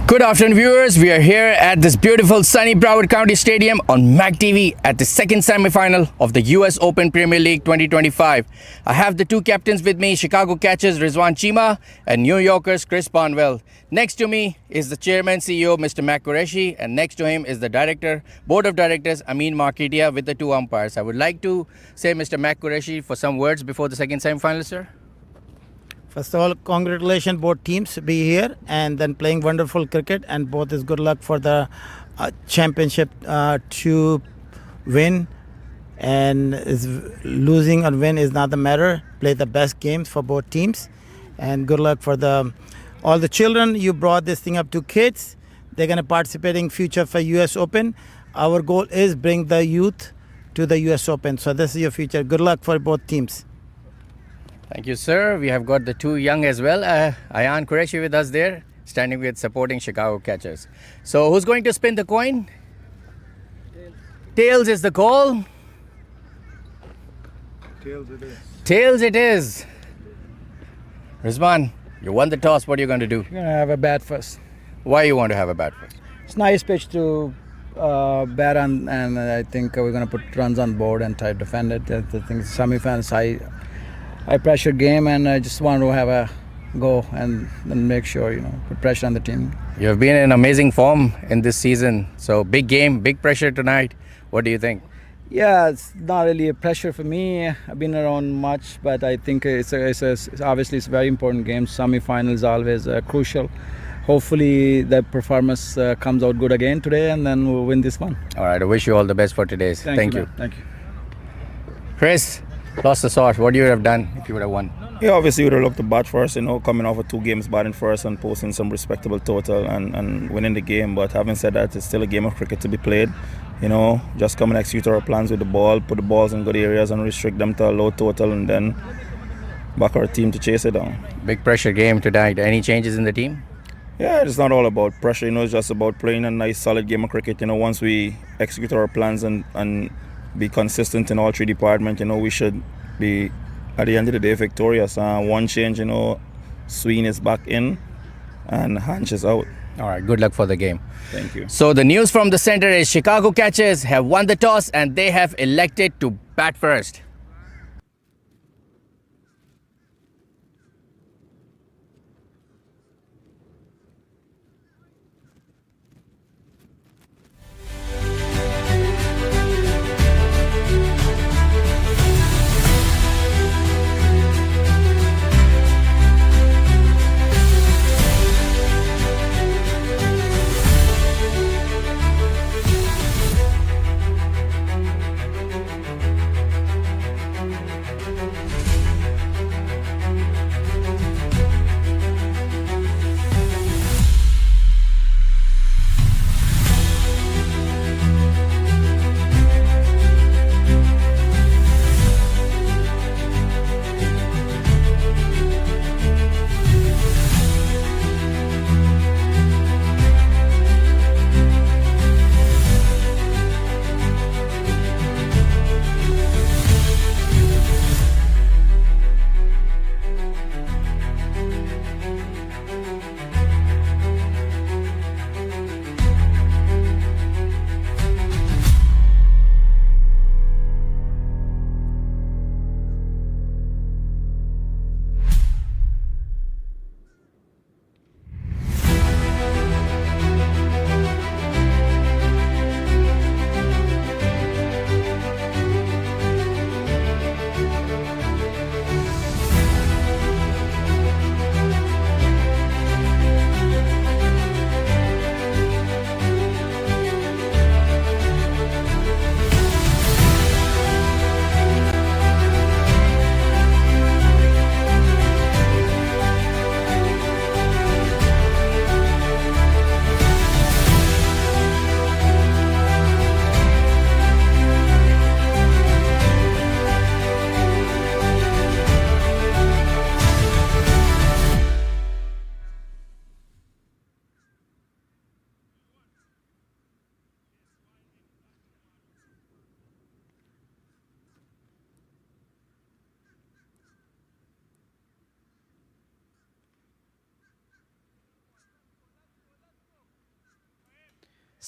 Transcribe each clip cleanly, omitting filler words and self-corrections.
Good afternoon, viewers. We are here at this beautiful sunny Broward County Stadium on MAQ TV at the second semi-final of the US Open Premier League 2025. I have the two captains with me, Chicago Catchers Rizwan Cheema and New Yorkers Chris Barnwell. Next to me is the Chairman CEO, Mr. MAQ Qureshi, and next to him is the Director, Board of Directors, Amin Marketia, with the two umpires. I would like to say, Mr. MAQ Qureshi, for some words before the second semi-final, sir. First of all, congratulations both teams to be here and then playing wonderful cricket, and both is good luck for the championship to win. And is losing or win is not the matter. Play the best games for both teams, and good luck for all the children. You brought this thing up to kids. They're going to participate in future for US Open. Our goal is bring the youth to the US Open. So this is your future. Good luck for both teams. Thank you, sir. We have got the two young as well. Ayan Qureshi with us there, standing with supporting Chicago Catchers. So who's going to spin the coin? Tails is the call. Tails it is. Tails it is. Rizwan, you won the toss. What are you going to do? We're going to have a bat first. Why you want to have a bat first? It's a nice pitch to bat on, and I think we're going to put runs on board and try to defend it. I think semi-finals, high pressure game, and I just want to have a go and then make sure, put pressure on the team. You have been in amazing form in this season. So big game, big pressure tonight. What do you think? Yeah, it's not really a pressure for me. I've been around much, but I think it's obviously it's a very important game. Semi-finals always crucial. Hopefully the performance comes out good again today, and then we'll win this one. All right, I wish you all the best for today's. Thank you. Man. Thank you. Chris, lost the sauce. What do you have done if you would have won? Yeah, obviously we would have looked to bat first, coming off of 2 games batting first and posting some respectable total and winning the game. But having said that, it's still a game of cricket to be played. Just come and execute our plans with the ball, put the balls in good areas and restrict them to a low total, and then back our team to chase it down. Big pressure game tonight. Any changes in the team? Yeah, it's not all about pressure, it's just about playing a nice solid game of cricket. Once we execute our plans and be consistent in all 3 departments, we should be at the end of the day victorious. One change, Sween is back in and Hanch is out. All right, good luck for the game. Thank you. So the news from the center is Chicago Catchers have won the toss and they have elected to bat first.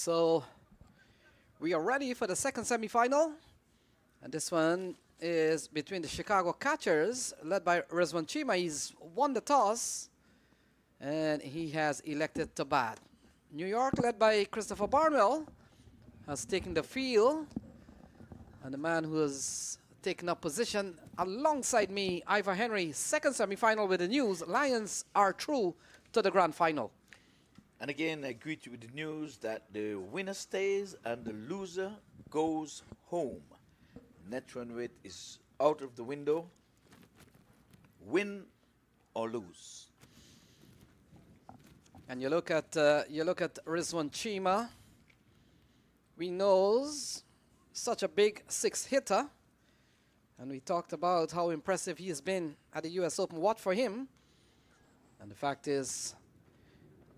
So we are ready for the second semi-final, and this one is between the Chicago Catchers, led by Rizwan Chima. He's won the toss, and he has elected to bat. New York, led by Christopher Barnwell, has taken the field, and the man who has taken up position alongside me, Ivor Henry, second semi-final with the news. Lions are through to the grand final. And again, I greet you with the news that the winner stays and the loser goes home. Net run rate is out of the window. Win or lose. And you look at Rizwan Chima. We knows such a big six hitter, and we talked about how impressive he has been at the U.S. Open. What for him? And the fact is,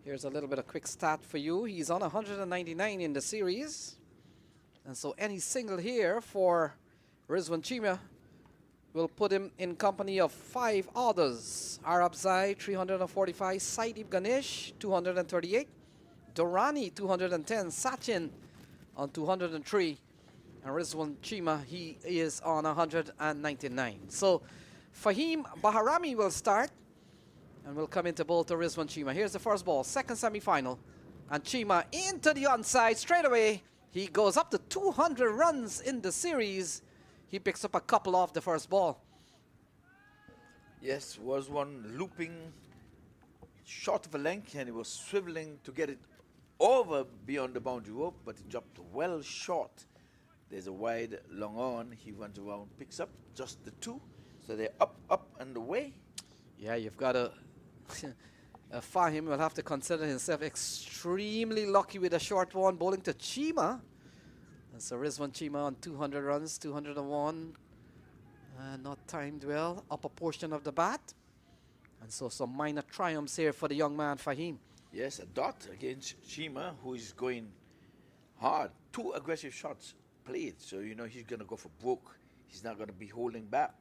here's a little bit of quick stat for you. He's on 199 in the series, and so any single here for Rizwan Chima will put him in company of 5 others. Arabzai 345, Saidib Ganesh 238, Dorani 210, Sachin on 203, and Rizwan Chima, he is on 199. So Fahim Baharami will start and will come into bowl to Rizwan Chima. Here's the first ball, second semi-final, and Chima into the onside straight away. He goes up to 200 runs in the series. He picks up a couple off the first ball. Yes, was one looping short of a length, and he was swiveling to get it over beyond the boundary rope, but he dropped well short. There's a wide long on. He runs around, picks up just the 2. So they're up and away. Yeah, you've got to... Fahim will have to consider himself extremely lucky with a short one, bowling to Chima. And so Rizwan Chima on 200 runs, 201. Not timed well, upper portion of the bat. And so some minor triumphs here for the young man, Fahim. Yes, a dot against Chima, who is going hard. 2 aggressive shots played, so you know he's going to go for broke. He's not going to be holding back.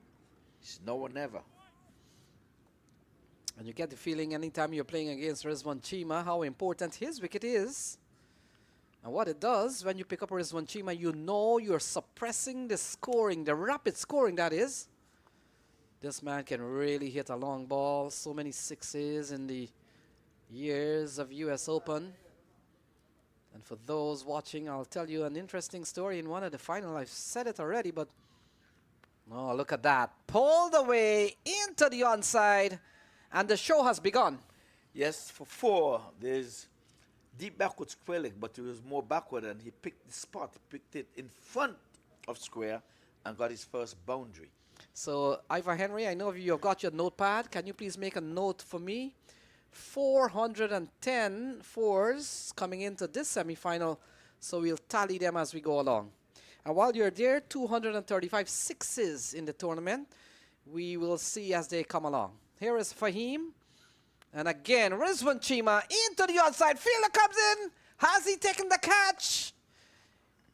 It's now or never. And you get the feeling anytime you're playing against Rizwan Chima how important his wicket is. And what it does when you pick up Rizwan Chima, you know you're suppressing the scoring, the rapid scoring that is. This man can really hit a long ball. So many sixes in the years of US Open. And for those watching, I'll tell you an interesting story in one of the final. I've said it already, but oh, look at that. Pulled away into the onside, and the show has begun. Yes, for 4, there's deep backward square leg, but he was more backward, and he picked the spot. He picked it in front of square and got his first boundary. So, Ivor Henry, I know you have got your notepad. Can you please make a note for me? 410 fours coming into this semi-final, so we'll tally them as we go along. And while you're there, 235 sixes in the tournament. We will see as they come along. Here is Fahim. And again, Rizwan Chima into the outside. Fielder comes in. Has he taken the catch?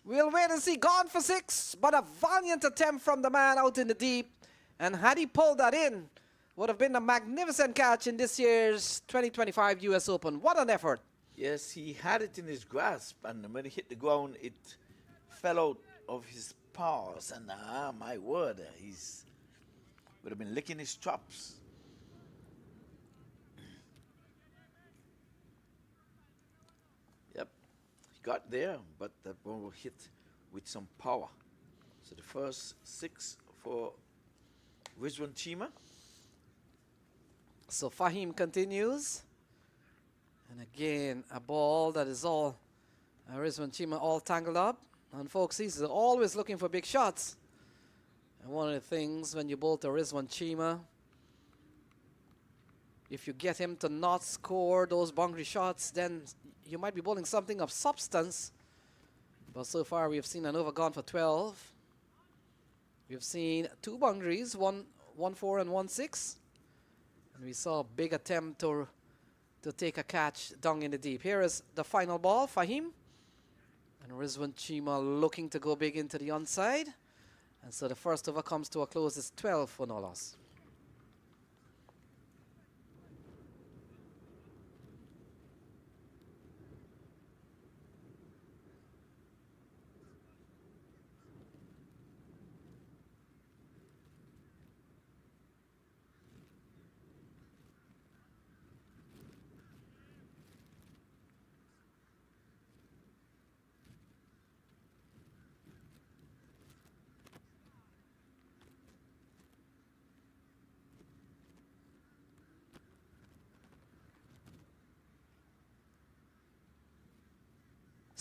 We'll wait and see. Gone for 6, but a valiant attempt from the man out in the deep. And had he pulled that in, would have been a magnificent catch in this year's 2025 US Open. What an effort. Yes, he had it in his grasp, and when he hit the ground, it fell out of his paws. And my word, he's would have been licking his chops. Yep, he got there, but that ball was hit with some power. So the first 6 for Rizwan Chima. So Fahim continues. And again, a ball that is all Rizwan Chima all tangled up. And folks, he's always looking for big shots. And one of the things when you bowl to Rizwan Chima, if you get him to not score those boundary shots, then you might be bowling something of substance. But so far we've seen an over gone for 12. We've seen 2 boundaries, 1-4 and 1-6. And we saw a big attempt to take a catch down in the deep. Here is the final ball, Fahim. And Rizwan Chima looking to go big into the onside. And so the first over comes to a close. It's 12 for no loss.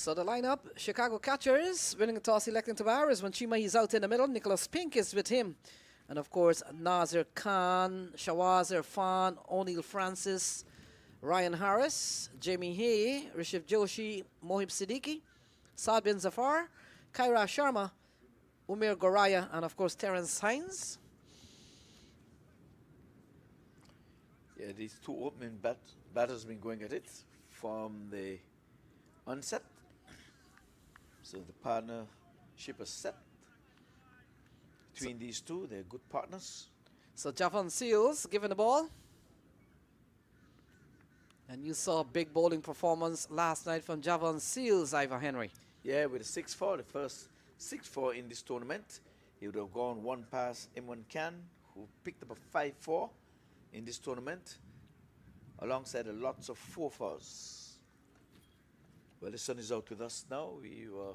So the lineup, Chicago catchers, winning the toss, electing to bow. Rizwan Cheema, he's out in the middle. Nicholas Pink is with him. And of course, Nazir Khan, Shawaz Irfan, O'Neal Francis, Ryan Harris, Jamie Hay, Rishiv Joshi, Mohib Siddiqui, Saad bin Zafar, Kaira Sharma, Umair Goraya, and of course, Terence Hines. Yeah, these two opening batters have been going at it from the onset. So the partnership is set between these two. They're good partners. So Javon Seals given the ball. And you saw a big bowling performance last night from Javon Seals, Ivor Henry. Yeah, with a 6-4, the first 6-4 in this tournament. He would have gone one past Imran Khan, who picked up a 5-4 in this tournament, alongside lots of 4-4s. Well, the sun is out with us now. We were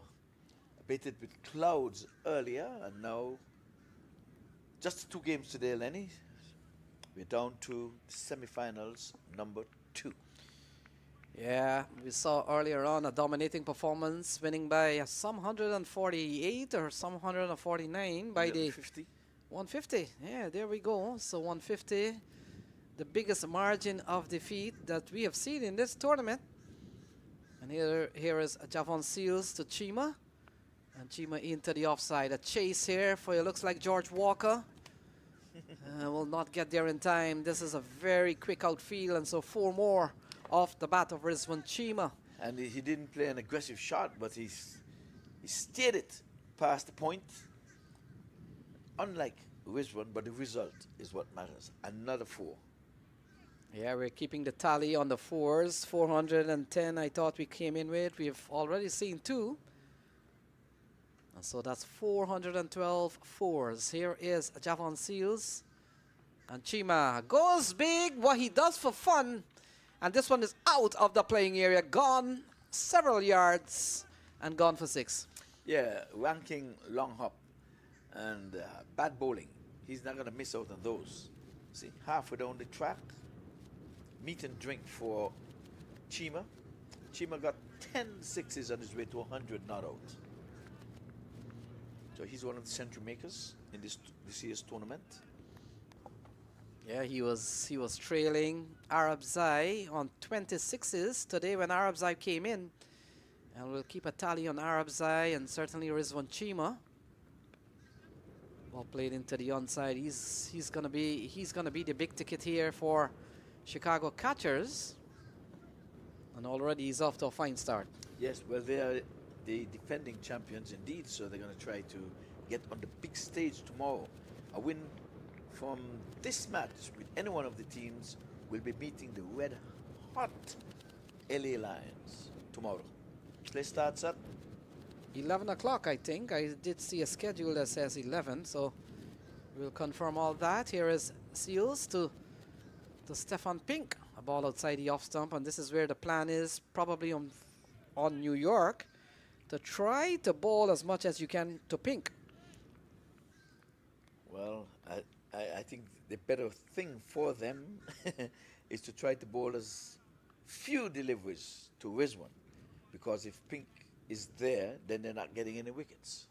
abated with clouds earlier, and now just 2 games today, Lenny. We're down to semi-finals number 2. Yeah, we saw earlier on a dominating performance, winning by some 148 or some 149 by the 50. 150. Yeah, there we go. So 150, the biggest margin of defeat that we have seen in this tournament. And here is Javon Seals to Cheema. And Cheema into the offside. A chase here for it looks like George Walker. Will not get there in time. This is a very quick outfield, and so 4 more off the bat of Rizwan Cheema. And he didn't play an aggressive shot, but he steered it past the point. Unlike Rizwan, but the result is what matters. Another 4. Yeah, we're keeping the tally on the 4s. 410 I thought we came in with. We've already seen 2. And so that's 412 4s. Here is Javon Seals. And Cheema goes big, what he does for fun. And this one is out of the playing area, gone several yards and gone for 6. Yeah, ranking long hop and bad bowling. He's not going to miss out on those. See, halfway down the track, meat and drink for Cheema. Cheema got 10 6s on his way to 100 not out. So he's one of the century makers in this year's tournament. Yeah, he was trailing Arabzai on 26s today when Arabzai came in. And we'll keep a tally on Arabzai and certainly Rizwan Cheema. Ball played into the onside. He's gonna be the big ticket here for Chicago catchers. And already he's off to a fine start. Yes, well, they are the defending champions indeed, so they're going to try to get on the big stage tomorrow. A win from this match with any one of the teams will be meeting the red hot LA Lions tomorrow. Play starts at 11 o'clock, I think. I did see a schedule that says 11, so we'll confirm all that. Here is Seals to Stefan Pink. A ball outside the off stump, and this is where the plan is, probably on New York, to try to bowl as much as you can to Pink. Well, I think the better thing for them is to try to bowl as few deliveries to Rizwan, because if Pink is there, then they're not getting any wickets.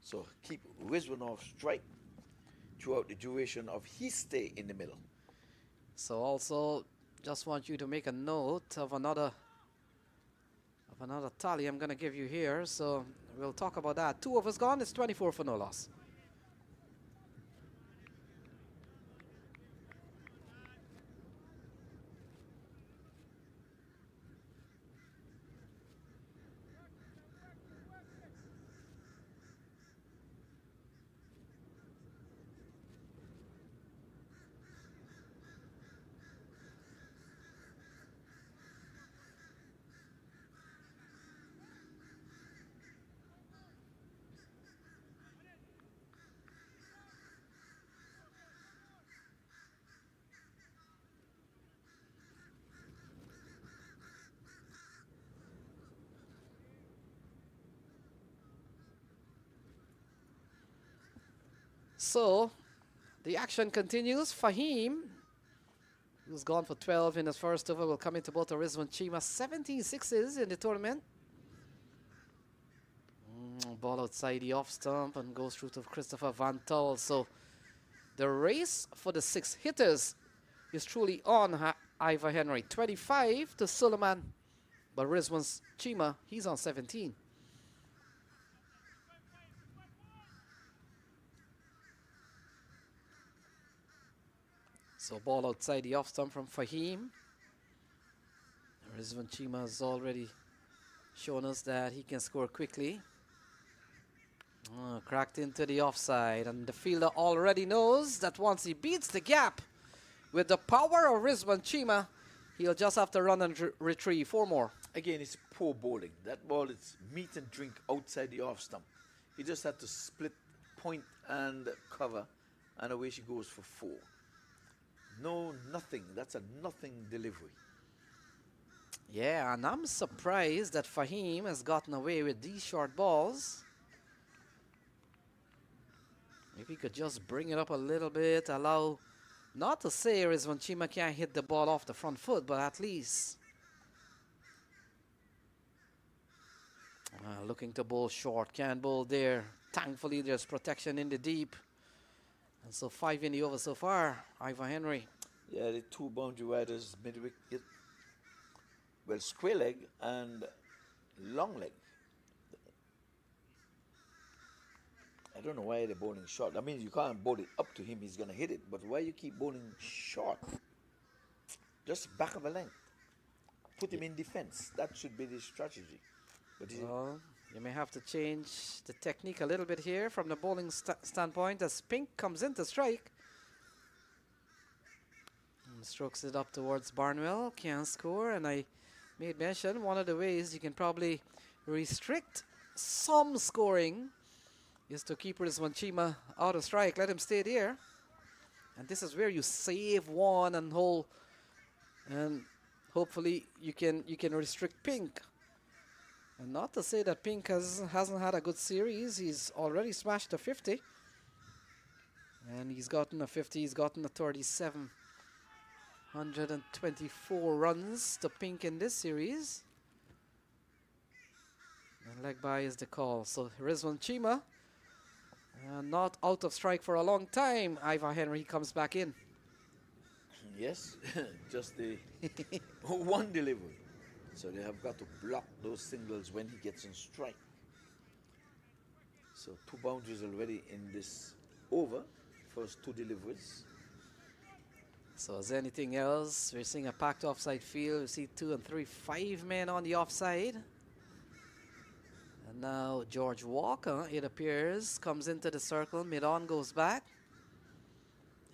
So keep Rizwan off strike throughout the duration of his stay in the middle. So also, just want you to make a note of another tally I'm going to give you here. So we'll talk about that. 2 overs gone. It's 24 for no loss. So the action continues. Fahim, who's gone for 12 in his first over, will come into both of Rizwan Cheema. 17 6s in the tournament. ball outside the off stump and goes through to Christopher Van Tull. So the race for the 6 hitters is truly on Ivor Henry. 25 to Suleiman, but Rizwan Chima, he's on 17. So ball outside the off stump from Fahim. Rizwan Chima has already shown us that he can score quickly. Cracked into the offside, and the fielder already knows that once he beats the gap with the power of Rizwan Chima, he'll just have to run and retrieve 4 more. Again, it's poor bowling. That ball is meat and drink outside the off stump. He just had to split point and cover, and away she goes for 4. No, nothing. That's a nothing delivery. Yeah, and I'm surprised that Fahim has gotten away with these short balls. If he could just bring it up a little bit, allow, not to say Rizwan Chima can't hit the ball off the front foot, but at least looking to bowl short, can't bowl there. Thankfully, there's protection in the deep. And so 5 in the over so far, Ivor Henry. Yeah, the 2 boundary riders mid-wicket. Well, square leg and long leg. I don't know why they're bowling short. I mean, you can't bowl it up to him, he's going to hit it. But why you keep bowling short? Just back of a length. Put him in defense. That should be the strategy. But well, you may have to change the technique a little bit here from the bowling standpoint as Pink comes in to strike. And strokes it up towards Barnwell, can't score, and I made mention one of the ways you can probably restrict some scoring is to keep Rizwan Chima out of strike, let him stay there. And this is where you save 1 and hold, and hopefully you can restrict Pink. And not to say that Pink hasn't had a good series. He's already smashed a 50. And he's gotten a 50, he's gotten a 37. 124 runs to Pink in this series. And leg by is the call. So Rizwan Chima, not out of strike for a long time. Ivor Henry comes back in. yes, just the 1 delivery. So they have got to block those singles when he gets on strike. So 2 boundaries already in this over. First 2 deliveries. So is anything else? We're seeing a packed offside field. We see 2 and 3, 5 men on the offside. And now George Walker, it appears, comes into the circle. Mid-on goes back.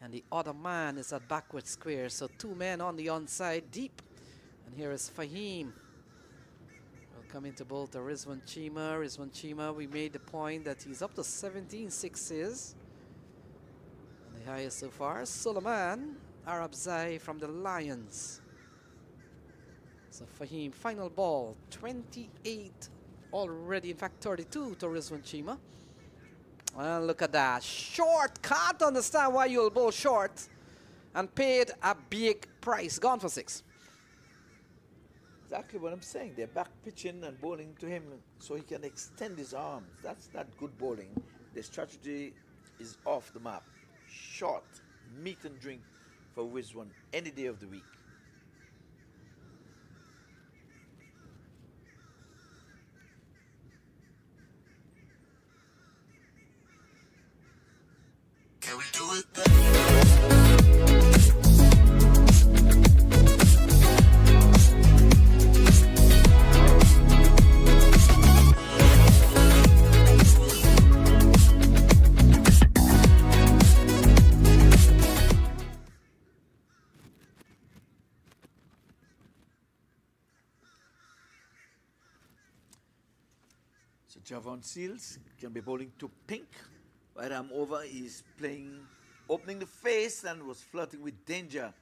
And the other man is at backward square. So 2 men on the onside deep. And here is Fahim. We'll come into bowl to Rizwan Chima. Rizwan Chima, we made the point that he's up to 17 sixes. And the highest so far, Suleiman Arabzai from the Lions. So Fahim, final ball, 28 already, in fact 32 to Rizwan Chima. And look at that, short, can't understand why you'll bowl short. And paid a big price, gone for 6. Exactly what I'm saying. They're back pitching and bowling to him so he can extend his arms. That's not good bowling. The strategy is off the map. Short, meat and drink for Rizwan any day of the week. Can we do it? So Javon Seals can be bowling to Pink. Right arm over, he's playing, opening the face and was flirting with danger.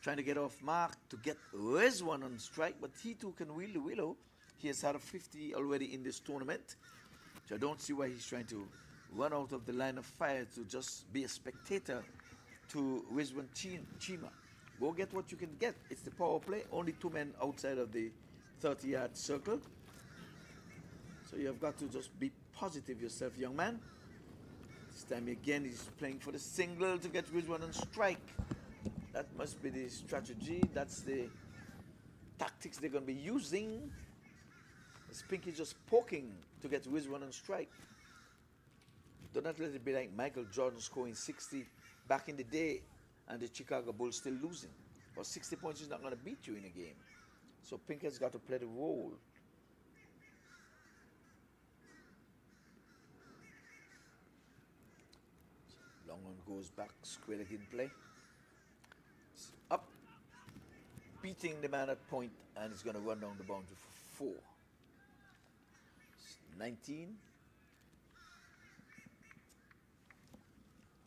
Trying to get off mark to get Rizwan on strike, but he too can wheel the willow. He has had a 50 already in this tournament. So I don't see why he's trying to run out of the line of fire to just be a spectator to Rizwan Chima. Go get what you can get. It's the power play, only 2 men outside of the 30-yard circle. So So you've got to just be positive yourself, young man. This time again, he's playing for the single to get Rizwan on strike. That must be the strategy. That's the tactics they're going to be using. As Pinky just poking to get Rizwan on strike. Do not let it be like Michael Jordan scoring 60 back in the day and the Chicago Bulls still losing. But 60 points is not going to beat you in a game. So Pinkett's got to play the role. Long one goes back, square leg in play. It's up, beating the man at point, and he's going to run down the boundary for 4. It's 19.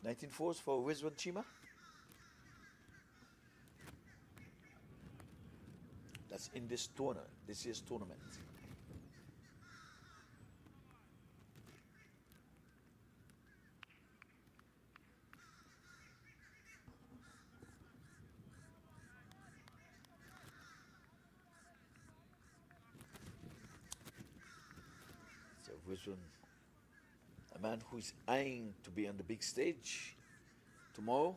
19 fours for Rizwan Chima. That's in this tournament, this year's tournament. So Rizwan, a man who is eyeing to be on the big stage tomorrow,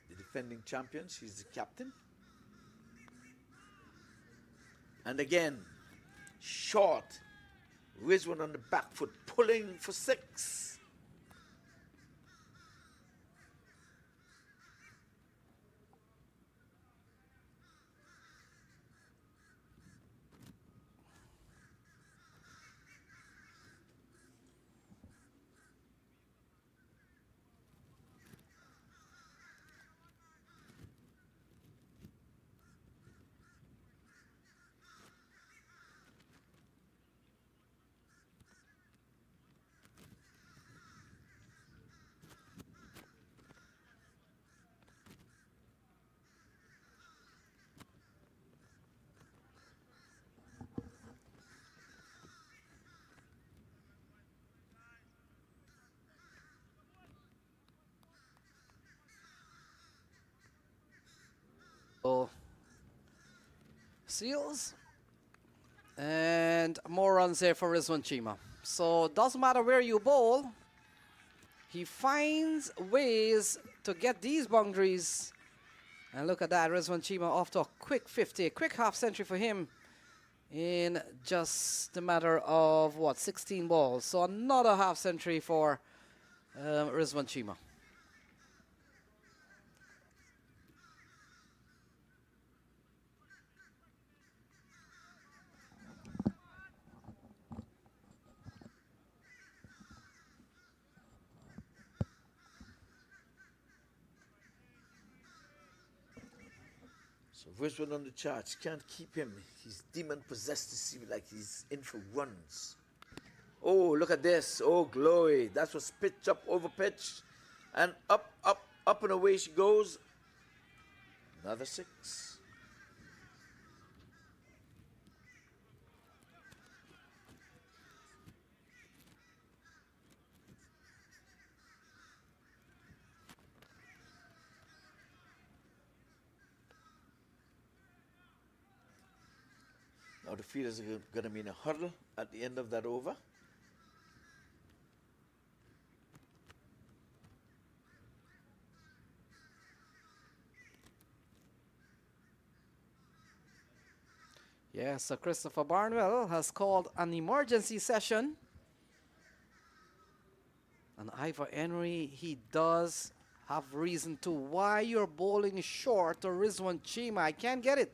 the defending champions, he's the captain. And again, short, Rizwan on the back foot, pulling for 6. So, Seals. And more runs there for Rizwan Chima. So, doesn't matter where you bowl, he finds ways to get these boundaries. And look at that, Rizwan Chima off to a quick 50, a quick half century for him in just a matter of, what, 16 balls. So, another half century for Rizwan Chima. So Rizwan on the charts, can't keep him. He's demon possessed to see like he's in for runs. Oh, look at this. Oh, glory. That was pitch up over pitch. And up, up, up and away she goes. Another 6. Now the fielders are going to be in a huddle at the end of that over. Yeah, so Christopher Barnwell has called an emergency session. And Ivor Henry, he does have reason to. Why you're bowling short to Rizwan Chima? I can't get it.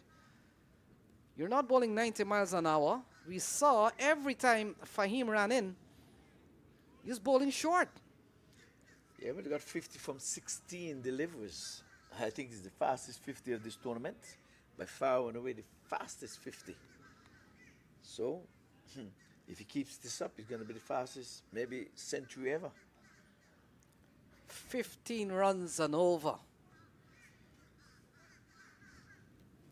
You're not bowling 90 miles an hour. We saw every time Fahim ran in, he's bowling short. Yeah, but he got 50 from 16 deliveries. I think it's the fastest 50 of this tournament. By far and away the fastest 50. So, if he keeps this up, he's going to be the fastest, maybe century ever. 15 runs and over.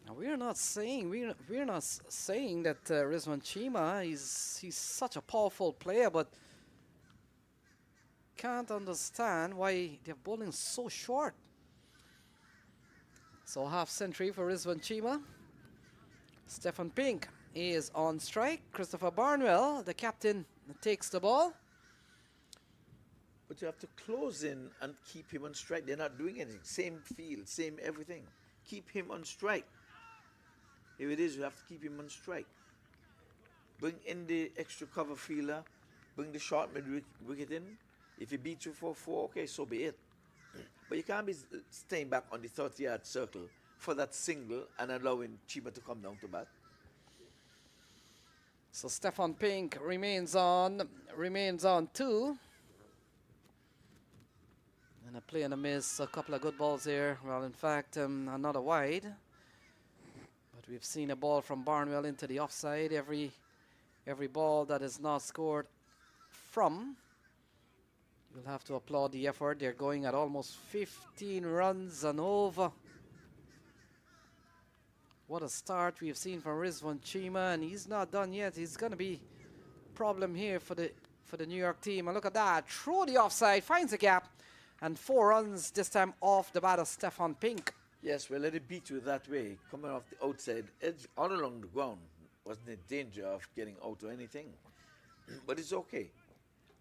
Now, we're not saying that Rizwan Chima he's such a powerful player, but can't understand why they're bowling so short. So half century for Rizwan Chima. Stephen Pink is on strike. Christopher Barnwell, the captain, takes the ball. But you have to close in and keep him on strike. They're not doing anything. Same field, same everything. Keep him on strike. If it is, you have to keep him on strike. Bring in the extra cover fielder. Bring the short mid wicket in. If he beats you for 4, okay, so be it. But you can't be staying back on the 30-yard circle for that single and allowing Chima to come down to bat. So Stefan Pink remains on 2. And a play and a miss, a couple of good balls here. Well, in fact, another wide. But we've seen a ball from Barnwell into the offside. Every ball that is not scored from, you'll have to applaud the effort. They're going at almost 15 runs and over. What a start we've seen from Rizwan Chima, and he's not done yet. He's going to be a problem here for the New York team. And look at that, through the offside, finds a gap, and 4 runs this time off the bat of Stefan Pink. Yes, well, let it beat you that way. Coming off the outside edge, all along the ground, wasn't in danger of getting out or anything. But it's okay.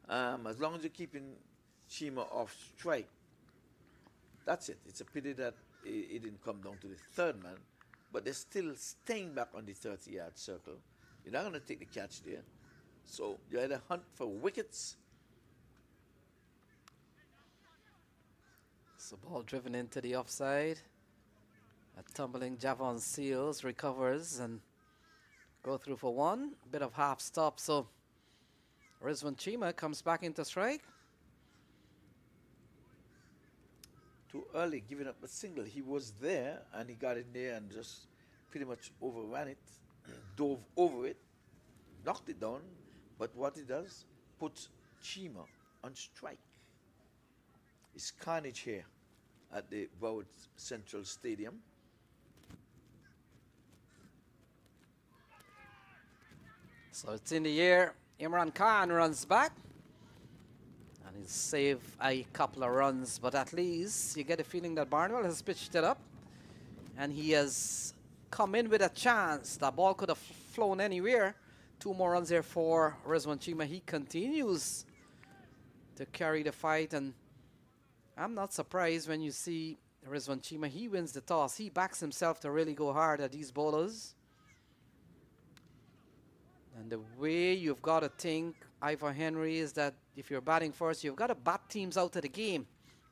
As long as you're keeping Chima off strike, that's it. It's a pity that it didn't come down to the 3rd man, but they're still staying back on the 30-yard circle. You're not going to take the catch there. So you either hunt for wickets. So ball driven into the offside. A tumbling Javon Seals recovers and go through for 1. Bit of half stop. So Rizwan Chima comes back into strike. Too early, giving up a single. He was there and he got in there and just pretty much overran it, dove over it, knocked it down. But what he does, puts Chima on strike. It's carnage here at the Broward Central Stadium. So it's in the air. Imran Khan runs back. And he'll save a couple of runs, but at least you get a feeling that Barnwell has pitched it up. And he has come in with a chance. That ball could have flown anywhere. 2 more runs there for Rizwan Chima. He continues to carry the fight, and I'm not surprised when you see Rizwan Chima. He wins the toss. He backs himself to really go hard at these bowlers. And the way you've got to think, Ivor Henry, is that if you're batting first, you've got to bat teams out of the game.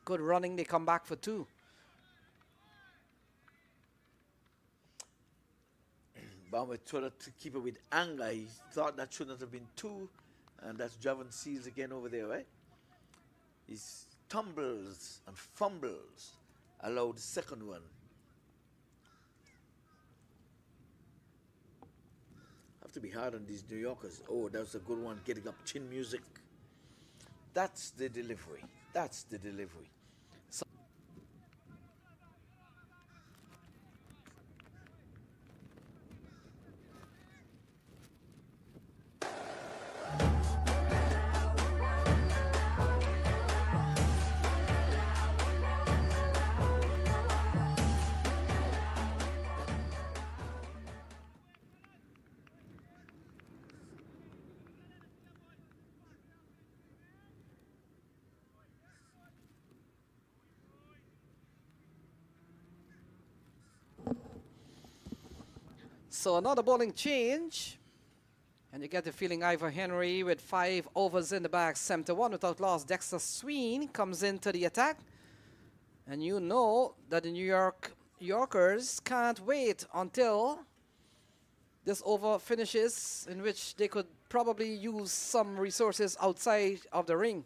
Good running, they come back for 2. Barnwell tried to keep it with anger. He thought that should not have been 2. And that's Javon Seals again over there, right? His tumbles and fumbles allowed the 2nd one. Have to be hard on these New Yorkers. Oh, that was a good one, getting up chin music. That's the delivery. That's the delivery. So another bowling change. And you get the feeling Ivor Henry with 5 overs in the bag, 7-1 without loss. Dexter Sween comes into the attack. And you know that the New Yorkers can't wait until this over finishes, in which they could probably use some resources outside of the ring.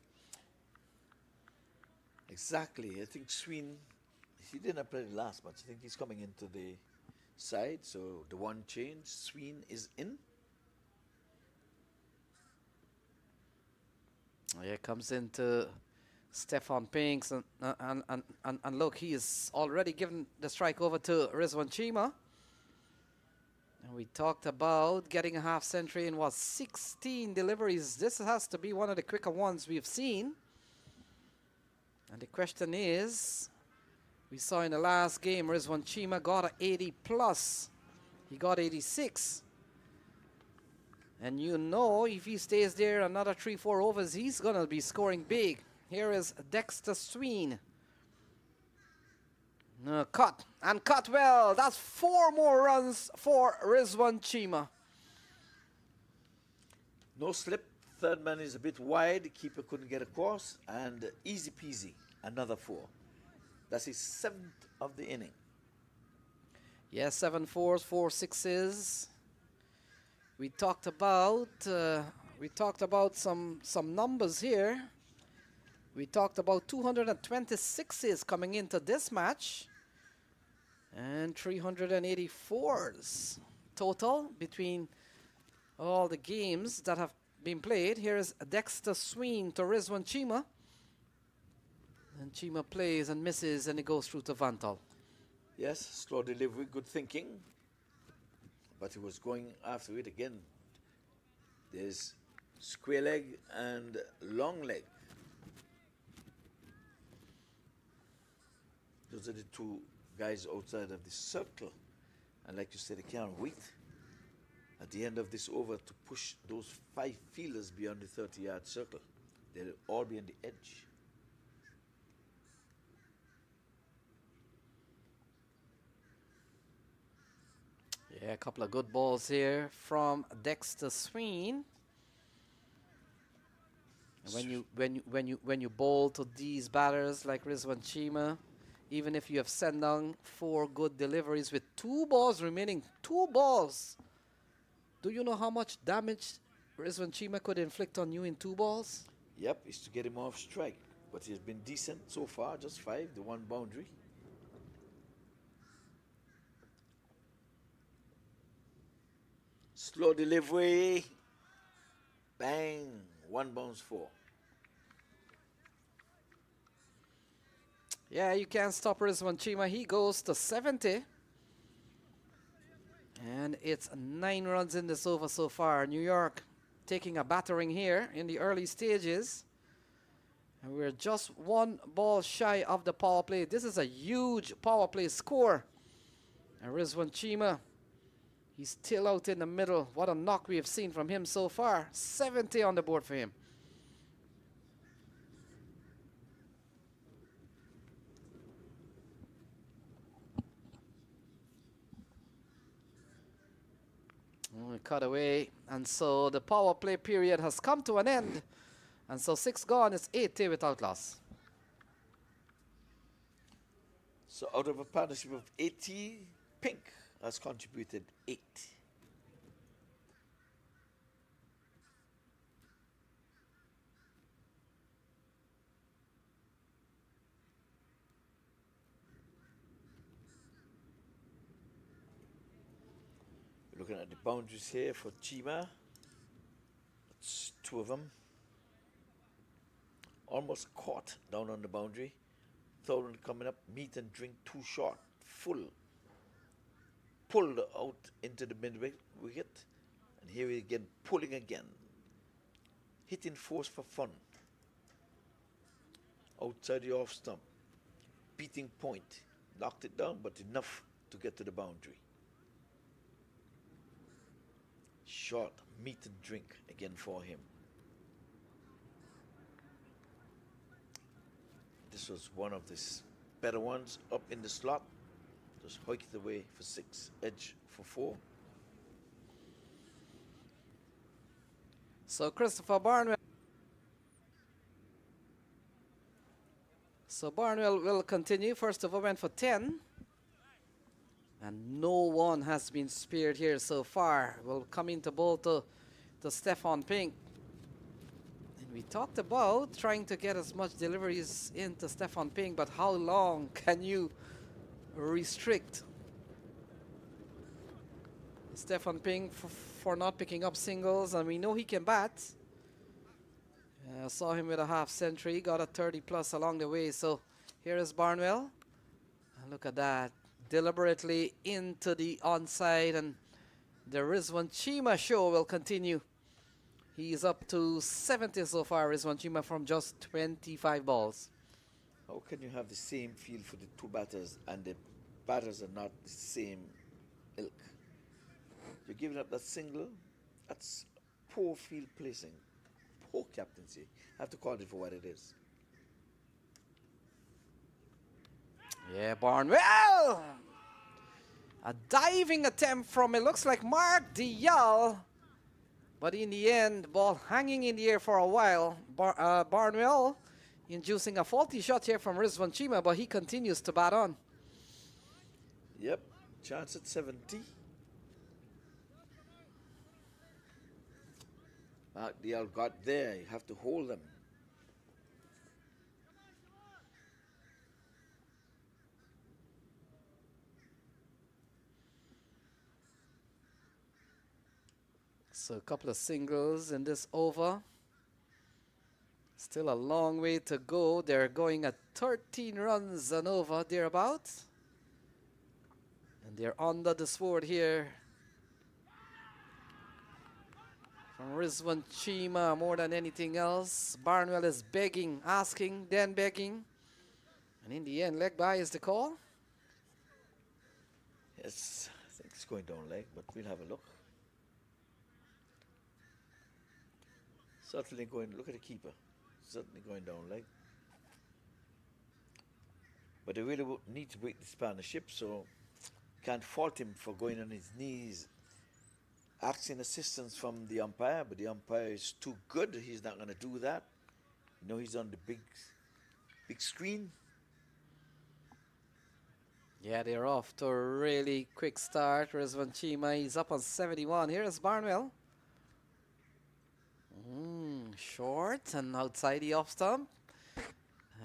Exactly. I think Sween, he didn't play the last match. I think he's coming into the side. So the one change, Sween is in. Here comes into Stefan Pinks, and look, he is already given the strike over to Rizwan Chima. And we talked about getting a half century in 16 deliveries. This has to be one of the quicker ones we've seen. And the question is, we saw in the last game, Rizwan Chima got an 80+. He got 86. And you know, if he stays there another 3-4 overs, he's going to be scoring big. Here is Dexter Sween. Cut, and cut well. That's 4 more runs for Rizwan Chima. No slip. Third man is a bit wide. The keeper couldn't get across. And easy peasy, another 4. That's his 7th of the inning. Yes, 7 fours, 4 sixes. We talked about some numbers here. We talked about 226s coming into this match and 384s total between all the games that have been played. Here is Dexter Sween to Rizwan Chima. And Chima plays and misses, and it goes through to Vantal. Yes, slow delivery, good thinking. But he was going after it again. There's square leg and long leg. Those are the 2 guys outside of the circle. And like you said, they can't wait at the end of this over to push those 5 fielders beyond the 30-yard circle. They'll all be on the edge. Yeah, a couple of good balls here from Dexter Sween. And when you bowl to these batters like Rizwan Chima, even if you have sent down 4 good deliveries with 2 balls remaining, 2 balls. Do you know how much damage Rizwan Chima could inflict on you in 2 balls? Yep, it's to get him off strike. But he's been decent so far, just 5, the 1 boundary. Slow delivery. Bang. 1 bounce 4. Yeah, you can't stop Rizwan Chima. He goes to 70. And it's 9 runs in this over so far. New York taking a battering here in the early stages. And we're just 1 ball shy of the power play. This is a huge power play score. And Rizwan Chima, he's still out in the middle. What a knock we have seen from him so far. 70 on the board for him. Cut away, and so the power play period has come to an end, and so 6 gone. It's 80 without loss. So out of a partnership of 80, Pink has contributed 8. Looking at the boundaries here for Chima. It's 2 of them. Almost caught down on the boundary. Third one coming up, meet and drink too short. Full. Pulled out into the mid wicket. And here again, pulling again. Hitting force for fun. Outside the off stump. Beating point. Knocked it down, but enough to get to the boundary. Short, meat and drink again for him. This was one of the better ones up in the slot. Just hoik it away for 6, edge for 4. So Christopher Barnwell. So Barnwell will continue. First of all, went for 10. And no one has been spared here so far. Will come into bowl to Stefan Pink. And we talked about trying to get as much deliveries into Stefan Pink, but how long can you restrict Stefan Pink for not picking up singles? And we know he can bat. I saw him with a half century, got a 30 plus along the way. So here is Barnwell. And look at that. Deliberately into the onside, and the Rizwan Chima show will continue. He's up to 70 so far, Rizwan Chima, from just 25 balls. How can you have the same feel for the 2 batters and the batters are not the same ilk? You're giving up that single, that's poor field placing, poor captaincy. I have to call it for what it is. Yeah, Barnwell. A diving attempt from, it looks like Mark Dial. But in the end, the ball hanging in the air for a while. Barnwell inducing a faulty shot here from Rizwan Chima, but he continues to bat on. Yep, chance at 70. Mark Dial got there. You have to hold them. So a couple of singles in this over. Still a long way to go. They're going at 13 runs and over, thereabouts. And they're under the sword here. From Rizwan Chima more than anything else. Barnwell is begging, asking, then begging. And in the end, leg by is the call. Yes, I think it's going down leg, but we'll have a look. Certainly going, look at the keeper. Certainly going down leg. But they really need to break this partnership, so can't fault him for going on his knees, asking assistance from the umpire, but the umpire is too good. He's not going to do that. You know, he's on the big screen. Yeah, they're off to a really quick start. Rizwan Chima, he's up on 71. Here's Barnwell. Short and outside the off stump.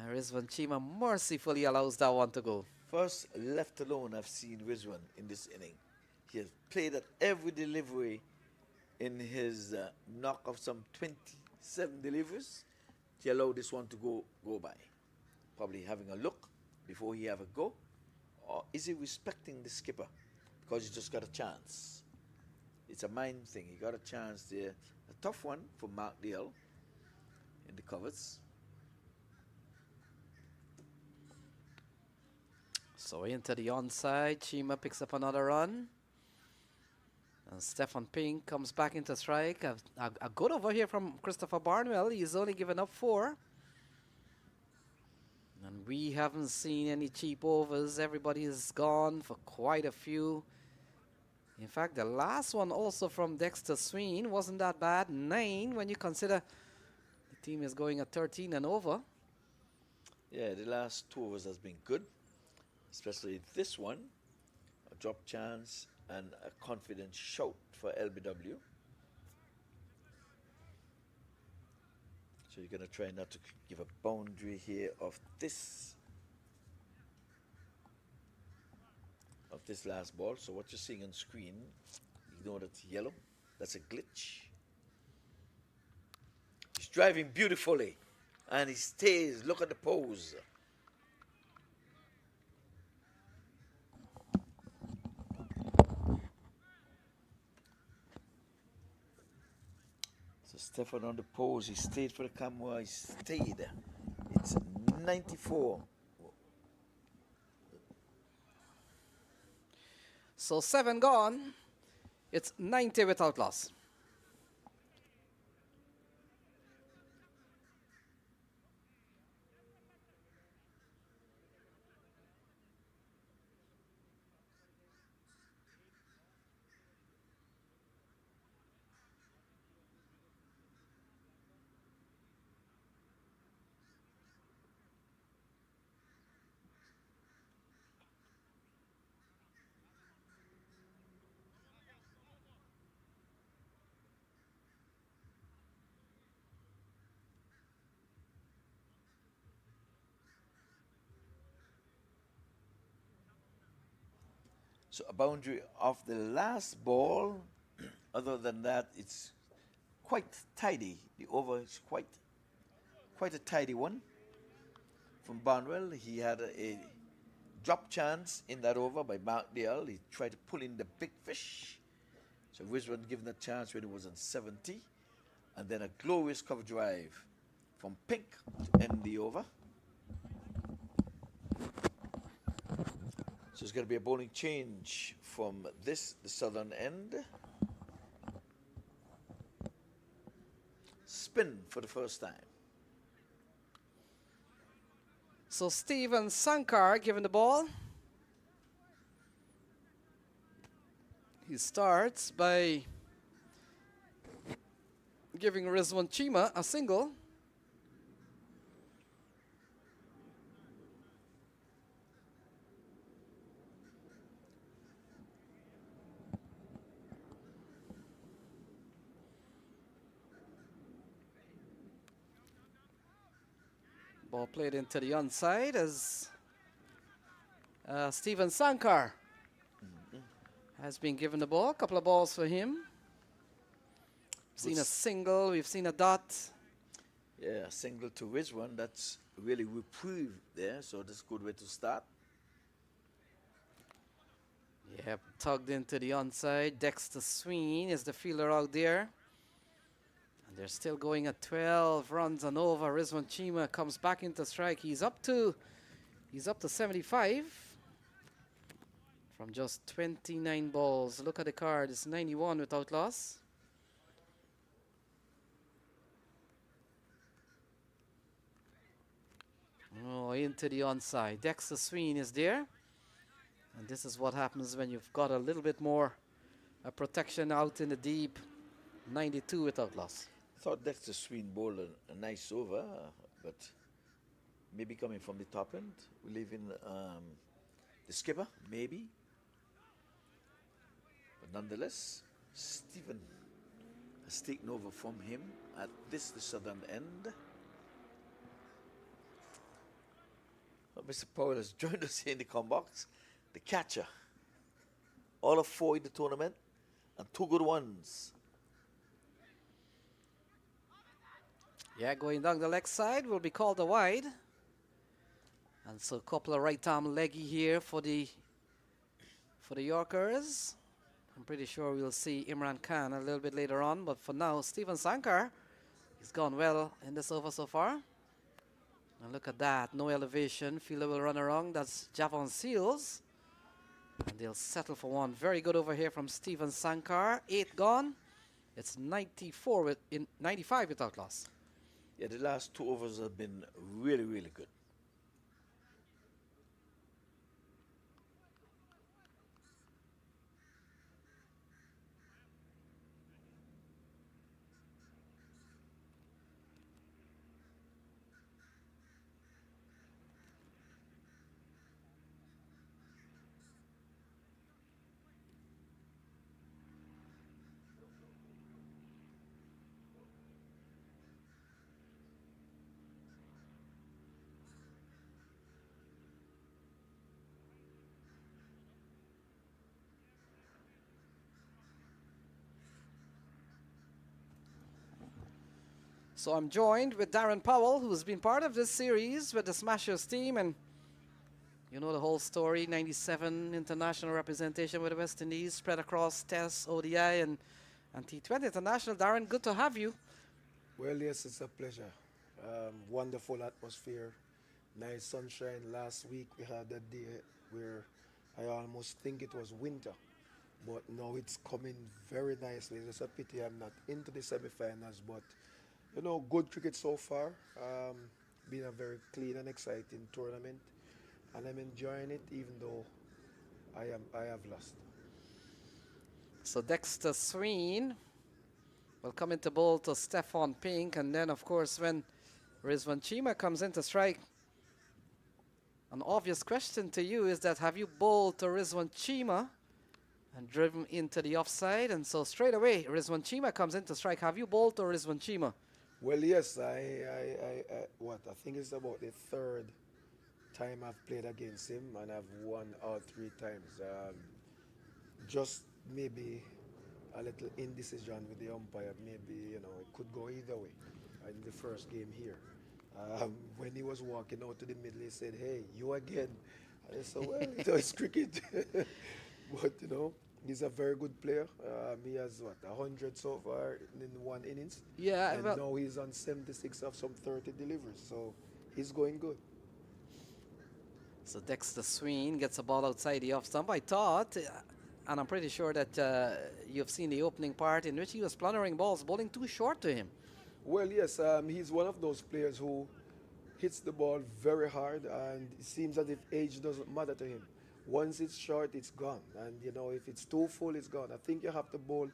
Rizwan Chima mercifully allows that one to go. First left alone I've seen Rizwan in this inning. He has played at every delivery in his knock of some 27 deliveries. He allowed this one to go by. Probably having a look before he have a go. Or is he respecting the skipper? Because he just got a chance. It's a mind thing. He got a chance there. A tough one for Mark Dale in the covers. So into the onside, Chima picks up another run. And Stefan Pink comes back into strike. A good over here from Christopher Barnwell. He's only given up 4. And we haven't seen any cheap overs. Everybody is gone for quite a few. In fact, the last one also from Dexter Sween wasn't that bad. 9 when you consider the team is going at 13 and over. Yeah, the last 2 overs has been good. Especially this one. A drop chance and a confident shout for LBW. So you're going to try not to give a boundary here of this last ball. So what you're seeing on screen, ignore that yellow. That's a glitch. He's driving beautifully and he stays. Look at the pose. So Stefan on the pose, he stayed for the camera, he stayed. It's 94. So 7 gone. It's 90 without loss. So a boundary of the last ball. Other than that, it's quite tidy. The over is quite a tidy one from Barnwell. He had a drop chance in that over by Mark Dale. He tried to pull in the big fish. So Rizwan given a chance when he was on 70. And then a glorious cover drive from Pink to end the over. So it's going to be a bowling change from the southern end. spin for the first time. So Steven Sankar given the ball. He starts by giving Rizwan Chima a single. Ball played into the onside as Steven Sankar has been given the ball. A couple of balls for him. Seen a single, we've seen a dot. Yeah, single to Rizwan. That's really reprieve there, so that's a good way to start. Yep, tugged into the onside. Dexter Sween is the fielder out there. And they're still going at 12 runs and over. Rizwan Chima comes back into strike. He's up to 75 from just 29 balls. Look at the card. It's 91 without loss. Oh, into the onside. Dexter Sween is there. And this is what happens when you've got a little bit more protection out in the deep. 92 without loss. I thought Dexter Sween bowled a nice over, but maybe coming from the top end. We leave in the skipper, maybe. But nonetheless, Stephen has taken over from him at the southern end. Mr. Powell has joined us here in the com box. The catcher. All of 4 in the tournament and 2 good ones. Yeah, going down the leg side will be called a wide. And so a couple of right arm leggy here for the Yorkers. I'm pretty sure we'll see Imran Khan a little bit later on, but for now, Steven Sankar, he's gone well in this over so far. And look at that, no elevation. Fielder will run around. That's Javon Seals. And they'll settle for one. Very good over here from Steven Sankar. 8 gone. It's 95 without loss. Yeah, the last 2 overs have been really, really good. So I'm joined with Darren Powell, who's been part of this series with the Smashers team, and you know the whole story, 97 international representation with the West Indies, spread across Test, ODI, and T20 International. Darren, good to have you. Well, yes, it's a pleasure. Wonderful atmosphere, nice sunshine. Last week we had a day where I almost think it was winter, but now it's coming very nicely. It's a pity I'm not into the semi-finals, but you know, good cricket so far. Been a very clean and exciting tournament, and I'm enjoying it, even though I have lost. So Dexter Sween will come into bowl to Stefan Pink, and then of course when Rizwan Chima comes into strike, an obvious question to you is that have you bowled to Rizwan Chima and driven into the offside? And so straight away Rizwan Chima comes into strike. Have you bowled to Rizwan Chima? Well, yes, I think it's about the 3rd time I've played against him, and I've won all 3 times. Just maybe a little indecision with the umpire. Maybe, you know, it could go either way in the first game here. When he was walking out to the middle, he said, "Hey, you again." I said, "Well, it's cricket." But, you know, he's a very good player. He has, 100 so far in 1 innings? Yeah. And well, now he's on 76 of some 30 deliveries. So he's going good. so Dexter Sween gets a ball outside the off stump. I thought, and I'm pretty sure that you've seen the opening part in which he was plundering balls, bowling too short to him. Well, yes, he's one of those players who hits the ball very hard, and it seems as if age doesn't matter to him. Once it's short, it's gone, and if it's too full, it's gone. I think you have to bowl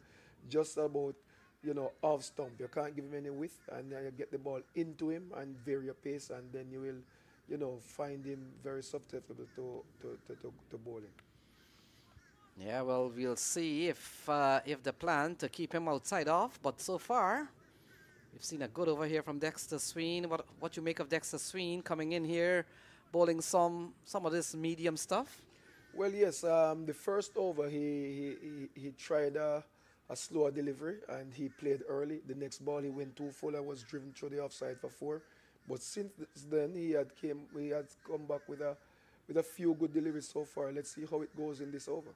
just about off stump. You can't give him any width, and then you get the ball into him and vary your pace, and then you will find him very susceptible to bowling. Yeah, well, we'll see if the plan to keep him outside off, but so far we've seen a good over here from Dexter Sween. What you make of Dexter Sween coming in here, bowling some of this medium stuff? Well, yes, the first over he tried a slower delivery and he played early. The next ball he went too full and was driven through the offside for 4. But since then he had come back with a few good deliveries so far. Let's see how it goes in this over.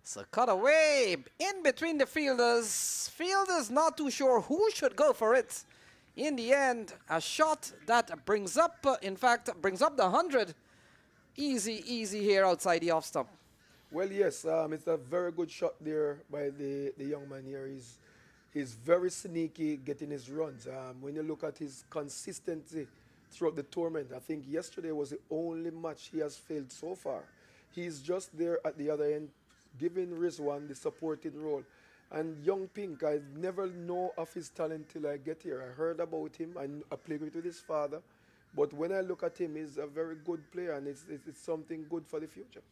So cut away in between the fielders. Fielders not too sure who should go for it. In the end, a shot that brings up, brings up the 100. Easy here outside the off stump. Well, yes, it's a very good shot there by the young man here. He's very sneaky getting his runs. When you look at his consistency throughout the tournament, I think yesterday was the only match he has failed so far. He's just there at the other end, giving Rizwan the supporting role. And young Pink, I never know of his talent till I get here. I heard about him, I played with his father. But when I look at him, he's a very good player, and it's something good for the future.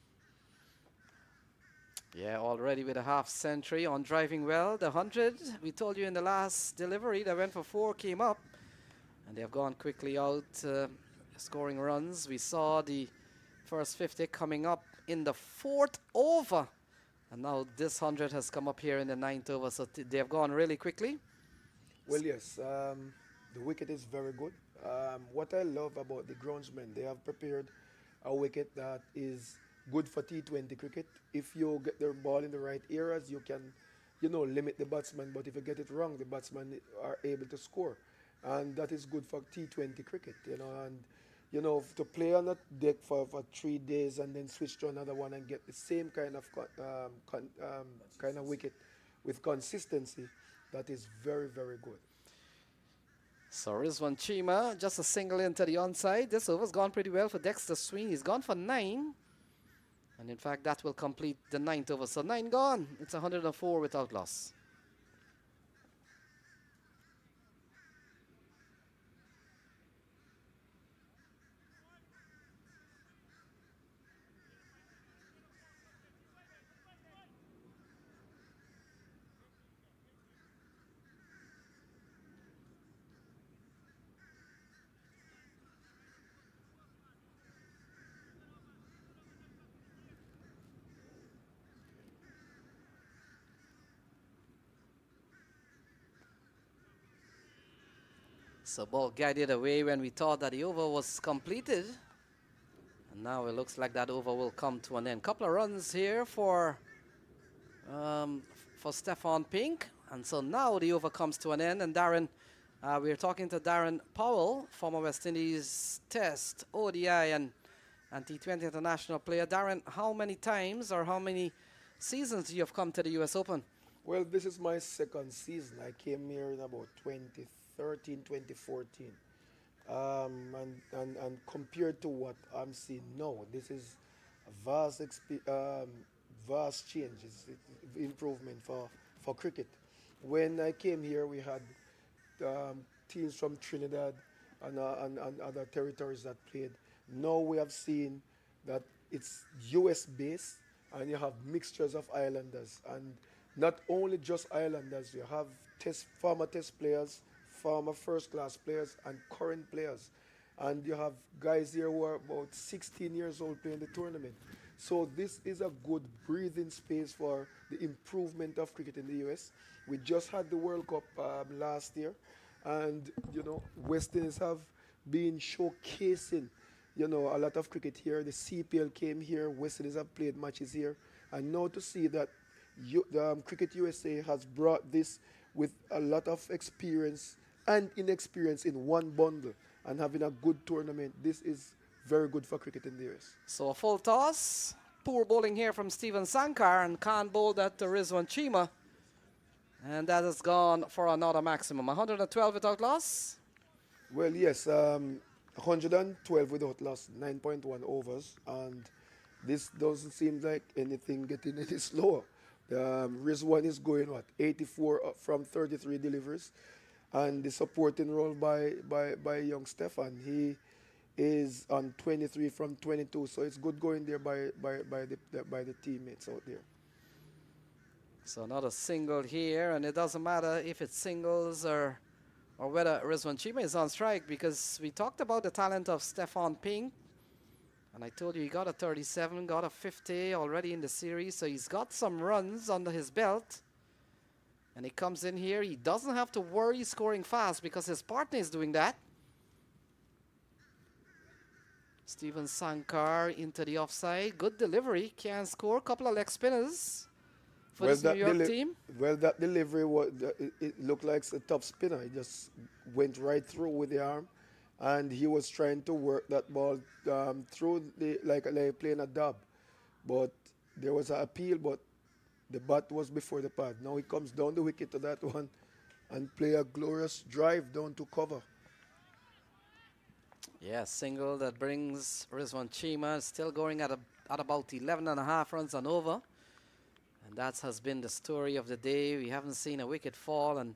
Yeah, already with a half century on driving well. The 100, we told you in the last delivery, they went for 4, came up. And they've gone quickly out, scoring runs. We saw the first 50 coming up in the 4th over. And now this 100 has come up here in the 9th over. So they've gone really quickly. Well, yes, the wicket is very good. What I love about the groundsmen, they have prepared a wicket that is good for T20 cricket. If you get the ball in the right areas, you can, limit the batsman. But if you get it wrong, the batsmen are able to score. And that is good for T20 cricket, and, to play on that deck for 3 days and then switch to another one and get the same kind of wicket with consistency, that is very, very good. So Rizwan Chima, just a single into the onside. This over's gone pretty well for Dexter Sween. He's gone for 9. And in fact, that will complete the 9th over. So 9 gone. It's 104 without loss. So ball guided away when we thought that the over was completed. And now it looks like that over will come to an end. Couple of runs here for Stefan Pink. And so now the over comes to an end. And Darren, we're talking to Darren Powell, former West Indies Test, ODI, and T20 international player. Darren, how many times or how many seasons you have come to the US Open? Well, this is my 2nd season. I came here in about 2013, 2014. And compared to what I'm seeing now, this is a vast change, it's improvement for cricket. When I came here, we had teams from Trinidad and other territories that played. Now we have seen that it's US based, and you have mixtures of islanders, and not only just islanders. You have former test players, former first-class players, and current players. And you have guys here who are about 16 years old playing the tournament. So this is a good breathing space for the improvement of cricket in the US. We just had the World Cup last year, and West Indies have been showcasing a lot of cricket here. The CPL came here, West Indies have played matches here, and now to see that Cricket USA has brought this with a lot of experience and inexperience in one bundle and having a good tournament, this is very good for cricket in the US. So a full toss. Poor bowling here from Steven Sankar, and can't bowl that to Rizwan Chima. And that has gone for another maximum. 112 without loss. Well, yes, 112 without loss, 9.1 overs, and this doesn't seem like anything getting any slower. Rizwan is going, what, 84 from 33 deliveries, and the supporting role by young Stefan, he is on 23 from 22, so it's good going there by the teammates out there. So another single here, and it doesn't matter if it's singles or whether Rizwan Chima is on strike, because we talked about the talent of Stefan Ping, and I told you he got a 37, got a 50 already in the series, so he's got some runs under his belt. And he comes in here, he doesn't have to worry scoring fast because his partner is doing that. Steven Sankar into the offside, good delivery, can score, a couple of leg spinners for this New York team. Well, that delivery, it looked like a top spinner. He just went right through with the arm, and he was trying to work that ball through like playing a dub. But there was an appeal, but the bat was before the pad. Now he comes down the wicket to that one and play a glorious drive down to cover. Yeah, single that brings Rizwan Chima, still going at about 11.5 runs and over. And that has been the story of the day. We haven't seen a wicket fall, and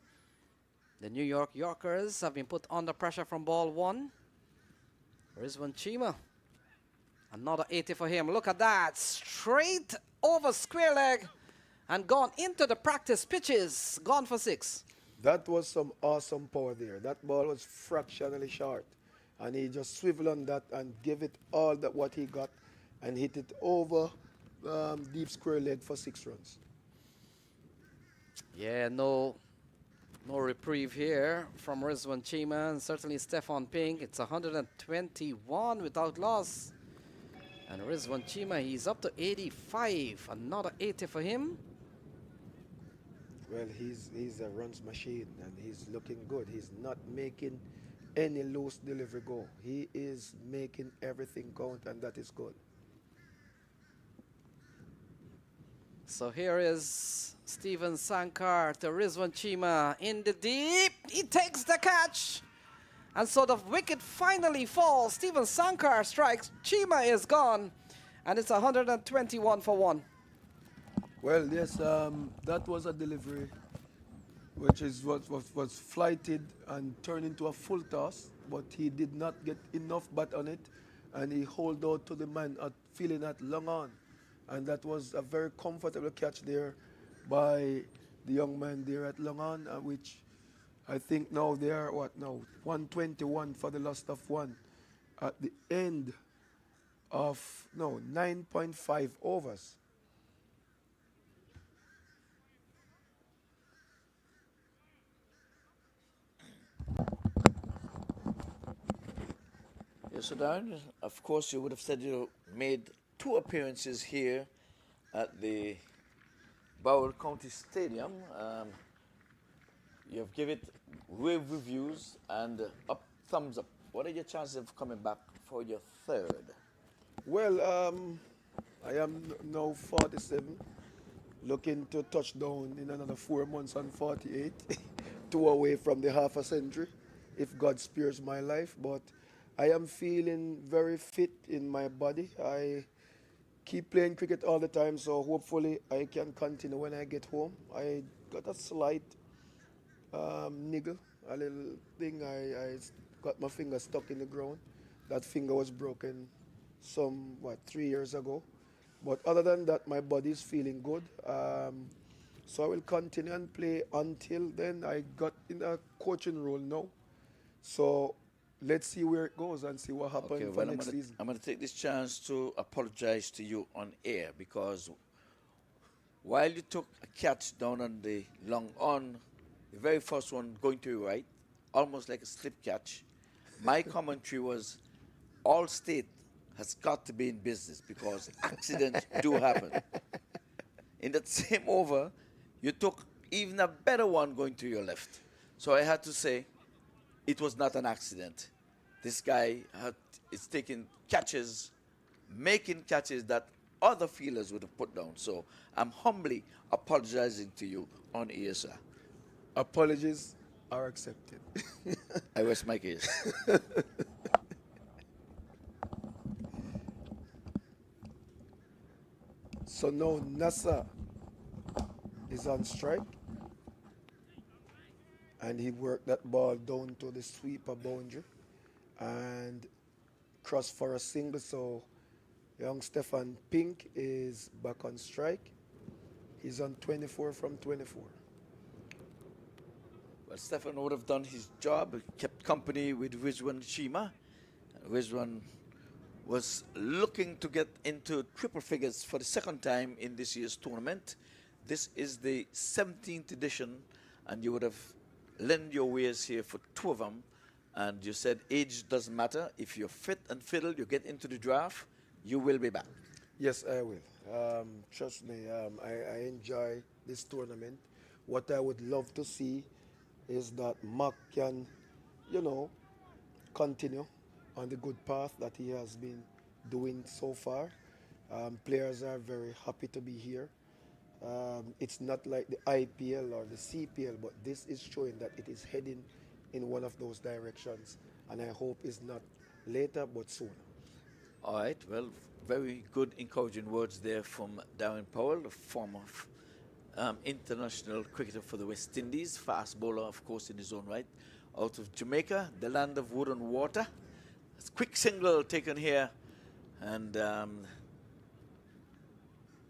the New York Yorkers have been put under pressure from ball one. Rizwan Chima, another 80 for him. Look at that, straight over square leg and gone into the practice pitches, gone for 6. That was some awesome power there. That ball was fractionally short, and he just swiveled on that and gave it all that what he got and hit it over deep square leg for 6 runs. Yeah, no reprieve here from Rizwan Chima, and certainly Stefan Ping. It's 121 without loss. And Rizwan Chima, he's up to 85. Another 80 for him. Well, he's a runs machine, and he's looking good. He's not making any loose delivery go. He is making everything count, and that is good. So here is Steven Sankar to Rizwan Chima in the deep. He takes the catch. And so the wicket finally falls. Steven Sankar strikes. Chima is gone. And it's 121 for 1. Well, yes, that was a delivery which is what was flighted and turned into a full toss, but he did not get enough bat on it, and he hold out to the man at feeling at long on. And that was a very comfortable catch there by the young man there at long on, which I think now they are, 121 for the loss of 1 at the end of, 9.5 overs. Yes, Darren, of course you would have said you made 2 appearances here at the Broward County Stadium. You have given it rave reviews and thumbs up. What are your chances of coming back for your 3rd? Well, I am now 47, looking to touch down in another 4 months on 48, 2 away from the half a century, if God spares my life. But I am feeling very fit in my body. I keep playing cricket all the time, so hopefully I can continue when I get home. I got a slight niggle, a little thing. I got my finger stuck in the ground. That finger was broken 3 years ago. But other than that, my body is feeling good. So I will continue and play until then. I got in a coaching role now. So let's see where it goes and see what happens for next season. I'm going to take this chance to apologize to you on air, because while you took a catch down on the long on, the very first one going to your right, almost like a slip catch, my commentary was Allstate has got to be in business because accidents do happen. In that same over, you took even a better one going to your left. So I had to say, it was not an accident. This guy is taking catches, making catches that other fielders would have put down. So I'm humbly apologizing to you on air, sir. Apologies are accepted. I rest my case. So now Nasser is on strike, and he worked that ball down to the sweeper boundary and crossed for a single. So young Stefan Pink is back on strike. He's on 24 from 24. Well, Stefan would have done his job, kept company with Rizwan Shima. Rizwan was looking to get into triple figures for the second time in this year's tournament. This is the 17th edition, and you would have lent your ways here for two of them. And you said age doesn't matter. If you're fit and fiddle, you get into the draft, you will be back. Yes, I will. Trust me, I enjoy this tournament. What I would love to see is that MAQ can, continue on the good path that he has been doing so far. Players are very happy to be here. It's not like the IPL or the CPL, but this is showing that it is heading in one of those directions. And I hope it's not later, but sooner. All right, well, very good encouraging words there from Darren Powell, the former international cricketer for the West Indies, fast bowler, of course, in his own right, out of Jamaica, the land of wood and water. A quick single taken here, and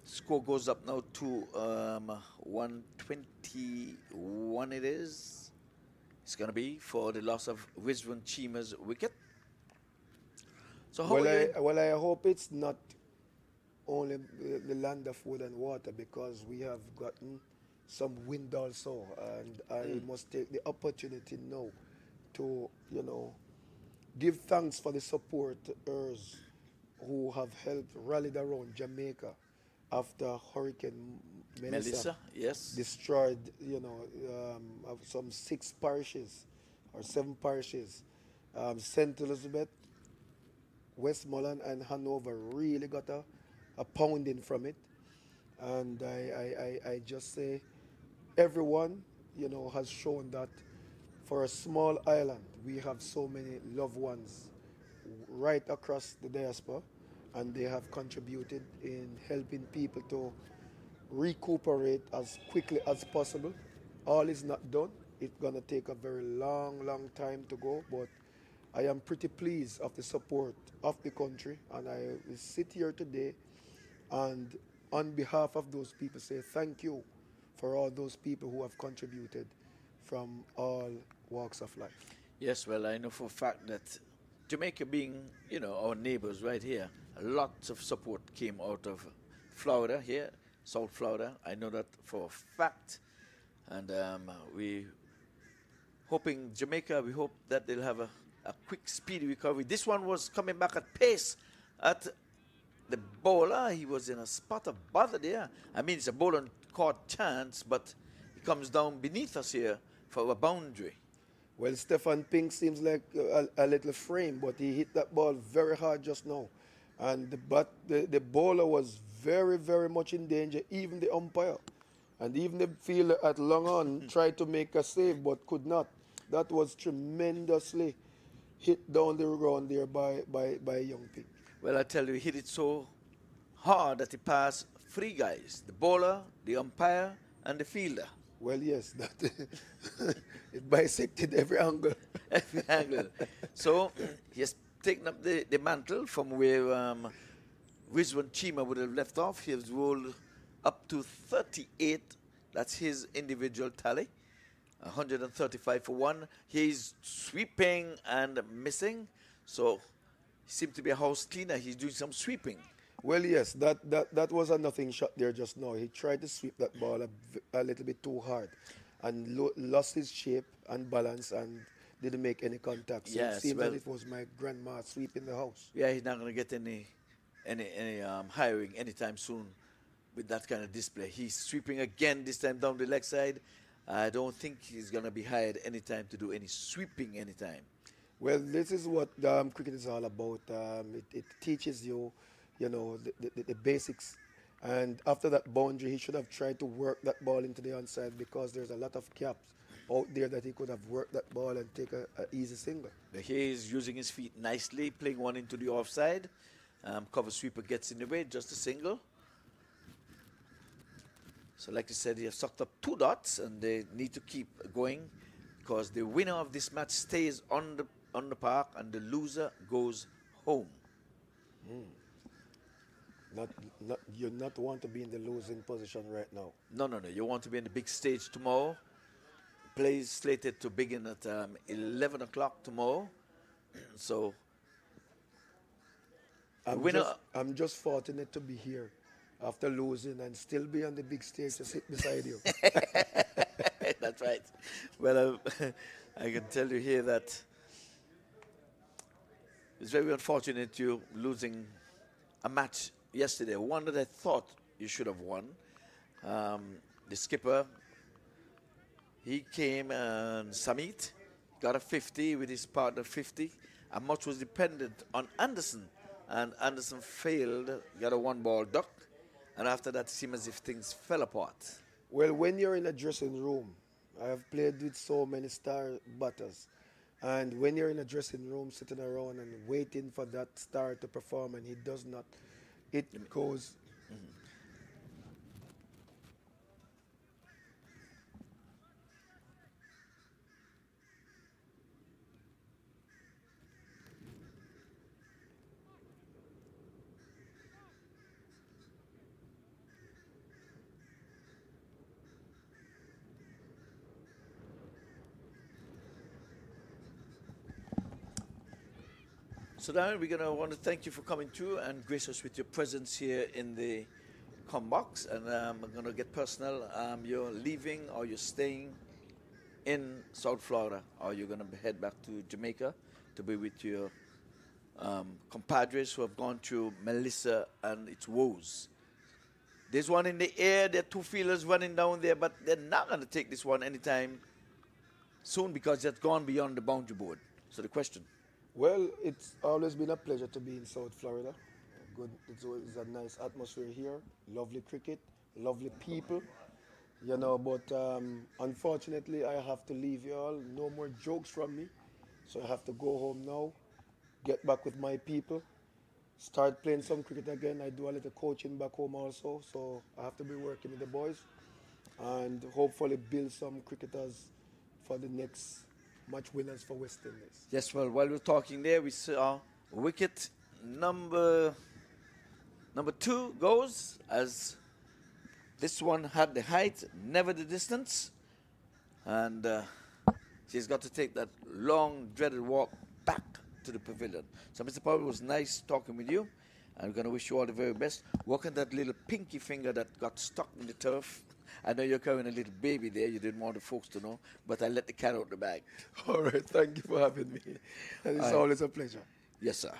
score goes up now to 121 it is. It's going to be for the loss of Rizwan Chima's wicket. So how I hope it's not only the land of wood and water, because we have gotten some wind also, and I must take the opportunity now to, give thanks for the supporters who have helped rallied around Jamaica after Hurricane Melissa yes, destroyed, some 6 parishes or 7 parishes. St. Elizabeth, Westmoreland, and Hanover really got a pounding from it. And I just say everyone, has shown that for a small island, we have so many loved ones right across the diaspora, and they have contributed in helping people to recuperate as quickly as possible. All is not done. It's going to take a very long time to go, but I am pretty pleased of the support of the country, and I will sit here today and on behalf of those people say thank you for all those people who have contributed from all walks of life. Yes, well, I know for a fact that Jamaica being, our neighbors right here, lots of support came out of Florida here, South Florida. I know that for a fact. And we hoping Jamaica, we hope that they'll have a quick, speedy recovery. This one was coming back at pace at the bowler. He was in a spot of bother there. I mean, it's a bowler caught chance, but he comes down beneath us here for a boundary. Well, Stefan Pink seems like a little frame, but he hit that ball very hard just now. And the bowler was very much in danger, even the umpire. And even the fielder at long on tried to make a save, but could not. That was tremendously hit down the ground there by young Pink. Well, I tell you, he hit it so hard that he passed 3 guys, the bowler, the umpire, and the fielder. Well, yes, that it bisected every angle. Every angle. So he has taken up the mantle from where Rizwan Chima would have left off. He has rolled up to 38. That's his individual tally. 135 for 1. He's sweeping and missing. So he seemed to be a house cleaner. He's doing some sweeping. Well, yes, that was a nothing shot there just now. He tried to sweep that ball a little bit too hard and lost his shape and balance and didn't make any contact. So yes, it seems well, that it was my grandma sweeping the house. Yeah, he's not going to get any hiring anytime soon with that kind of display. He's sweeping again, this time down the leg side. I don't think he's going to be hired anytime to do any sweeping anytime. Well, this is what cricket is all about. It teaches you, the basics. And after that boundary, he should have tried to work that ball into the onside because there's a lot of gaps out there that he could have worked that ball and take a easy single. He is using his feet nicely, playing one into the offside. Cover sweeper gets in the way, just a single. So like I said, he has sucked up 2 dots, and they need to keep going because the winner of this match stays on the park and the loser goes home. You not want to be in the losing position right now. No. You want to be in the big stage tomorrow. Play is slated to begin at 11 o'clock tomorrow. So, I'm just fortunate to be here after losing and still be on the big stage to sit beside you. That's right. Well, I can tell you here that it's very unfortunate you losing a match yesterday, one that I thought you should have won. The skipper, he came and Samit got a 50 with his partner 50, and much was dependent on Anderson, and Anderson failed, got a 1-ball duck, and after that it seemed as if things fell apart. Well, when you're in a dressing room, I have played with so many star batters, and when you're in a dressing room sitting around and waiting for that star to perform and he does not, it goes. So now we're going to want to thank you for coming through and grace us with your presence here in the box. And I'm going to get personal. You're leaving or you're staying in South Florida, or you're going to head back to Jamaica to be with your compadres who have gone through Melissa and its woes. There's one in the air. There are 2 feelers running down there, but they're not going to take this one anytime soon because it's gone beyond the boundary board. So the question. Well, it's always been a pleasure to be in South Florida. Good, it's a nice atmosphere here, lovely cricket, lovely people, you know, but unfortunately I have to leave you all. No more jokes from me, so I have to go home now, get back with my people, start playing some cricket again. I do a little coaching back home also, so I have to be working with the boys and hopefully build some cricketers for the next match winners for West Indies. Yes, well, while we're talking there, we saw wicket number 2 goes, as this one had the height, never the distance, and she's got to take that long, dreaded walk back to the pavilion. So, Mr. Powell, it was nice talking with you. I'm going to wish you all the very best. Work on that little pinky finger that got stuck in the turf. I know you're carrying a little baby there. You didn't want the folks to know, but I let the cat out the bag. All right, thank you for having me. And it's always a pleasure. Yes, sir.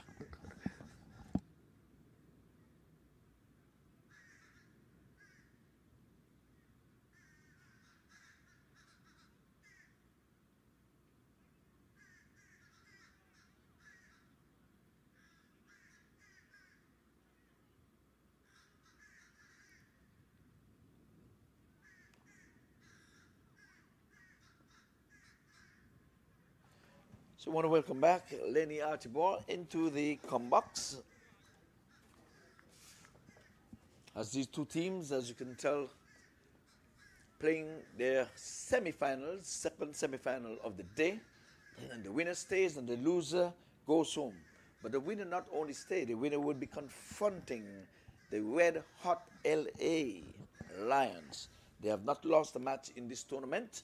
So I want to welcome back Lenny Archibald into the box. As these 2 teams, as you can tell, playing their semi-finals, second semi-final of the day. And the winner stays and the loser goes home. But the winner not only stays, the winner will be confronting the red-hot LA Lions. They have not lost a match in this tournament.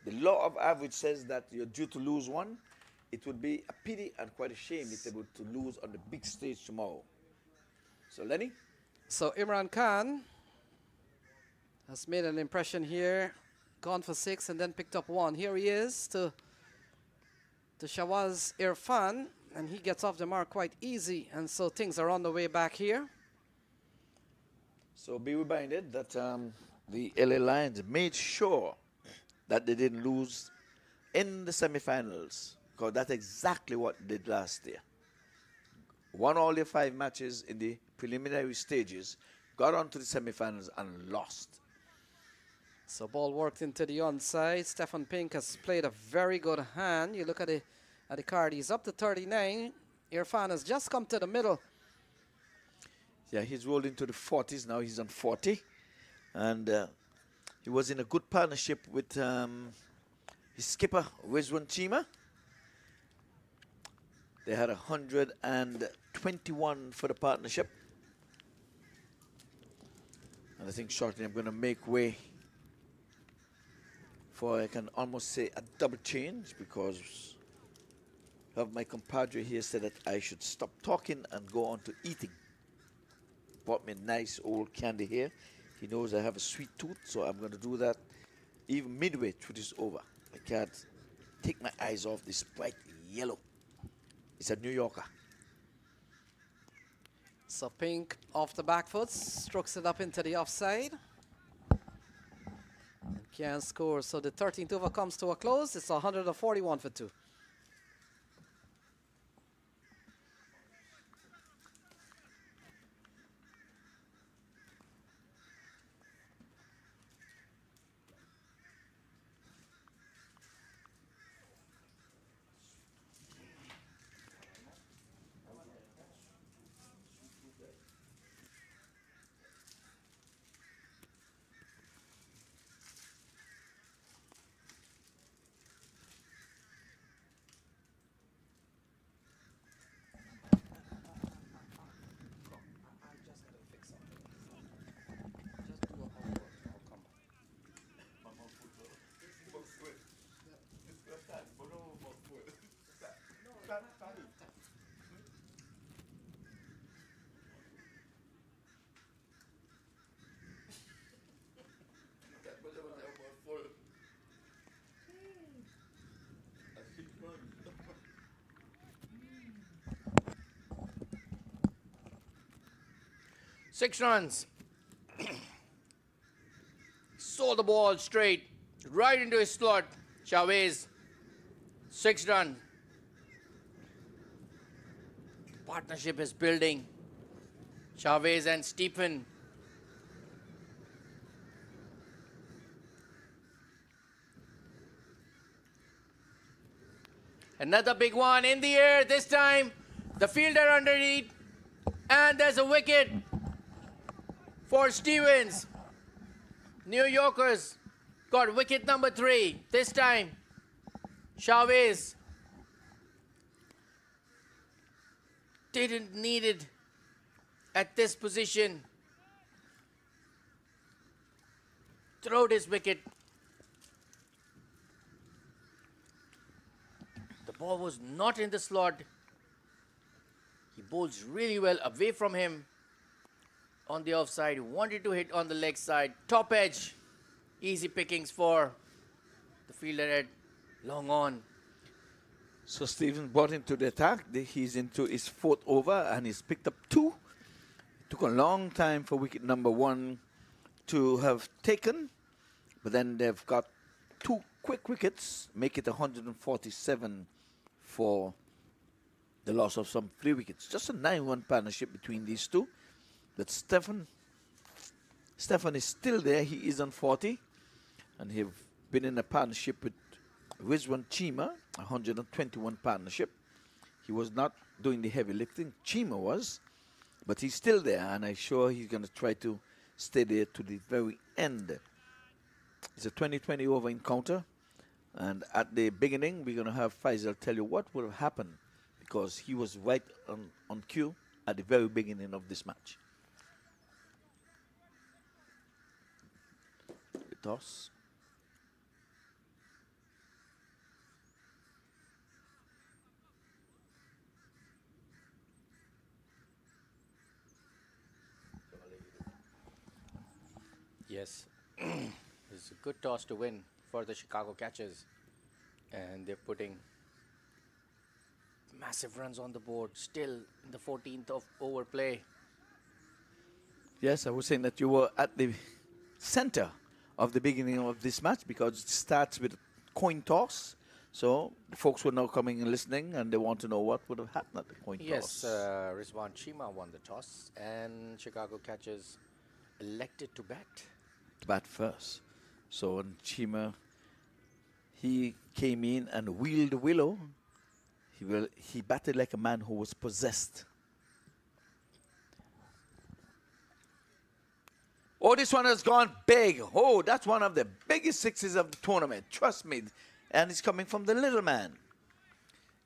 The law of average says that you're due to lose one. It would be a pity and quite a shame if they were to lose on the big stage tomorrow. So, Lenny? So, Imran Khan has made an impression here, gone for 6 and then picked up 1. Here he is to Shawaz Irfan, and he gets off the mark quite easy, and so things are on the way back here. So, be reminded that the LA Lions made sure that they didn't lose in the semifinals, because that's exactly what they did last year. Won all their 5 matches in the preliminary stages, got on to the semifinals and lost. So So ball worked into the onside. Stefan Pink has played a very good hand. You look at the card, he's up to 39. Irfan has just come to the middle. Yeah, he's rolled into the 40s now. He's on 40. And he was in a good partnership with his skipper, Rizwan Chima. They had 121 for the partnership. And I think shortly I'm going to make way for, I can almost say, a double change, because of my compadre here said that I should stop talking and go on to eating. Bought me a nice old candy here. He knows I have a sweet tooth, so I'm going to do that even midway through this over. I can't take my eyes off this bright yellow. It's a New Yorker. So Pink off the back foot, strokes it up into the offside. And can't score, so the 13th over comes to a close. It's 141 for 2. Six runs. Saw the ball straight, right into his slot. Chavez, 6 run. Partnership is building. Chavez and Stephen. Another big one in the air. This time, the fielder underneath. And there's a wicket for Stevens. New Yorkers got wicket number 3. This time, Chavez didn't need it at this position. Throwed his wicket. The ball was not in the slot. He bowls really well away from him. On the offside, he wanted to hit on the leg side. Top edge. Easy pickings for the fielder at long on. So Stevens brought into the attack. He's into his 4th over and he's picked up 2. It took a long time for wicket number 1 to have taken. But then they've got 2 quick wickets, make it 147 for the loss of some 3 wickets. Just a 9-1 partnership between these two. But Stefan is still there. He is on 40. And he've been in a partnership with Rizwan Chima, 121 partnership. He was not doing the heavy lifting. Chima was. But he's still there. And I'm sure he's going to try to stay there to the very end. It's a 20-20 over encounter. And at the beginning, we're going to have Faisal tell you what would have happened, because he was right on cue at the very beginning of this match. The toss. Yes, it's a good toss to win for the Chicago Catchers. And they're putting massive runs on the board, still in the 14th of over play. Yes, I was saying that you were at the center of the beginning of this match, because it starts with a coin toss. So the folks were now coming and listening, and they want to know what would have happened at the coin Yes, toss. Rizwan Chima won the toss, and Chicago Catchers elected to bat. Bat first. So when Chima, he came in and wheeled the willow, he batted like a man who was possessed. Oh, this one has gone big. Oh, that's one of the biggest sixes of the tournament. Trust me. And it's coming from the little man.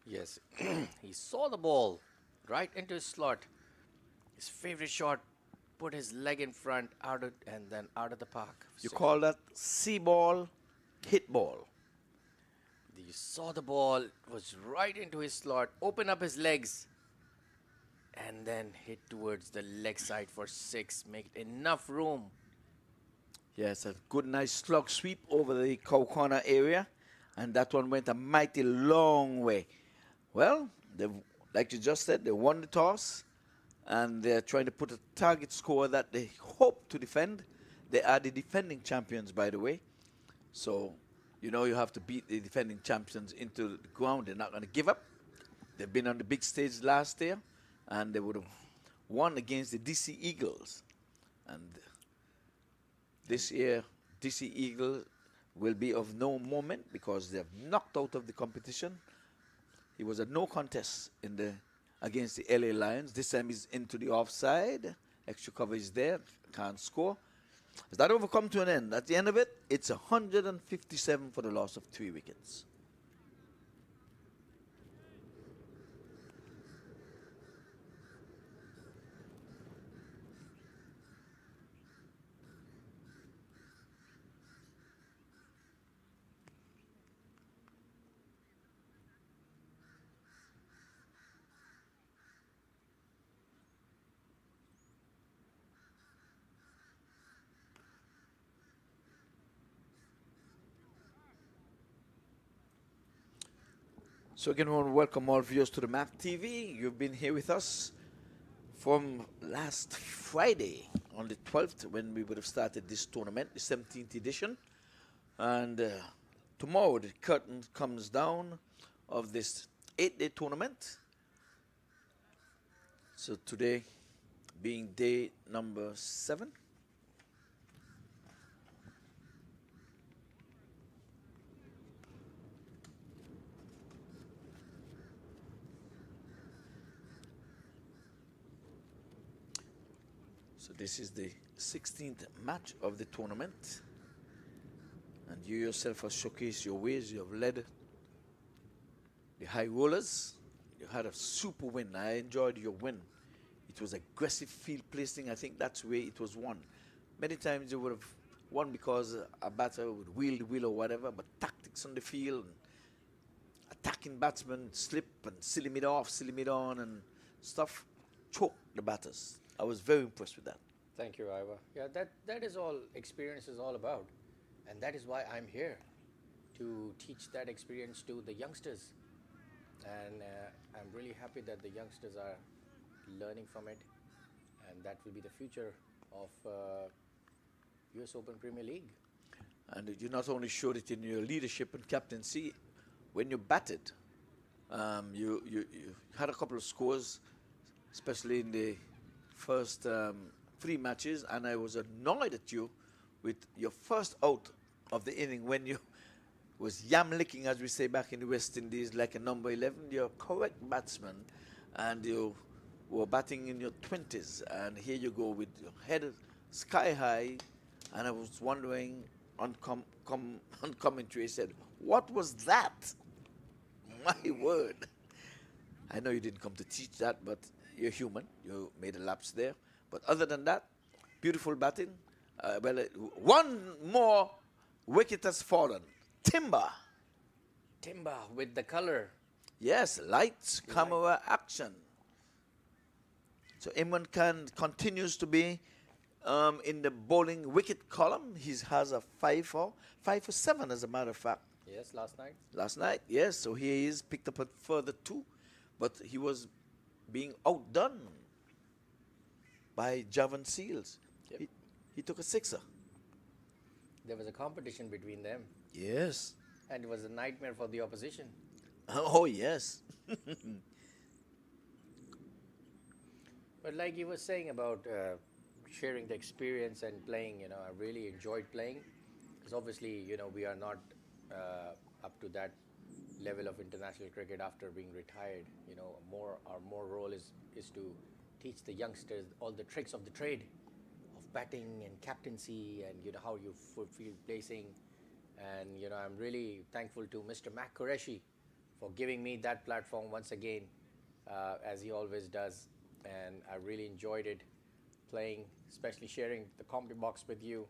Yes, he saw the ball right into his slot. His favorite shot, put his leg in front, and then out of the park. You call that see ball, hit ball. You saw the ball, was right into his slot, open up his legs, and then hit towards the leg side for 6. Make enough room. Yes, a good nice slug sweep over the cow corner area. And that one went a mighty long way. Well, like you just said, they won the toss. And they're trying to put a target score that they hope to defend. They are the defending champions, by the way. So, you know, you have to beat the defending champions into the ground. They're not going to give up. They've been on the big stage last year. And they would have won against the DC Eagles. And this year, DC Eagles will be of no moment because they're knocked out of the competition. He was a no contest against the LA Lions. This time he's into the offside. Extra cover is there. Can't score. Has that overcome to an end? At the end of it, it's 157 for the loss of 3 wickets. So again, we want to welcome all viewers to the MAQ TV. You've been here with us from last Friday on the 12th when we would have started this tournament, the 17th edition. And tomorrow the curtain comes down of this 8-day tournament. So today being day number 7. So this is the 16th match of the tournament. And you yourself have showcased your ways. You have led the high rollers. You had a super win. I enjoyed your win. It was aggressive field placing. I think that's where it was won. Many times you would have won because a batter would wheel the wheel or whatever, but tactics on the field, and attacking batsmen slip and silly mid off, silly mid on and stuff, choke the batters. I was very impressed with that. Thank you, Ivor. Yeah, that is all experience is all about. And that is why I'm here, to teach that experience to the youngsters. And I'm really happy that the youngsters are learning from it. And that will be the future of US Open Premier League. And you not only showed it in your leadership and captaincy, when you batted, you had a couple of scores, especially in the first 3 matches, and I was annoyed at you with your first out of the inning when you was yam licking, as we say back in the West Indies, like a number 11. You're a correct batsman, and you were batting in your 20s, and here you go with your head sky high, and I was wondering on commentary, I said, what was that? My word. I know you didn't come to teach that, but you're human. You made a lapse there. But other than that, beautiful batting. One more wicket has fallen. Timber. Timber with the color. Yes, lights, camera, action. So Imran Khan continues to be in the bowling wicket column. He has a 5 for 7, as a matter of fact. Yes, last night. Last night, yes. So here he is, picked up a further 2. But he was being outdone by Javan Seals. Yep. He took a 6er. There was a competition between them. Yes. And it was a nightmare for the opposition. Oh, yes. But like you were saying about sharing the experience and playing, I really enjoyed playing. Because obviously, you know, we are not up to that level of international cricket after being retired. You know, our more role is to teach the youngsters all the tricks of the trade of batting and captaincy, and you know how you field placing. And you know, I'm really thankful to Mr. MAQ Qureshi for giving me that platform once again, as he always does. And I really enjoyed it, playing, especially sharing the comedy box with you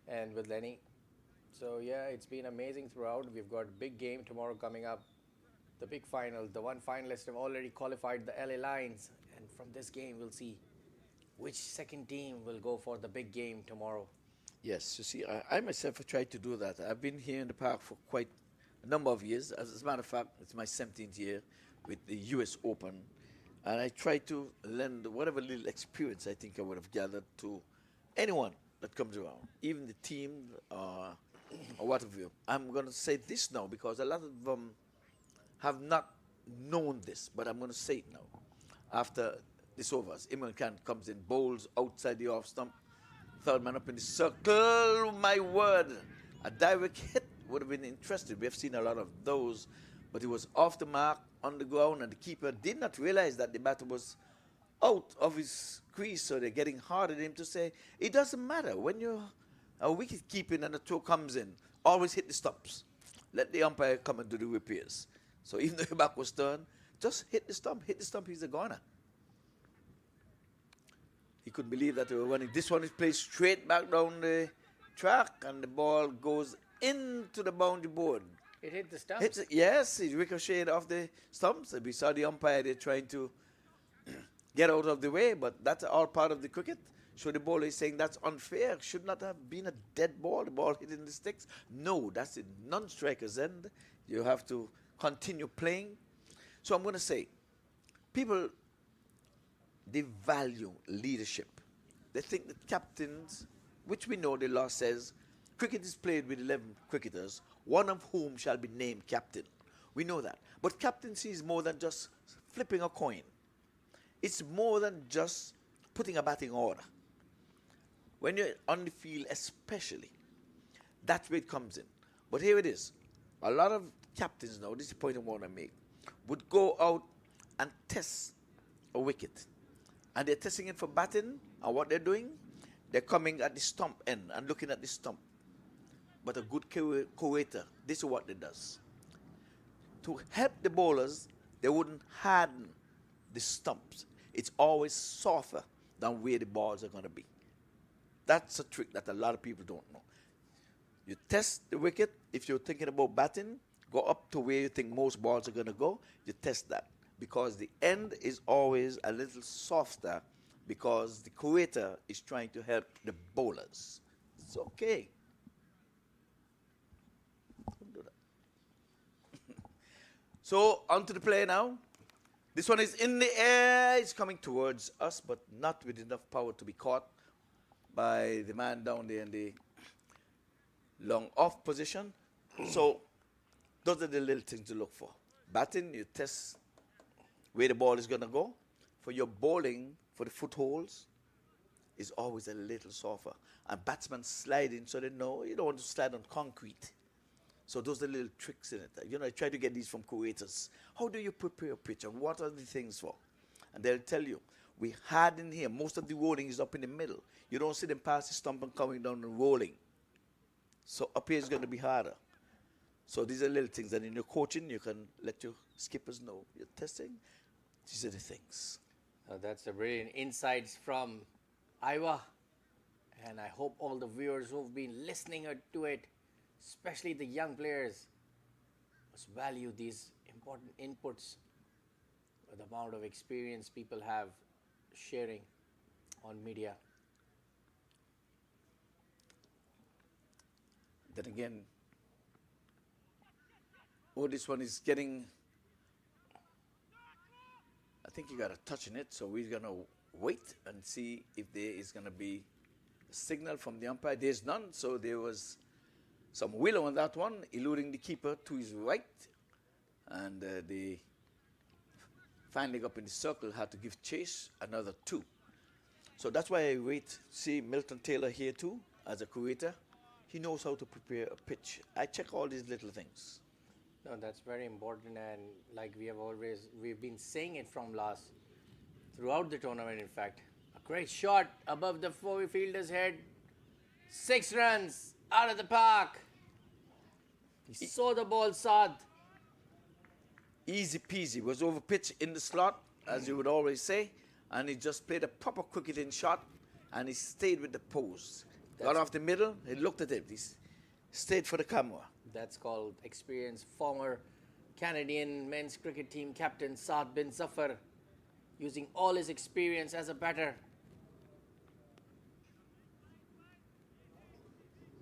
and with Lenny. So yeah, it's been amazing throughout. We've got a big game tomorrow coming up, the big final. The one finalist have already qualified, the LA Lions, and from this game we'll see which second team will go for the big game tomorrow. Yes, you see, I myself have tried to do that. I've been here in the park for quite a number of years. As a matter of fact, it's my 17th year with the US Open. And I try to lend whatever little experience I think I would have gathered to anyone that comes around, even the team or whatever. I'm going to say this now because a lot of them have not known this, but I'm going to say it now. After this over, Imran Khan comes in, bowls outside the off stump, third man up in the circle, my word, a direct hit would have been interesting. We have seen a lot of those, but it was off the mark, on the ground, and the keeper did not realize that the batter was out of his crease, so they're getting hard at him to say, it doesn't matter. When you're a wicket keeping and the throw comes in, always hit the stumps. Let the umpire come and do the repairs. So even though your back was turned, just hit the stump, he's a goner. He couldn't believe that they were running. This one is played straight back down the track, and the ball goes into the boundary board. It hit the stumps. Yes, it ricocheted off the stumps. We saw the umpire there trying to get out of the way, but that's all part of the cricket. So the bowler is saying that's unfair. Should not have been a dead ball. The ball hit in the sticks. No, that's the non-striker's end. You have to continue playing. So I'm going to say, people, they value leadership. They think that captains, which we know the law says, cricket is played with 11 cricketers, one of whom shall be named captain. We know that. But captaincy is more than just flipping a coin. It's more than just putting a batting order. When you're on the field especially, that's where it comes in. But here it is. A lot of captains now, this is the point I want to make, would go out and test a wicket. And they're testing it for batting, and what they're doing, they're coming at the stump end and looking at the stump. But a good co-waiter, this is what it does. To help the bowlers, they wouldn't harden the stumps. It's always softer than where the balls are going to be. That's a trick that a lot of people don't know. You test the wicket. If you're thinking about batting, go up to where you think most balls are going to go. You test that, because the end is always a little softer, because the co-waiter is trying to help the bowlers. It's okay. Don't do that. So, on to the play now. This one is in the air. It's coming towards us, but not with enough power to be caught by the man down there in the long off position. So, those are the little things to look for. Batting, you test where the ball is going to go. For your bowling, for the footholds, is always a little softer. And batsmen slide in, so they know you don't want to slide on concrete. So those are the little tricks in it. You know, I try to get these from co-waiters. How do you prepare a pitch, and what are the things for? And they'll tell you, we harden here. Most of the rolling is up in the middle. You don't see them pass the stump and coming down and rolling. So up here is going to be harder. So these are little things. And in your coaching, you can let your skippers know you're testing. These are the things. That's a brilliant insights from Iowa. And I hope all the viewers who've been listening to it, especially the young players, must value these important inputs with the amount of experience people have sharing on media. Then again, this one is getting, I think you got a touch in it, so we're going to wait and see if there is going to be a signal from the umpire. There's none, so there was some willow on that one, eluding the keeper to his right, and the fine leg up in the circle had to give chase, another 2. So that's why I wait. See Milton Taylor here too, as a co-waiter. he knows how to prepare a pitch. I check all these little things. No, that's very important, and like we've been saying it throughout the tournament, in fact. A great shot above the fielder's head. 6 runs out of the park. He saw the ball, Saad. Easy peasy. Was over pitch in the slot, as you would always say, and he just played a proper cricketing shot, and he stayed with the pose. Got off the middle, he looked at it. He stayed for the camera. That's called experience. Former Canadian men's cricket team captain Saad bin Zafar, using all his experience as a batter.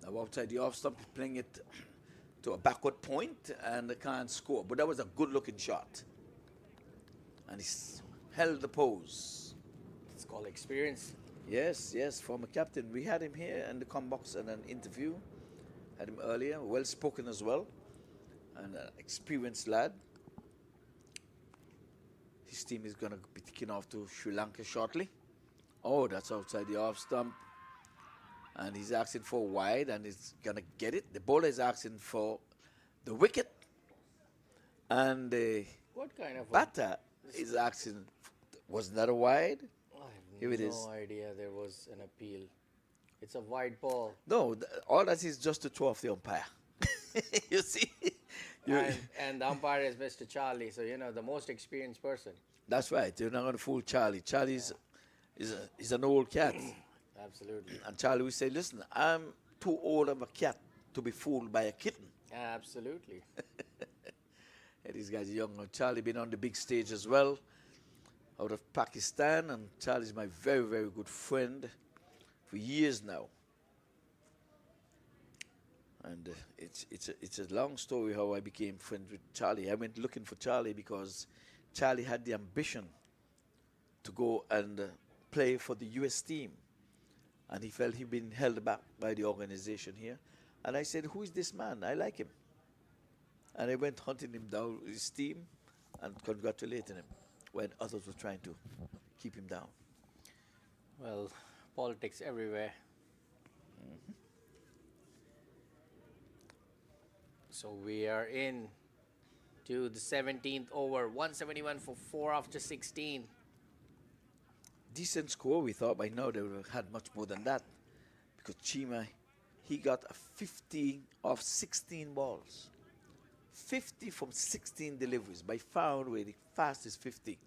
Now outside the off stump, playing it to a backward point, and they can't score. But that was a good-looking shot. And he held the pose. It's called experience. Yes, yes, former captain. We had him here in the com box in an interview. Had him earlier, well spoken as well, and an experienced lad. His team is going to be taking off to Sri Lanka shortly. Oh, that's outside the off stump. And he's asking for wide, and he's going to get it. The bowler is asking for the wicket. And the What kind of batter is asking, wasn't that a wide? I Here it have is. no idea there was an appeal. It's a wide ball. No, all that is just to throw off the umpire. You see? And the umpire is Mr. Charlie, so you know, the most experienced person. That's right. You're not going to fool Charlie. Charlie is an old cat. Absolutely. And Charlie will say, listen, I'm too old of a cat to be fooled by a kitten. Absolutely. And these guys are young. Charlie been on the big stage as well, out of Pakistan. And Charlie's my very, very good friend for years now. And it's a long story how I became friends with Charlie. I went looking for Charlie because Charlie had the ambition to go and play for the US team. And he felt he'd been held back by the organization here. And I said, who is this man? I like him. And I went hunting him down with his team and congratulating him when others were trying to keep him down. Well, politics everywhere. So we are in to the 17th over, 171 for 4 after 16. Decent score. We thought by now they would have had much more than that, because Chima, he got a 50 of 16 balls. 50 from 16 deliveries, by far and away the fastest 50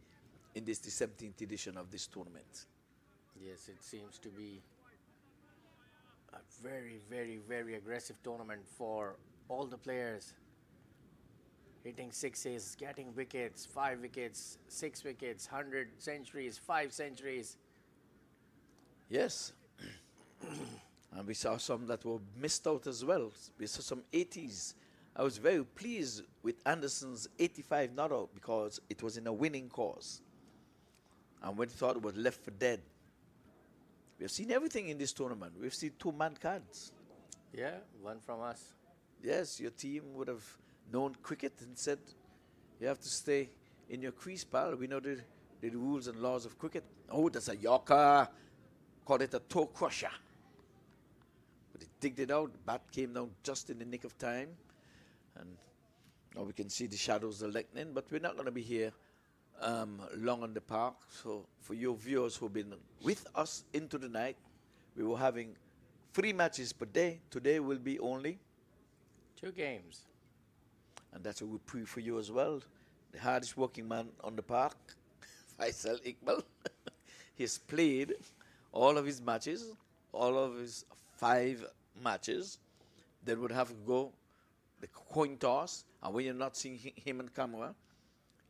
in this, the 17th edition of this tournament. Yes, it seems to be a very, very, very aggressive tournament for all the players. Hitting sixes, getting wickets, 5 wickets, 6 wickets, 100 centuries, 5 centuries. Yes. And we saw some that were missed out as well. We saw some 80s. I was very pleased with Anderson's 85 not out because it was in a winning cause. And when thought it was left for dead. We've seen everything in this tournament. We've seen 2-man cards. Yeah, one from us. Yes, your team would have known cricket and said, you have to stay in your crease, pal. We know the rules and laws of cricket. Oh, that's a Yorker. Called it a toe crusher. But he digged it out. The bat came down just in the nick of time. And now we can see the shadows are lengthening. But we're not going to be here long on the park. So for your viewers who've been with us into the night, we were having 3 matches per day. Today will be only 2 games. And that's what we pray for you as well. The hardest working man on the park, Faisal Iqbal. He's played all of his matches, all of his 5 matches. Then would have to go the coin toss. And when you're not seeing him on camera,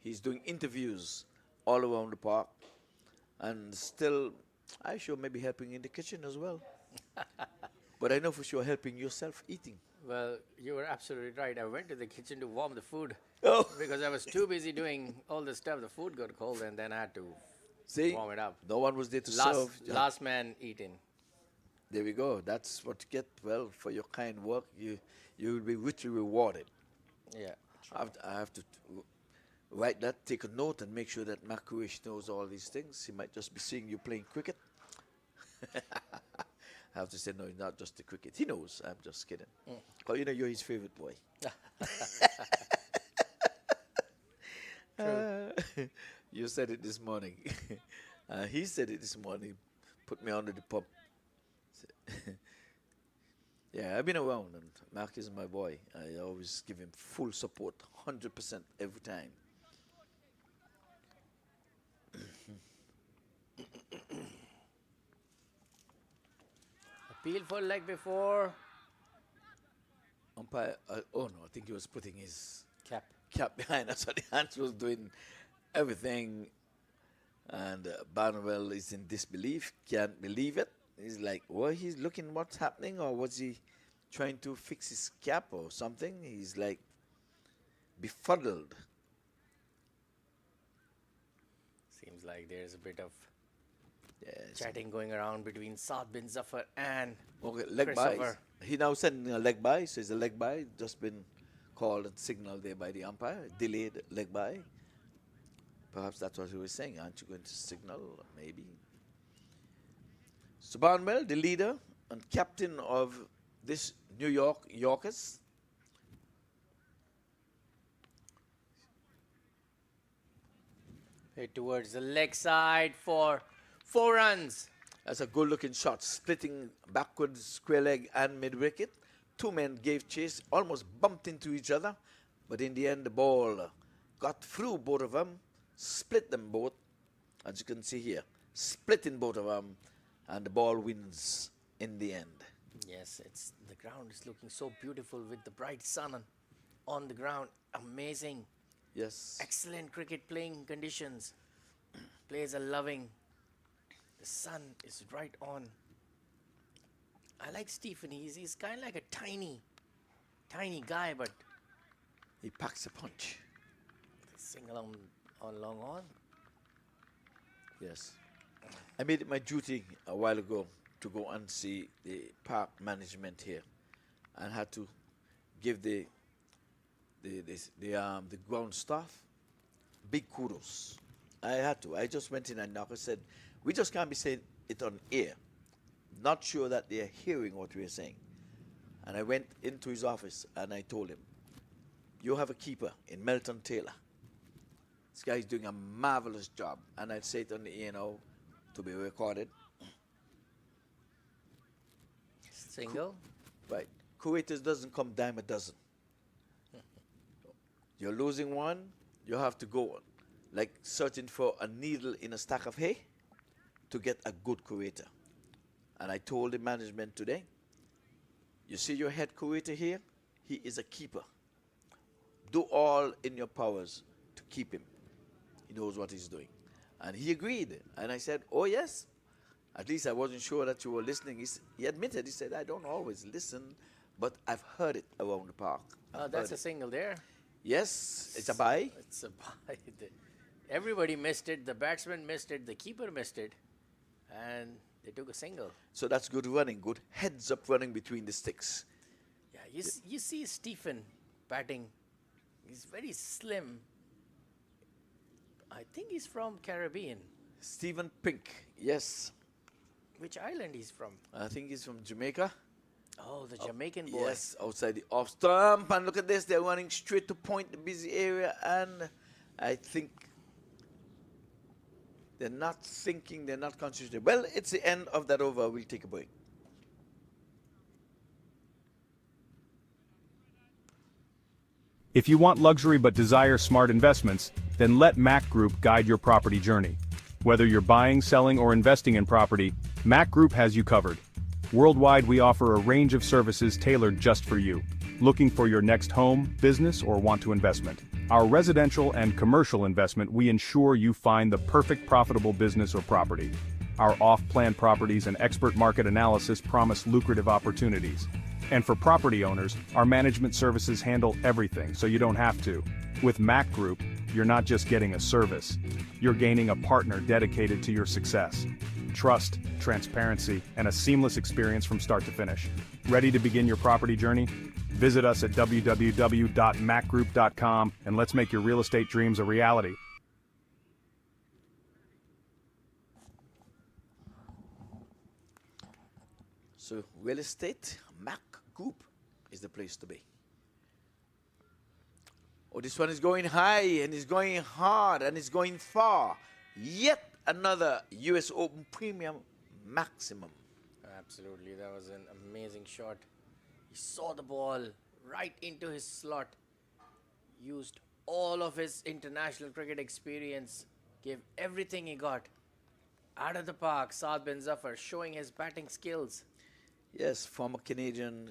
he's doing interviews all around the park. And still, I sure maybe helping in the kitchen as well. But I know for sure helping yourself eating. Well, you were absolutely right. I went to the kitchen to warm the food Oh. because I was too busy doing all the stuff. The food got cold and then I had to See, warm it up. no one was there to serve. Last man eating. There we go. That's what you get. Well, for your kind work, you will be richly rewarded. Yeah. I have to write that, take a note, and make sure that MAQ knows all these things. He might just be seeing you playing cricket. I have to say, no, not just the cricket. He knows. I'm just kidding. Because, you know, you're his favorite boy. You said it this morning. He said it this morning. Put me under the pump. Yeah, I've been around, and Mark is my boy. I always give him full support, 100% every time. Appeal for leg before. Umpire, oh no, I think he was putting his Cap. behind us. So the hands was doing everything. And Barnwell is in disbelief, can't believe it. He's like, well, he's looking what's happening, or was he trying to fix his cap or something? He's like befuddled. Seems like there's a bit of Yes. chatting going around between Saad bin Zafar and Okay, leg by. Christopher. He now sending a leg by, so it's a leg by. Just been called and signaled there by the umpire. Delayed leg by. Perhaps that's what he was saying. Aren't you going to signal? Maybe. So Barnwell, the leader and captain of this New York Yorkers. Hit towards the leg side for 4 runs. That's a good-looking shot, splitting backwards, square leg and mid-wicket. 2 men gave chase, almost bumped into each other, but in the end the ball got through both of them, split them both, as you can see here, splitting both of them, and the ball wins in the end. Yes, the ground is looking so beautiful with the bright sun on the ground. Amazing. Yes. Excellent cricket playing conditions. Players are loving. The sun is right on. I like Stephen. He's kind of like a tiny guy, but He packs a punch. single on long on. Yes. I made it my duty a while ago to go and see the park management here, and had to give the ground staff big kudos. I had to. I just went in and knocked and said, we just can't be saying it on air. Not sure that they're hearing what we're saying. And I went into his office and I told him, you have a keeper in Melton Taylor. This guy is doing a marvelous job. And I'd say it on the air now to be recorded. Single. Right. Kuwaitis doesn't come dime a dozen. You're losing one, you have to go on. Like searching for a needle in a stack of hay to get a good Kuwaiter. And I told the management today, you see your head Kuwaiter here? He is a keeper. Do all in your powers to keep him. He knows what he's doing. And he agreed. And I said, oh yes. At least I wasn't sure that you were listening. He admitted, he said, I don't always listen, but I've heard it around the park. That's a single there. Yes, it's a bye. It's a bye. Everybody missed it. The batsman missed it. The keeper missed it. And they took a single. So that's good running, good heads-up running between the sticks. Yeah, you see Stephen batting. He's very slim. I think he's from Caribbean. Stephen Pink, yes. Which island he's from? I think he's from Jamaica. Oh, the Jamaican boy. Yes, outside the off stump. And look at this, they're running straight to point, the busy area. And I think they're not thinking, they're not concentrating. Well, it's the end of that over. We'll take a break. If you want luxury but desire smart investments, then let MAQ Group guide your property journey. Whether you're buying, selling, or investing in property, MAQ Group has you covered. Worldwide, we offer a range of services tailored just for you. Looking for your next home, business, or want to investment? Our residential and commercial investment, we ensure you find the perfect profitable business or property. Our off-plan properties and expert market analysis promise lucrative opportunities. And for property owners, our management services handle everything so you don't have to. With MAQ Group, you're not just getting a service, you're gaining a partner dedicated to your success. Trust, transparency, and a seamless experience from start to finish. Ready to begin your property journey? Visit us at www.macgroup.com and let's make your real estate dreams a reality. So real estate, MAQ Group is the place to be. Oh, this one is going high and it's going hard and it's going far. Yet another US Open Premium maximum. Absolutely, that was an amazing shot. He saw the ball right into his slot, used all of his international cricket experience, gave everything he got. Out of the park, Saad bin Zafar showing his batting skills. Yes, former Canadian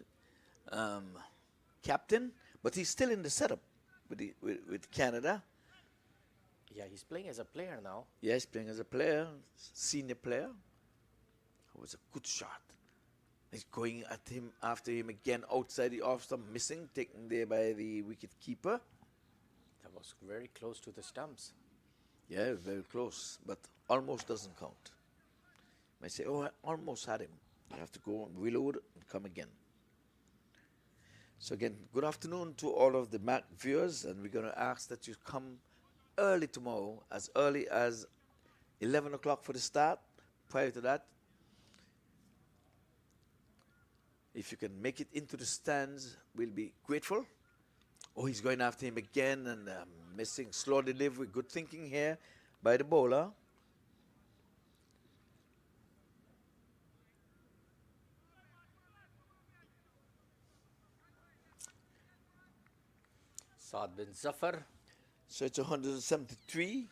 captain, but he's still in the setup with Canada. Yeah, he's playing as a player now. Yeah, he's playing as a player, senior player. It was a good shot. He's going at him after him again outside the off stump, missing, taken there by the wicket keeper. That was very close to the stumps. Yeah, very close, but almost doesn't count. I say, oh, I almost had him. You have to go and reload and come again. So again, good afternoon to all of the MAC viewers, and we're going to ask that you come early tomorrow, as early as 11 o'clock for the start. Prior to that, if you can make it into the stands, we'll be grateful. Oh, he's going after him again and missing. Slow delivery. Good thinking here by the bowler. Saad bin Zafar. So it's 173.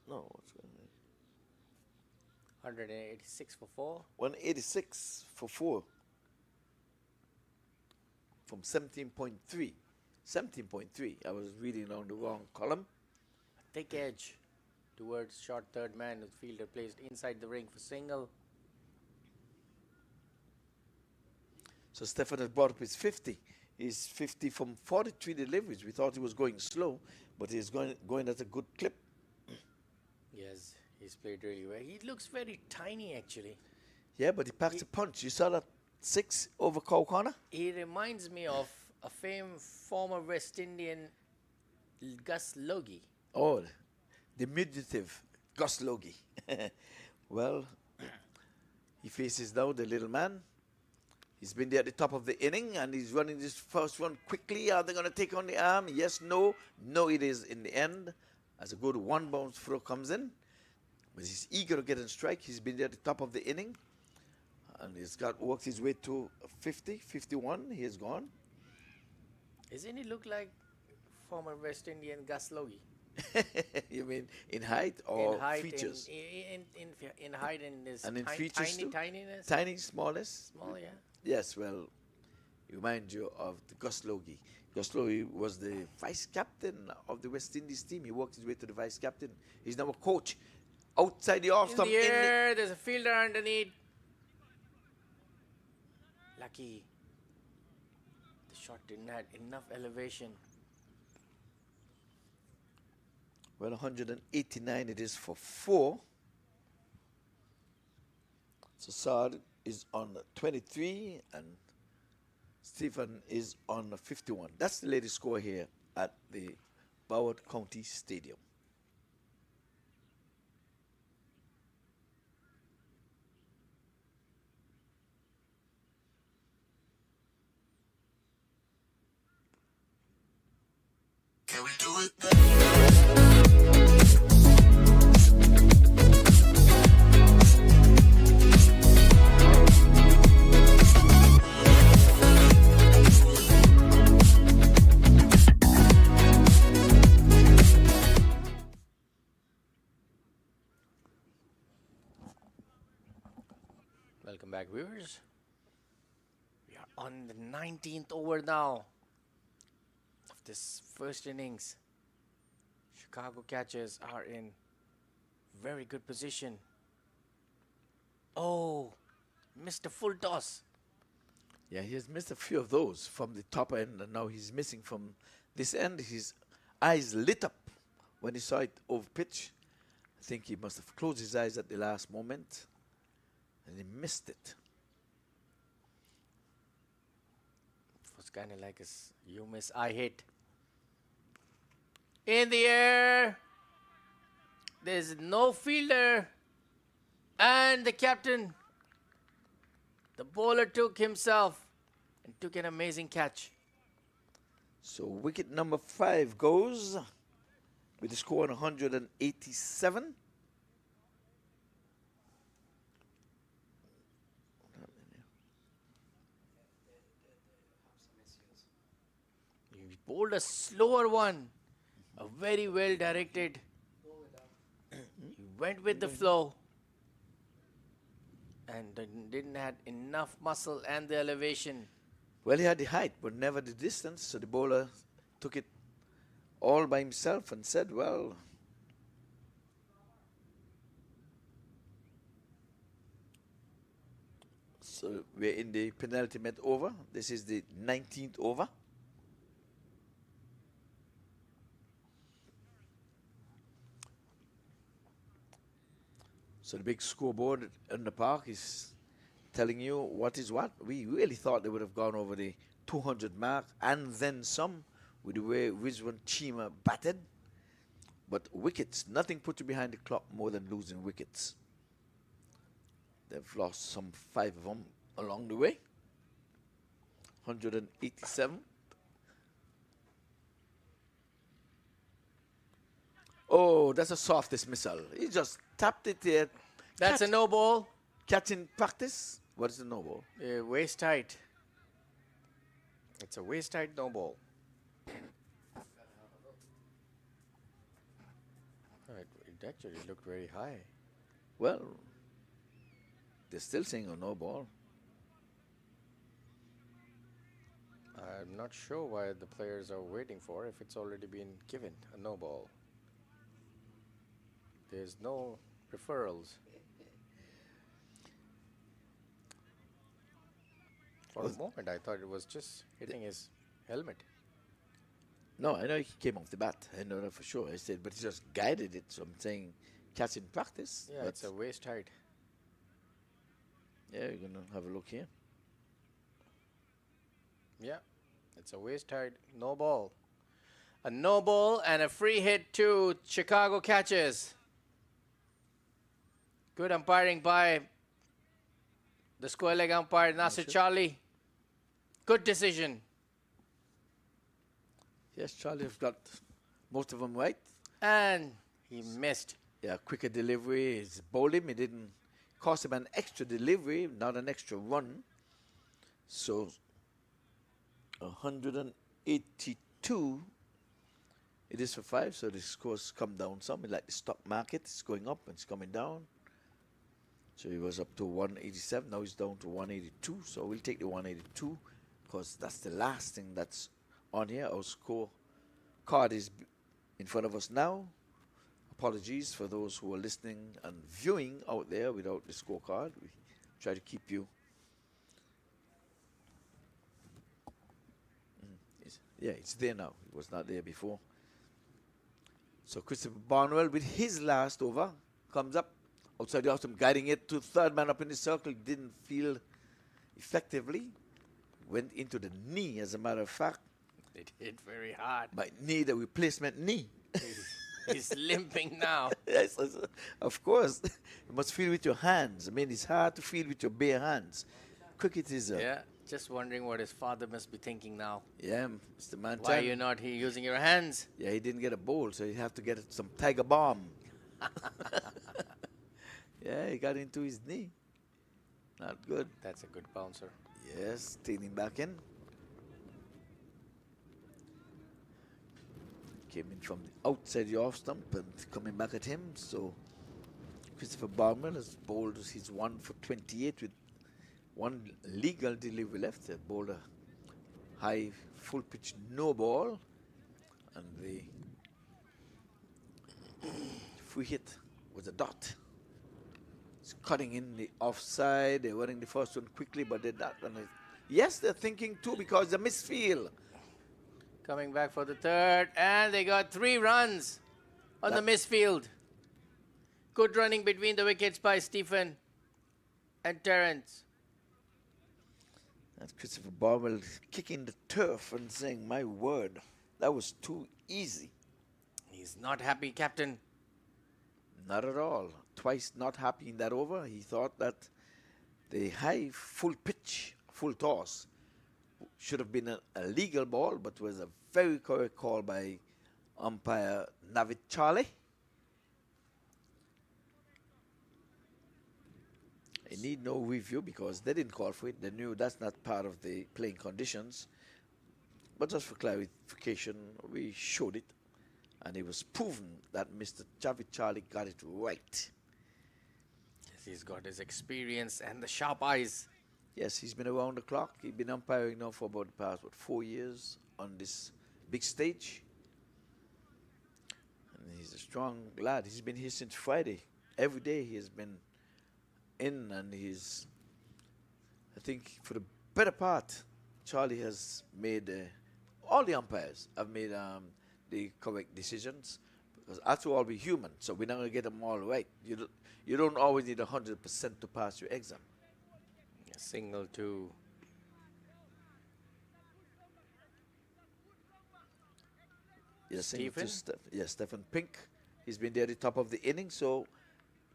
No, what's going on? 186 for 4. 186 for 4. From 17.3. 17.3. I was reading on the wrong column. A thick edge towards short third man with fielder placed inside the ring for single. So Stefan has brought up his 50. He's 50 from 43 deliveries. We thought he was going slow, but he's going at a good clip. Yes, he's played really well. He looks very tiny actually. Yeah, but he packs a punch. You saw that 6 over Cow Corner? He reminds me of a former West Indian Gus Logie. Oh, diminutive Gus Logie. Well, he faces now the little man. He's been there at the top of the inning, and he's running this first one quickly. Are they going to take on the arm? Yes, no. No, it is in the end. As a good one bounce throw comes in. But he's eager to get in strike. He's been there at the top of the inning. And he's worked his way to 50, 51. He is gone. Isn't he look like former West Indian Gus Logie? You mean in height or in height, features? In height and his And in features too? tininess? Tiny, smallest? Small, yeah. Yes, well, remind you of the Gus Logie. Gus Logie was the vice captain of the West Indies team. He worked his way to the vice captain. He's now a coach outside the off In stump. the air, there's a fielder underneath. Lucky. The shot didn't have enough elevation. Well, 189 it is for 4. So Saad is on 23 and Stephen is on 51. That's the latest score here at the Broward County Stadium. Can we do it? Welcome back, viewers. We are on the 19th over now of this first innings. Chicago catchers are in very good position. Oh, missed a full toss. Yeah, he has missed a few of those from the top end, and now he's missing from this end. His eyes lit up when he saw it over pitch. I think he must have closed his eyes at the last moment, and he missed it. It was kind of like a you miss, I hit. In the air. There's no fielder. And the captain, the bowler took himself and took an amazing catch. So wicket number 5 goes with the score on 187. He bowled a slower one, a very well directed. He went with the flow and didn't have enough muscle and the elevation. Well, he had the height, but never the distance. So the bowler took it all by himself and said, well, so we're in the penultimate over. This is the 19th over. So the big scoreboard in the park is telling you what is what. We really thought they would have gone over the 200 mark and then some with the way Rizwan Chima batted. But wickets, nothing put you behind the clock more than losing wickets. They've lost some 5 of them along the way. 187. Oh, that's a soft dismissal. He just tapped it there. That's a no ball. Catch in practice. What is the no ball? Waist height. It's a waist height no ball. It actually looked very high. Well, they're still saying a no ball. I'm not sure why the players are waiting for if it's already been given a no ball. There's no referrals. For a moment, I thought it was just hitting his helmet. No, I know he came off the bat. I know that for sure. I said, but he just guided it. So I'm saying catch in practice. Yeah, it's a waist height. Yeah, you're going to have a look here. Yeah, it's a waist height no ball. A no ball and a free hit to Chicago catches. Good umpiring by the square leg umpire, Nasir Charlie. Good decision. Yes, Charlie has got most of them right. And he missed. Yeah, quicker delivery. He's bowled him. It didn't cost him an extra delivery, not an extra run. So 182 it is for 5. So the scores come down some. Like the stock market, it's going up and it's coming down. So he was up to 187. Now he's down to 182. So we'll take the 182 because that's the last thing that's on here. Our score card is in front of us now. Apologies for those who are listening and viewing out there without the scorecard. We try to keep you. It's there now. It was not there before. So Christopher Barnwell with his last over comes up outside the outstop, guiding it to third man up in the circle. Didn't feel effectively. Went into the knee, as a matter of fact. It hit very hard. By knee, the replacement knee. He's limping now. Yes, of course. You must feel with your hands. I mean, it's hard to feel with your bare hands. Cricket is Yeah, just wondering what his father must be thinking now. Yeah, Mr. Manchan. Why are you not here using your hands? Yeah, he didn't get a bowl, so you have to get some Tiger Balm. Yeah, he got into his knee. Not good. That's a good bouncer. Yes, taking back in. Came in from the outside the off stump and coming back at him. So Christopher Barman has bowled his 1 for 28 with one legal delivery left. He bowled a high full pitch no ball. And the free hit was a dot. It's cutting in the offside. They're running the first one quickly, but they're not running. Yes, they're thinking too because the misfield. Coming back for the third, and they got 3 runs on the misfield. Good running between the wickets by Stephen and Terence. That's Christopher Barwell kicking the turf and saying, my word, that was too easy. He's not happy, Captain. Not at all. twice not happy in that over. He thought that the high full pitch, full toss should have been a legal ball, but was a very correct call by umpire Navid Charlie. It need no review because they didn't call for it. They knew that's not part of the playing conditions. But just for clarification, we showed it, and it was proven that Mr. Javid Charlie got it right. Yes, he's got his experience and the sharp eyes. Yes, he's been around the clock. He's been umpiring now for about the past, 4 years on this big stage. And he's a strong lad. He's been here since Friday. Every day he has been in, and he's, I think, for the better part, Charlie has made, all the umpires have made the correct decisions, because after all, we're human, so we're not going to get them all right. You don't always need 100% to pass your exam. A single to Yes, Stephen? Stephen Pink. He's been there at the top of the inning, so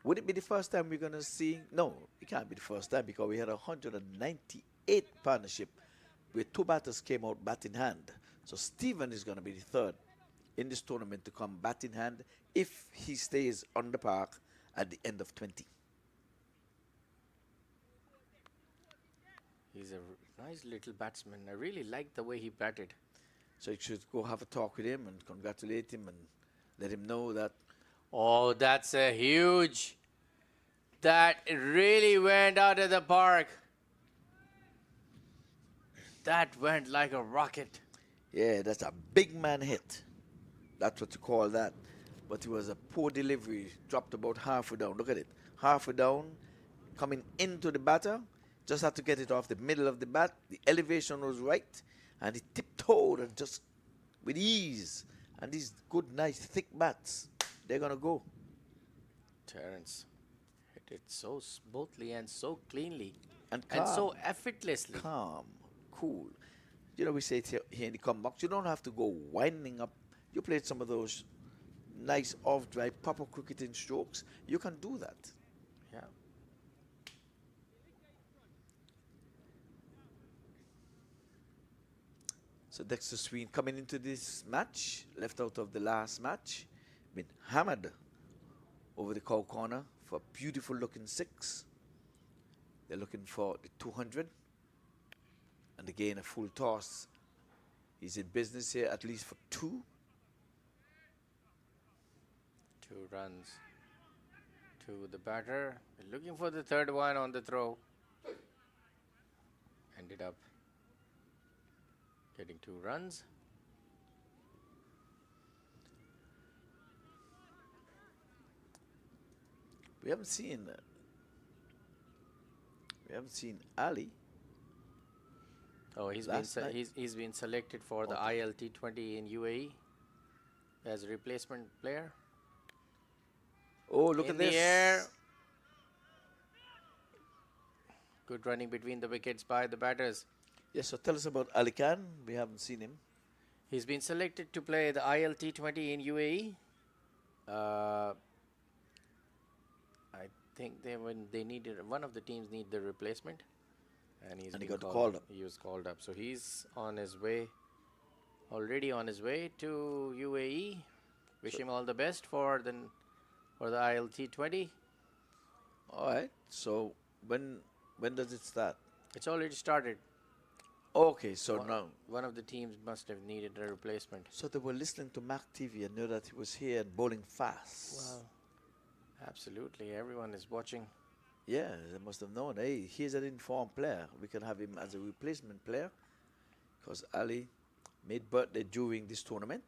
would it be the first time we're going to see? No, it can't be the first time, because we had a 198 partnership where 2 batters came out bat in hand. So Stephen is going to be the third in this tournament to come bat in hand if he stays on the park at the end of 20. He's a nice little batsman. I really like the way he batted. So you should go have a talk with him and congratulate him and let him know that. Oh, that's a huge. That really went out of the park. That went like a rocket. Yeah, that's a big man hit. That's what you call that. But it was a poor delivery. Dropped about halfway down. Look at it. Halfway down, coming into the batter. Just had to get it off the middle of the bat. The elevation was right. And he tiptoed and just with ease. And these good, nice, thick bats, they're going to go. Terence hit it so smoothly and so cleanly. And so effortlessly. Calm, cool. You know, we say it here in the come box, you don't have to go winding up. You played some of those nice off-drive, proper cricketing strokes. You can do that. Yeah. So Dexter Sween coming into this match, left out of the last match, been hammered over the cow corner for a beautiful looking 6. They're looking for the 200. And again, a full toss. He's in business here at least for 2. 2 runs to the batter. Looking for the third one on the throw. Ended up getting 2 runs. We haven't seen Ali. Oh, he's been selected for the T20 in UAE as a replacement player. Oh, look at this. In the air. Good running between the wickets by the batters. Yes, so tell us about Ali Khan. We haven't seen him. He's been selected to play the T20 in UAE. I think when they needed, one of the teams need the replacement, and he got called up. He was called up, so he's on his way, already on his way to UAE. Wish him all the best for the T20. All right. So when does it start? It's already started. Okay, so now one of the teams must have needed a replacement. So they were listening to MAQ TV and knew that he was here and bowling fast. Well, absolutely. Everyone is watching. Yeah, they must have known. Hey, here's an informed player. We can have him as a replacement player, because Ali made birthday during this tournament.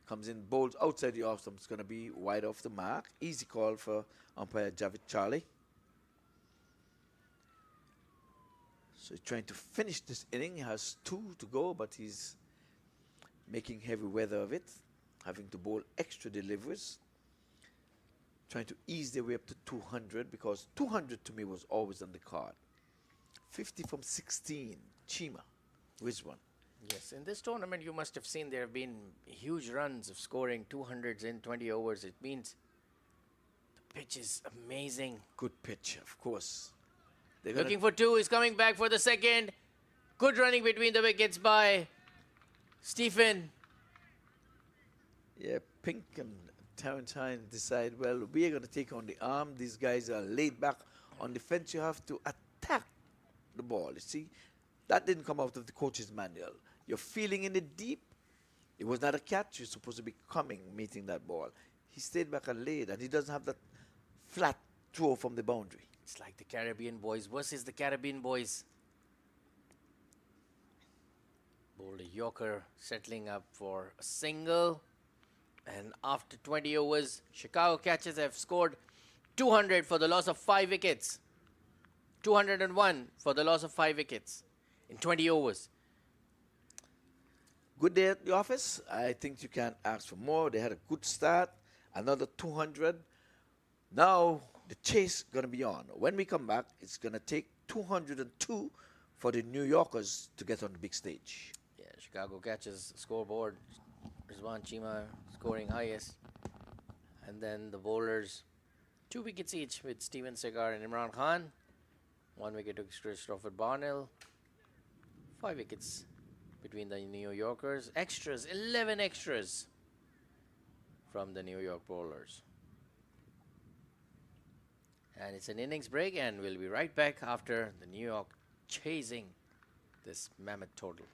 Comes in, bowls outside the off stump. It's going to be wide off the mark. Easy call for umpire Javid Charlie. So he's trying to finish this inning. He has 2 to go, but he's making heavy weather of it, having to bowl extra deliveries, trying to ease their way up to 200, because 200 to me was always on the card. 50 from 16, Chima, Rizwan. Yes, in this tournament you must have seen there have been huge runs of scoring 200s in 20 overs. It means the pitch is amazing. Good pitch, of course. They're Looking for two. He's coming back for the second. Good running between the wickets by Stephen. Yeah, Pink and Tarrantine decide, well, we are going to take on the arm. These guys are laid back. On defense, you have to attack the ball. You see, that didn't come out of the coach's manual. You're feeling in it deep. It was not a catch. You're supposed to be meeting that ball. He stayed back and laid, and he doesn't have that flat throw from the boundary. It's like the Caribbean boys versus the Caribbean boys. Bowled a Yorker, settling up for a single. And after 20 overs, Chicago Catchers have scored 200 for the loss of 5 wickets. 201 for the loss of 5 wickets in 20 overs. Good day at the office. I think you can't ask for more. They had a good start. Another 200. Now the chase going to be on. When we come back, it's going to take 202 for the New Yorkers to get on the big stage. Yeah, Chicago Catchers scoreboard. Rizwan Chima scoring highest. And then the bowlers, 2 wickets each with Steven Segar and Imran Khan. 1 wicket to Christopher Barnell. 5 wickets between the New Yorkers. Extras, 11 extras from the New York bowlers. And it's an innings break, and we'll be right back after the New York chasing this mammoth total.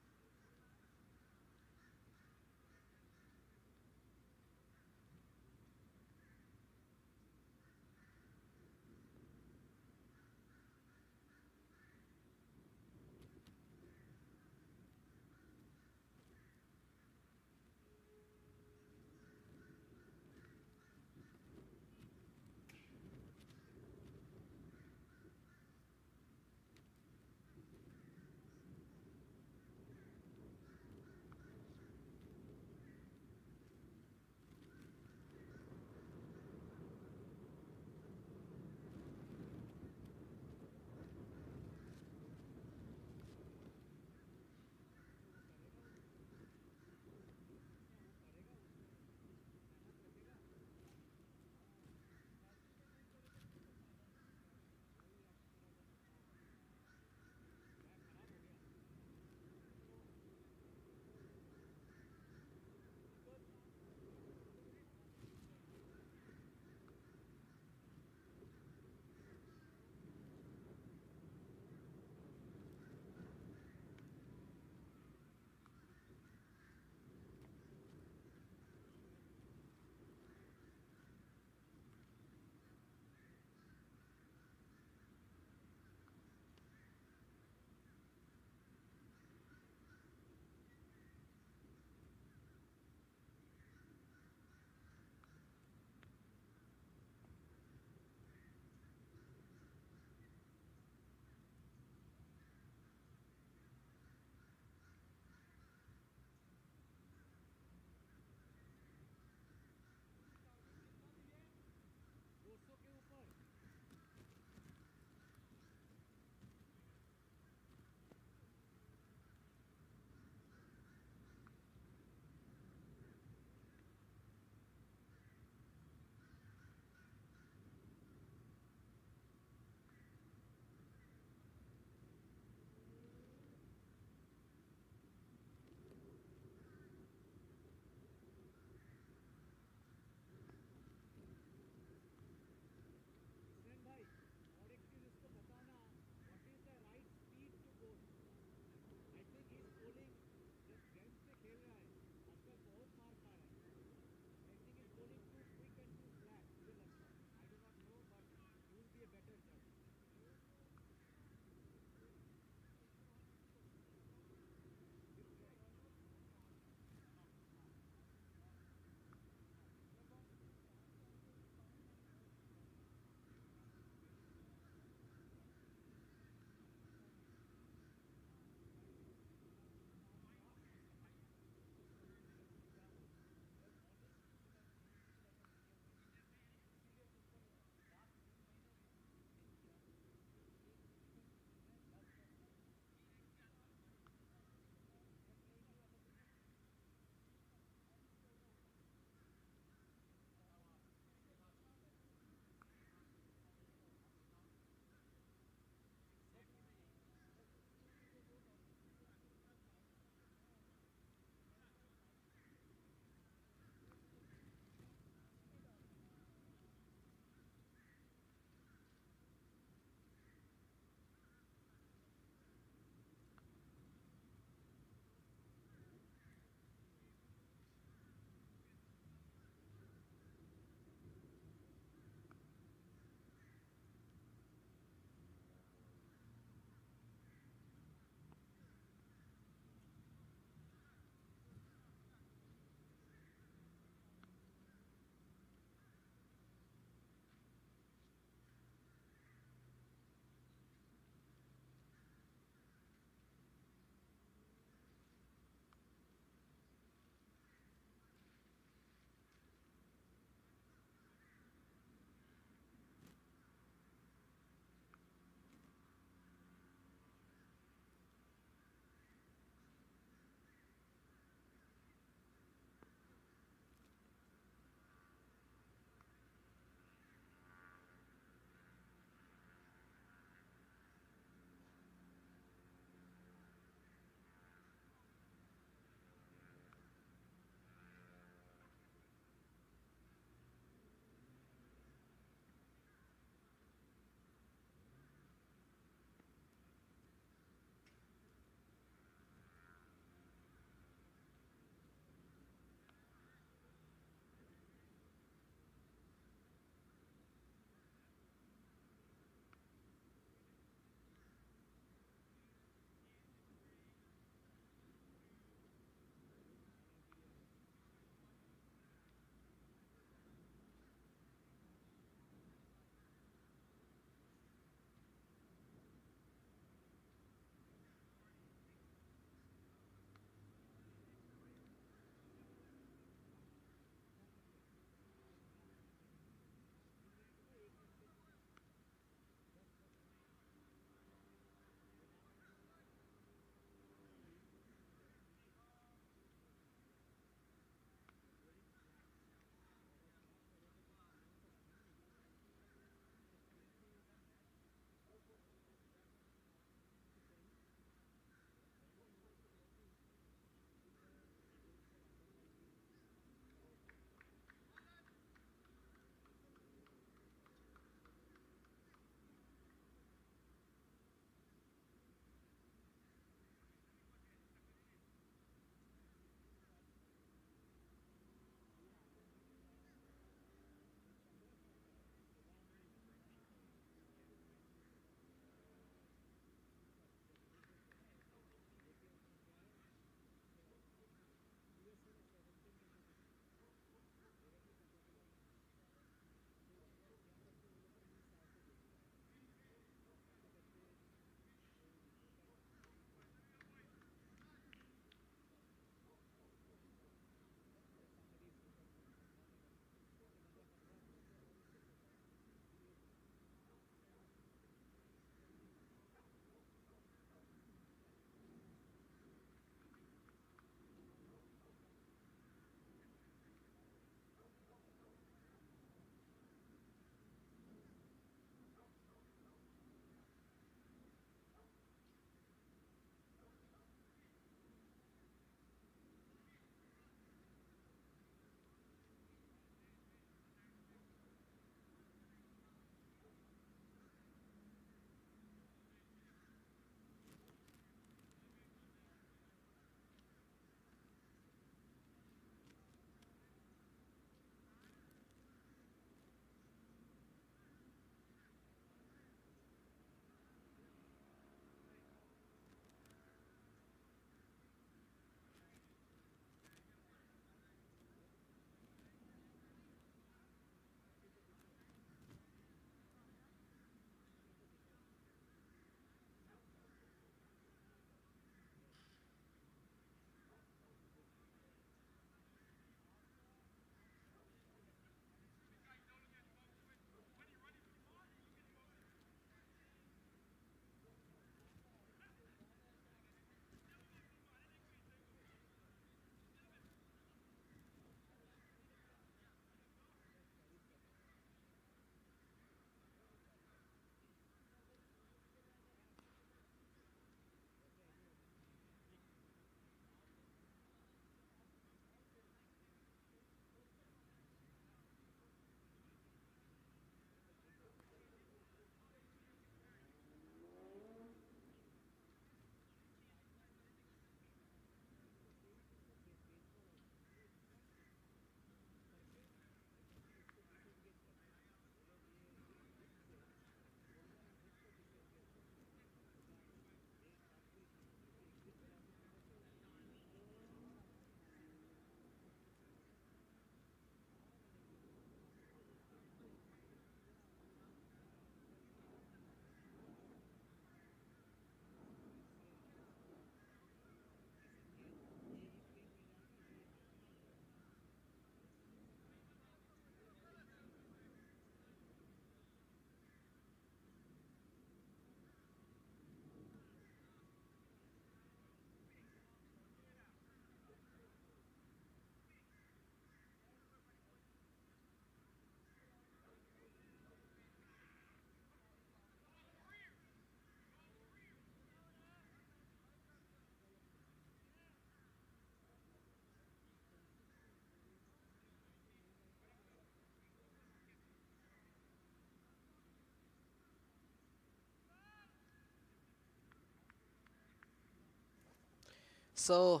So,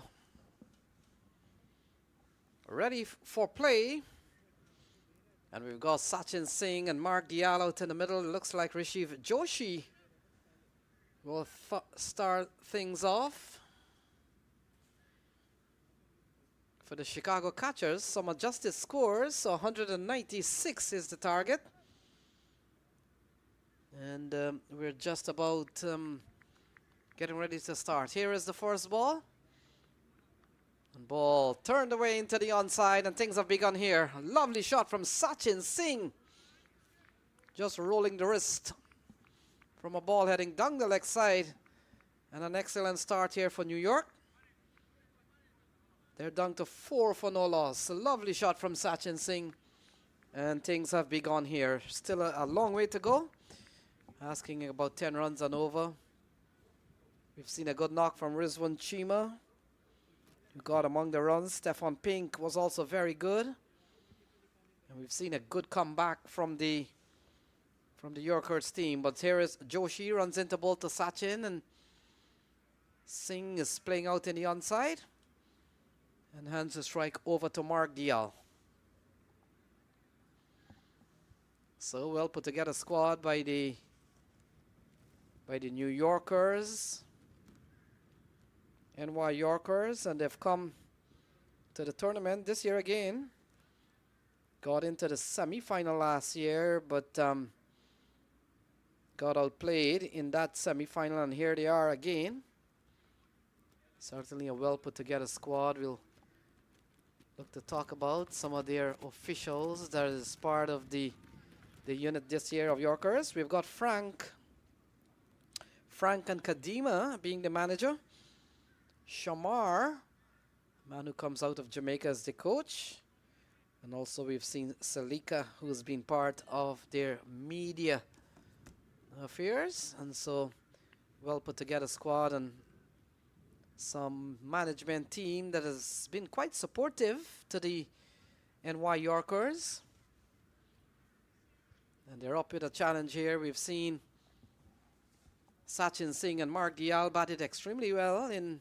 ready for play. And we've got Sachin Singh and Mark Dial out in the middle. It looks like Rishiv Joshi will start things off for the Chicago Catchers. Some adjusted scores, so 196 is the target. And we're just about getting ready to start. Here is the first ball. And ball turned away into the onside, and things have begun here. A lovely shot from Sachin Singh. Just rolling the wrist from a ball heading down the leg side. And an excellent start here for New York. They're down to 4 for no loss. A lovely shot from Sachin Singh. And things have begun here. Still a long way to go. Asking about 10 runs and over. We've seen a good knock from Rizwan Cheema, who got among the runs. Stefan Pink was also very good. And we've seen a good comeback from the Yorkers team. But here is Joshi, runs into ball to Sachin, and Singh is playing out in the onside. And hands the strike over to Mark Dial. So well put together squad by the New Yorkers. NY Yorkers, and they've come to the tournament this year again. Got into the semi-final last year, but got outplayed in that semi-final, and here they are again. Certainly a well put together squad. We'll look to talk about some of their officials that is part of the unit this year of Yorkers. We've got Frank and Kadima being the manager. Shamar, man who comes out of Jamaica, as the coach. And also we've seen Salika, who's been part of their media affairs. And so, well put together squad, and some management team that has been quite supportive to the NY Yorkers. And they're up with a challenge here. We've seen Sachin Singh and Mark Dial batted extremely well in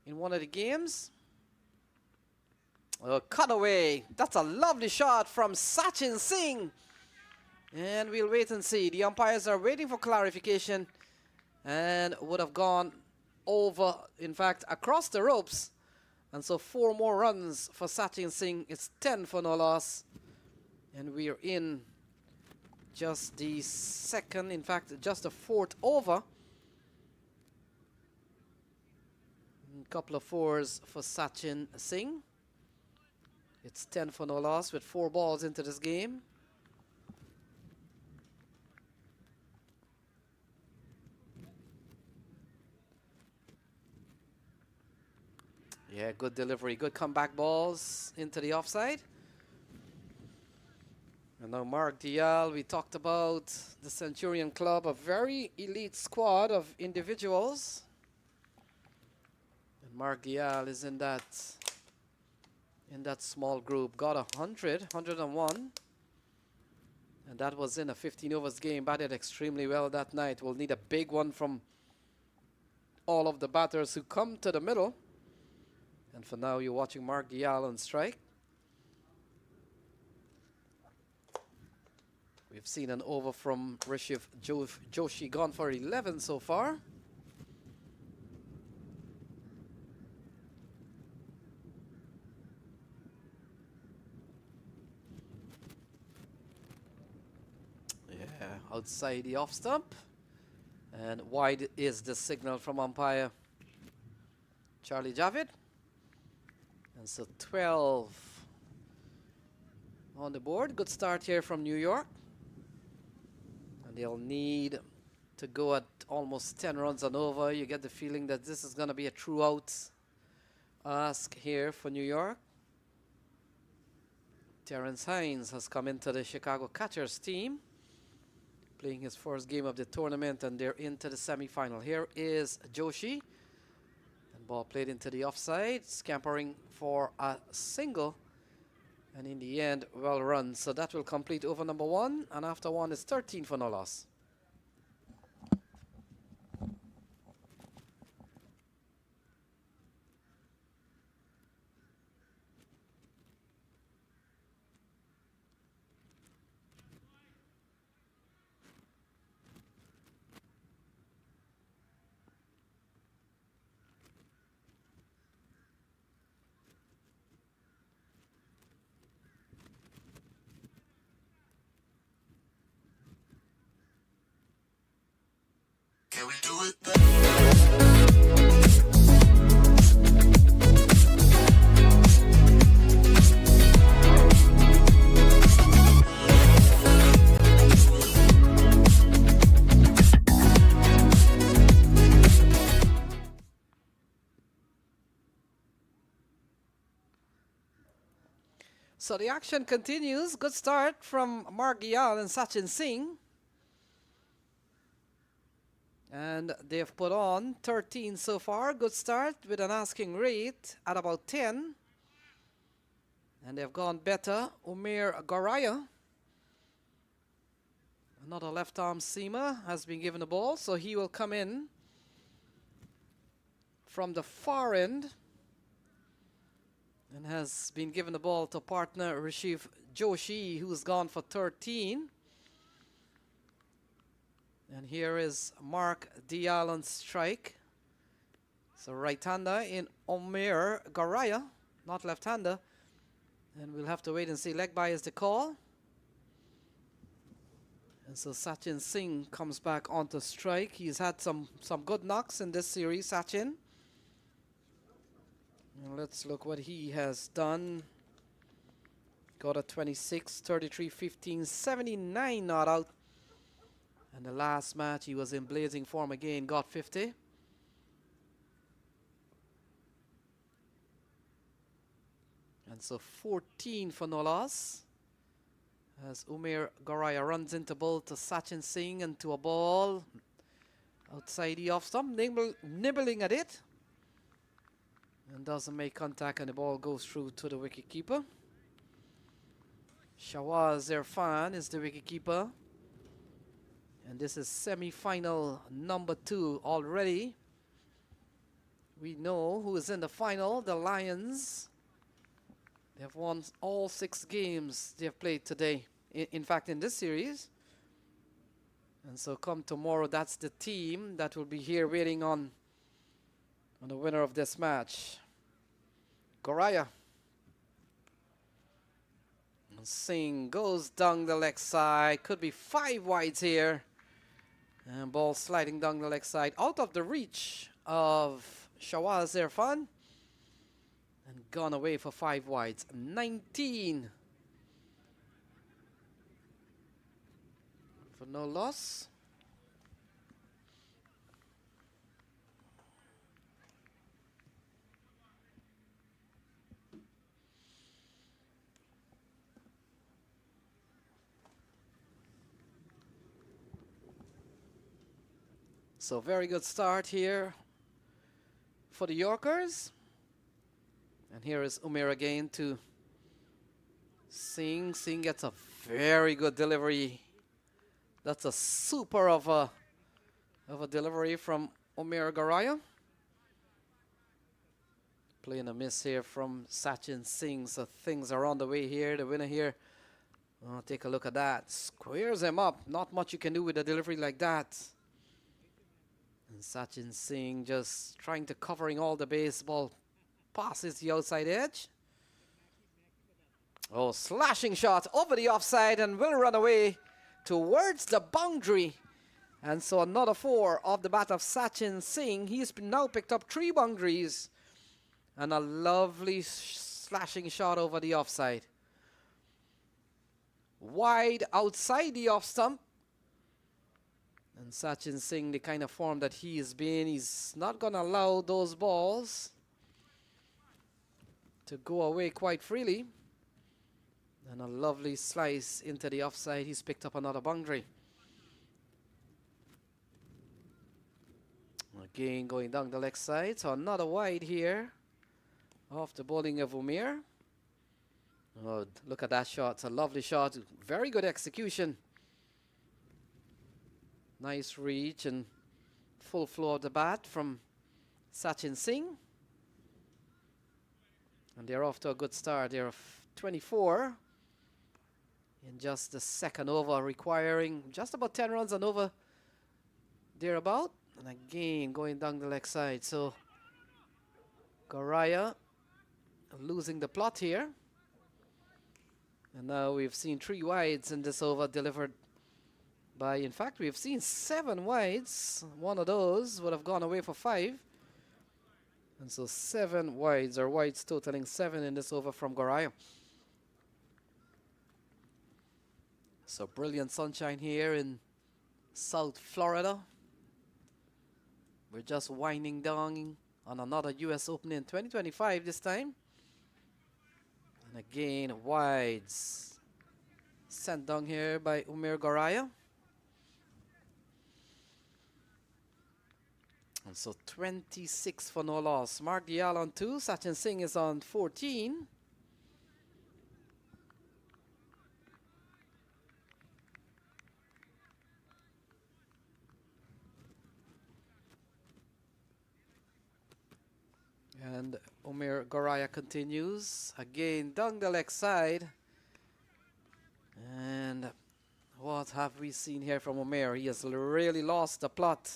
one of the games. A cutaway. That's a lovely shot from Sachin Singh. And we'll wait and see. The umpires are waiting for clarification and would have gone over, in fact, across the ropes. And so 4 more runs for Sachin Singh. It's 10 for no loss. And we're in just the second, in fact, just the 4th over. A couple of 4s for Sachin Singh. It's 10 for no loss with 4 balls into this game. Yeah, good delivery, good comeback balls into the offside. And now Mark Dial, we talked about the Centurion Club, a very elite squad of individuals. And Mark Dial is in that small group. Got 101. And that was in a 15 overs game. Batted extremely well that night. We'll need a big one from all of the batters who come to the middle. And for now, you're watching Mark Dial on strike. We've seen an over from Rishiv Joshi, gone for 11 so far. Yeah, outside the off stump. And wide is the signal from umpire Charlie Javid. And so 12 on the board. Good start here from New York. And they'll need to go at almost 10 runs and over. You get the feeling that this is going to be a true out ask here for New York. Terrence Hines has come into the Chicago Catchers team, playing his first game of the tournament, and they're into the semi-final. Here is Joshi. And ball played into the offside, scampering for a single. And in the end, well run. So that will complete over number 1. And after 1 is 13 for no loss. we do it? So the action continues. Good start from Mark Gyal and Sachin Singh. And they've put on 13 so far. Good start with an asking rate at about 10. And they've gone better. Umair Garaya, another left-arm seamer, has been given the ball. So he will come in from the far end and has been given the ball to partner Rishiv Joshi, who's gone for 13. And here is Mark Gyal on strike. So right-hander in Umair Garaya, not left-hander. And we'll have to wait and see. Leg by is the call. And so Sachin Singh comes back onto strike. He's had some good knocks in this series, Sachin. And let's look what he has done. Got a 26, 33, 15, 79 not out. And the last match he was in blazing form again, got 50. And so 14 for no loss. As Umair Garaya runs into ball to Sachin Singh and to a ball outside the off stump, nibbling at it. And doesn't make contact, and the ball goes through to the wicketkeeper. Shawaz Irfan is the wicketkeeper. And this is semi-final number 2 already. We know who is in the final, the Lions. They have won all 6 games they have played today. In fact, in this series. And so come tomorrow, that's the team that will be here waiting on the winner of this match. Garaya. And Singh goes down the leg side. Could be 5 wides here. And ball sliding down the leg side. Out of the reach of Shawaz Irfan. And gone away for 5 wides. 19. For no loss. So very good start here for the Yorkers. And here is Umair again to Singh. Singh gets a very good delivery. That's a super of a delivery from Umair Garaya. Playing a miss here from Sachin Singh. So things are on the way here. The winner here, take a look at that. Squares him up. Not much you can do with a delivery like that. And Sachin Singh just trying to covering all the baseball. Passes the outside edge. Oh, slashing shot over the offside and will run away towards the boundary. And so another 4 off the bat of Sachin Singh. He's now picked up 3 boundaries. And a lovely slashing shot over the offside. Wide outside the off stump. And Sachin Singh, the kind of form that he is being, he's not going to allow those balls to go away quite freely. And a lovely slice into the offside. He's picked up another boundary. Again going down the leg side. So another wide here off the bowling of Umair. Oh, look at that shot. It's a lovely shot. Very good execution. Nice reach and full flow of the bat from Sachin Singh. And they're off to a good start. They're 24 in just the second over, requiring just about 10 runs and over thereabout. And again, going down the leg side. So Garaya losing the plot here. And now we've seen 3 wides in this over delivered In fact, we've seen 7 wides. One of those would have gone away for 5. And so 7 wides, or wides totaling 7 in this over from Goraya. So brilliant sunshine here in South Florida. We're just winding down on another US Open in 2025 this time. And again, wides sent down here by Umair Goraya. And so 26 for no loss. Mark Dial on 2. Sachin Singh is on 14. And Umair Goraya continues. Again, down the leg side. And what have we seen here from Umair? He has really lost the plot.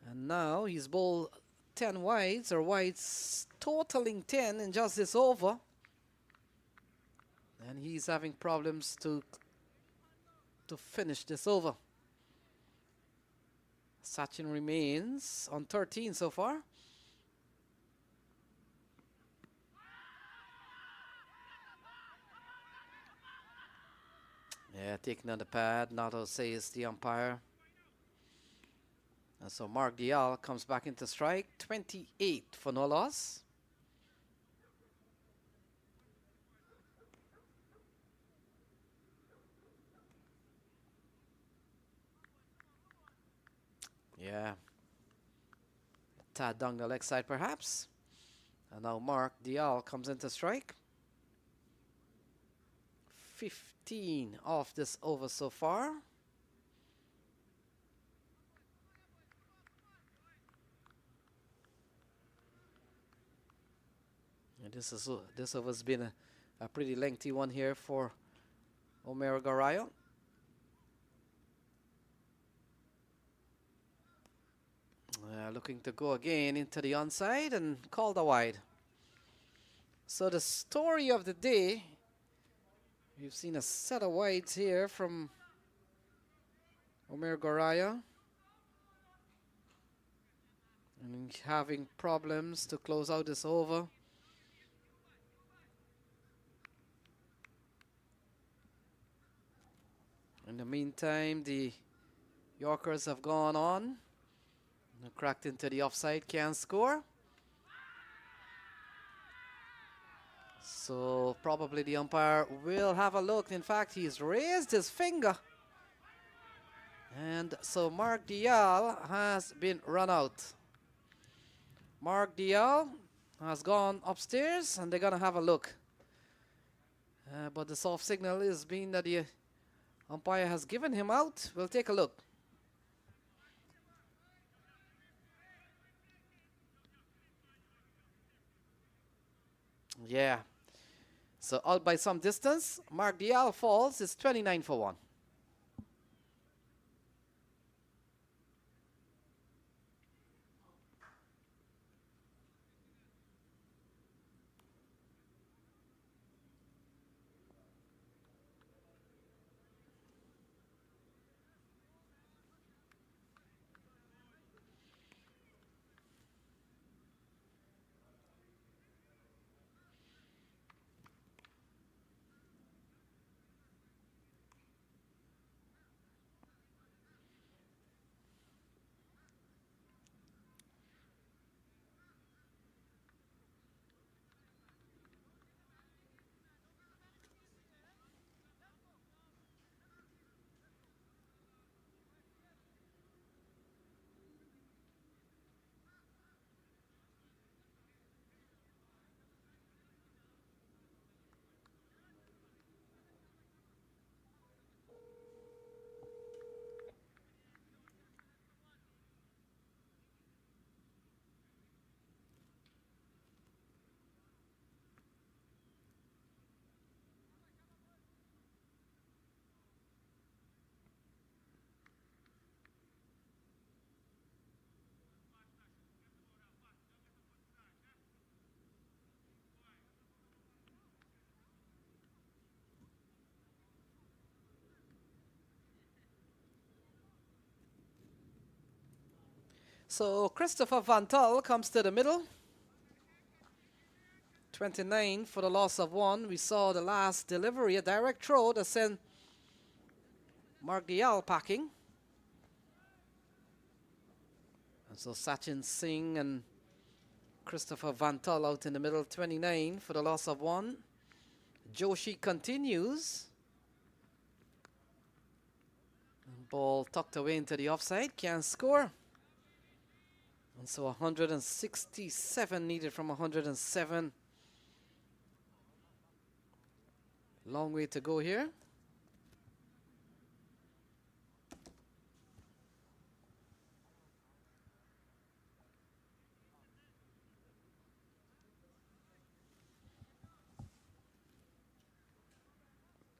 And now he's bowled 10 wides, or wides totaling 10 in just this over. And he's having problems to finish this over. Sachin remains on 13 so far. Yeah, taking on the pad. Nato says the umpire. And so Mark Dial comes back into strike. 28 for no loss. Yeah. A tad down the leg side perhaps. And now Mark Dial comes into strike. 15 off this over so far. And this over's been a pretty lengthy one here for Umair Goraya. Looking to go again into the onside and call the wide. So the story of the day, we've seen a set of wides here from Umair Goraya. And having problems to close out this over. In the meantime, the Yorkers have gone on. Cracked into the offside, can't score. So probably the umpire will have a look. In fact, he's raised his finger. And so Mark Dial has been run out. Mark Dial has gone upstairs and they're going to have a look. But the soft signal is being that the umpire has given him out. We'll take a look. Yeah. So out by some distance. Mark Dial falls. It's 29 for 1. So Christopher Van Tull comes to the middle. 29 for the loss of 1. We saw the last delivery, a direct throw that sent Mark Dial packing. And so Sachin Singh and Christopher Van Tull out in the middle. 29 for the loss of 1. Joshi continues. And ball tucked away into the offside. Can't score. And so 167 needed from 107. Long way to go here.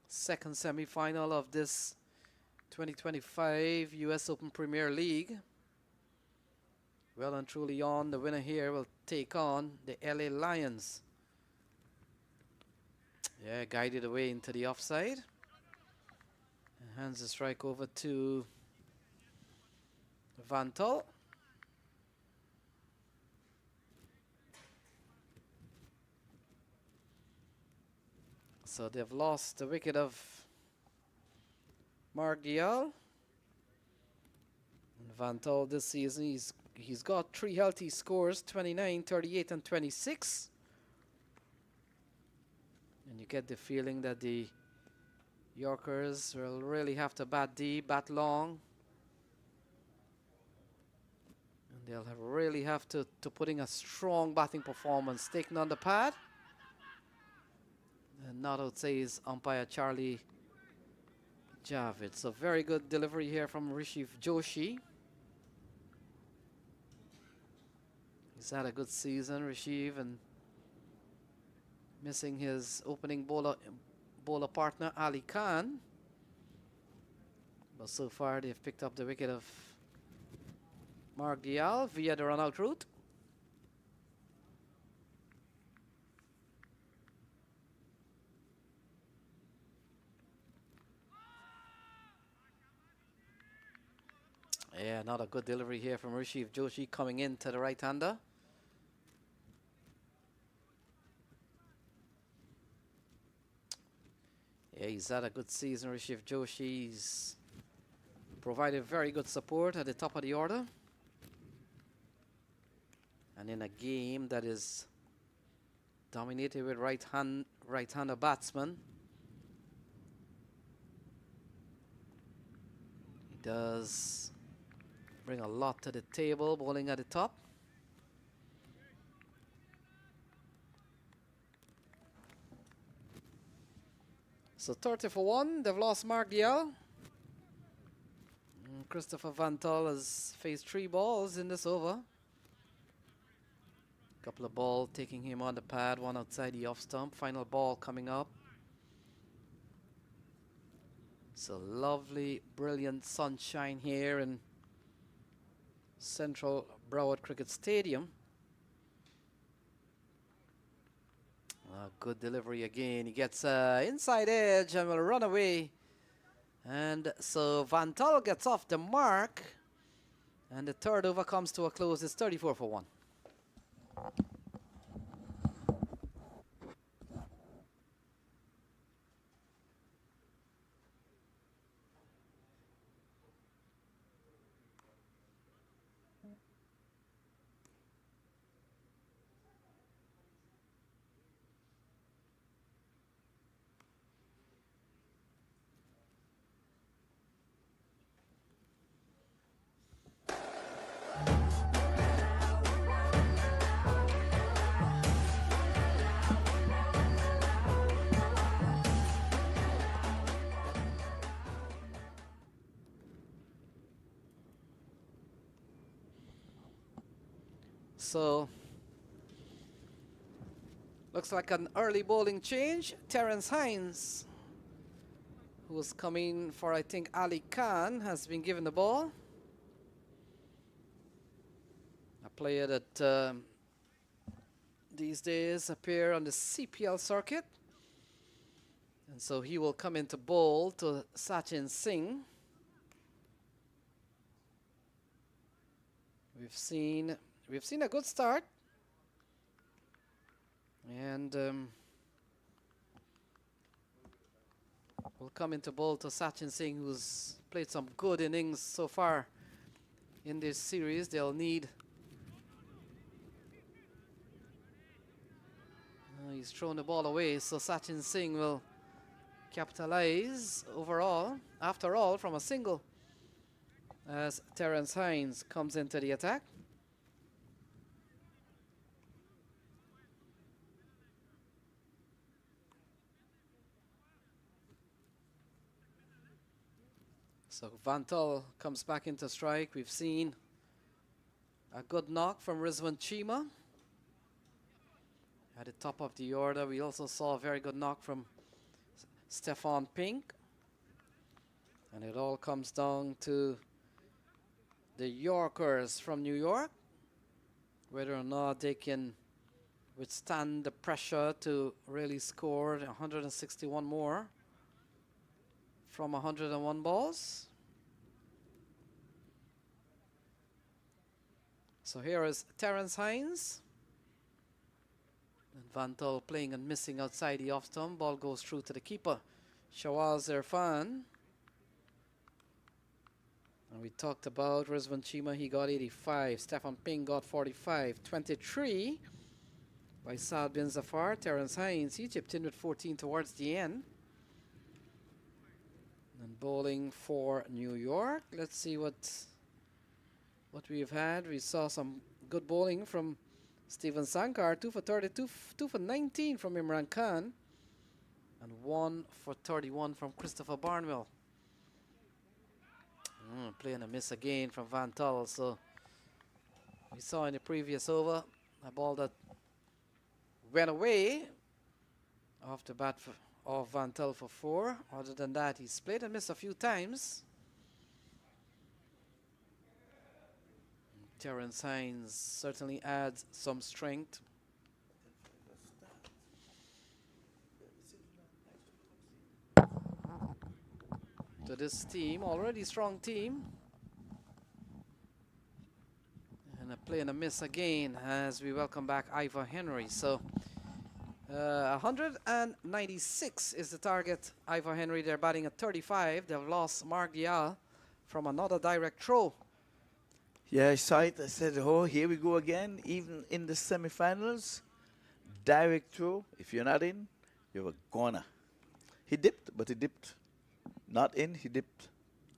Second semi-final of this 2025 US Open Premier League. Well and truly on. The winner here will take on the LA Lions. Yeah, guided away into the offside. And hands the strike over to Van Tull. So they've lost the wicket of Mark Dial. And Van Tull this season, he's got 3 healthy scores, 29, 38, and 26. And you get the feeling that the Yorkers will really have to bat deep, bat long. And they'll really have to put in a strong batting performance, taking on the pad. And not outsays umpire Charlie Javid. So very good delivery here from Rishiv Joshi. He's had a good season, Rishiv, and missing his opening bowler partner Ali Khan. But so far they've picked up the wicket of Mark Dial via the run-out route. Yeah, not a good delivery here from Rishiv Joshi coming into the right-hander. Yeah, he's had a good season, Rishiv Joshi. He's provided very good support at the top of the order. And in a game that is dominated with right-hander batsmen, he does bring a lot to the table, bowling at the top. So 30 for 1, they've lost Mark Dial. Christopher Van Tull has faced 3 balls in this over. Couple of balls taking him on the pad, 1 outside the off stump. Final ball coming up. So lovely, brilliant sunshine here in Central Broward Cricket Stadium. Good delivery again. He gets inside edge and will run away. And so Van Tull gets off the mark. And the third over comes to a close. It's 34 for 1. So, looks like an early bowling change. Terence Hines, who's coming for, I think, Ali Khan, has been given the ball. A player that these days appear on the CPL circuit. And so he will come into bowl to Sachin Singh. We've seen a good start, and we'll come into bowl to Sachin Singh, who's played some good innings so far in this series. They'll need. He's thrown the ball away, so Sachin Singh will capitalize overall, after all, from a single as Terence Hines comes into the attack. So Vantal comes back into strike. We've seen a good knock from Rizwan Chima at the top of the order. We also saw a very good knock from Stefan Pink. And it all comes down to the Yorkers from New York, whether or not they can withstand the pressure to really score 161 more from 101 balls. So here is Terence Hines. And Vantal playing and missing outside the off stump. Ball goes through to the keeper, Shawaz Irfan. And we talked about Rizwan Chima, he got 85. Stefan Ping got 45. 23 by Saad bin Zafar. Terence Hines, he chipped in with 14 towards the end. And bowling for New York. Let's see what we've had. We saw some good bowling from Steven Sankar, 2 for 32, 2 for 19 from Imran Khan, and 1 for 31 from Christopher Barnwell. Playing a miss again from Vantal. So we saw in the previous over a ball that went away off the bat of Vantal for 4. Other than that, he's played and missed a few times. Terence Hines certainly adds some strength to this team, already strong team. And a play and a miss again as we welcome back Ivor Henry. So 196 is the target. Ivor Henry, they're batting at 35. They've lost Mark Dial from another direct throw. Yeah, I saw it. I said, oh, here we go again. Even in the semifinals, direct throw. If you're not in, you're a goner. He dipped, but he dipped not in. He dipped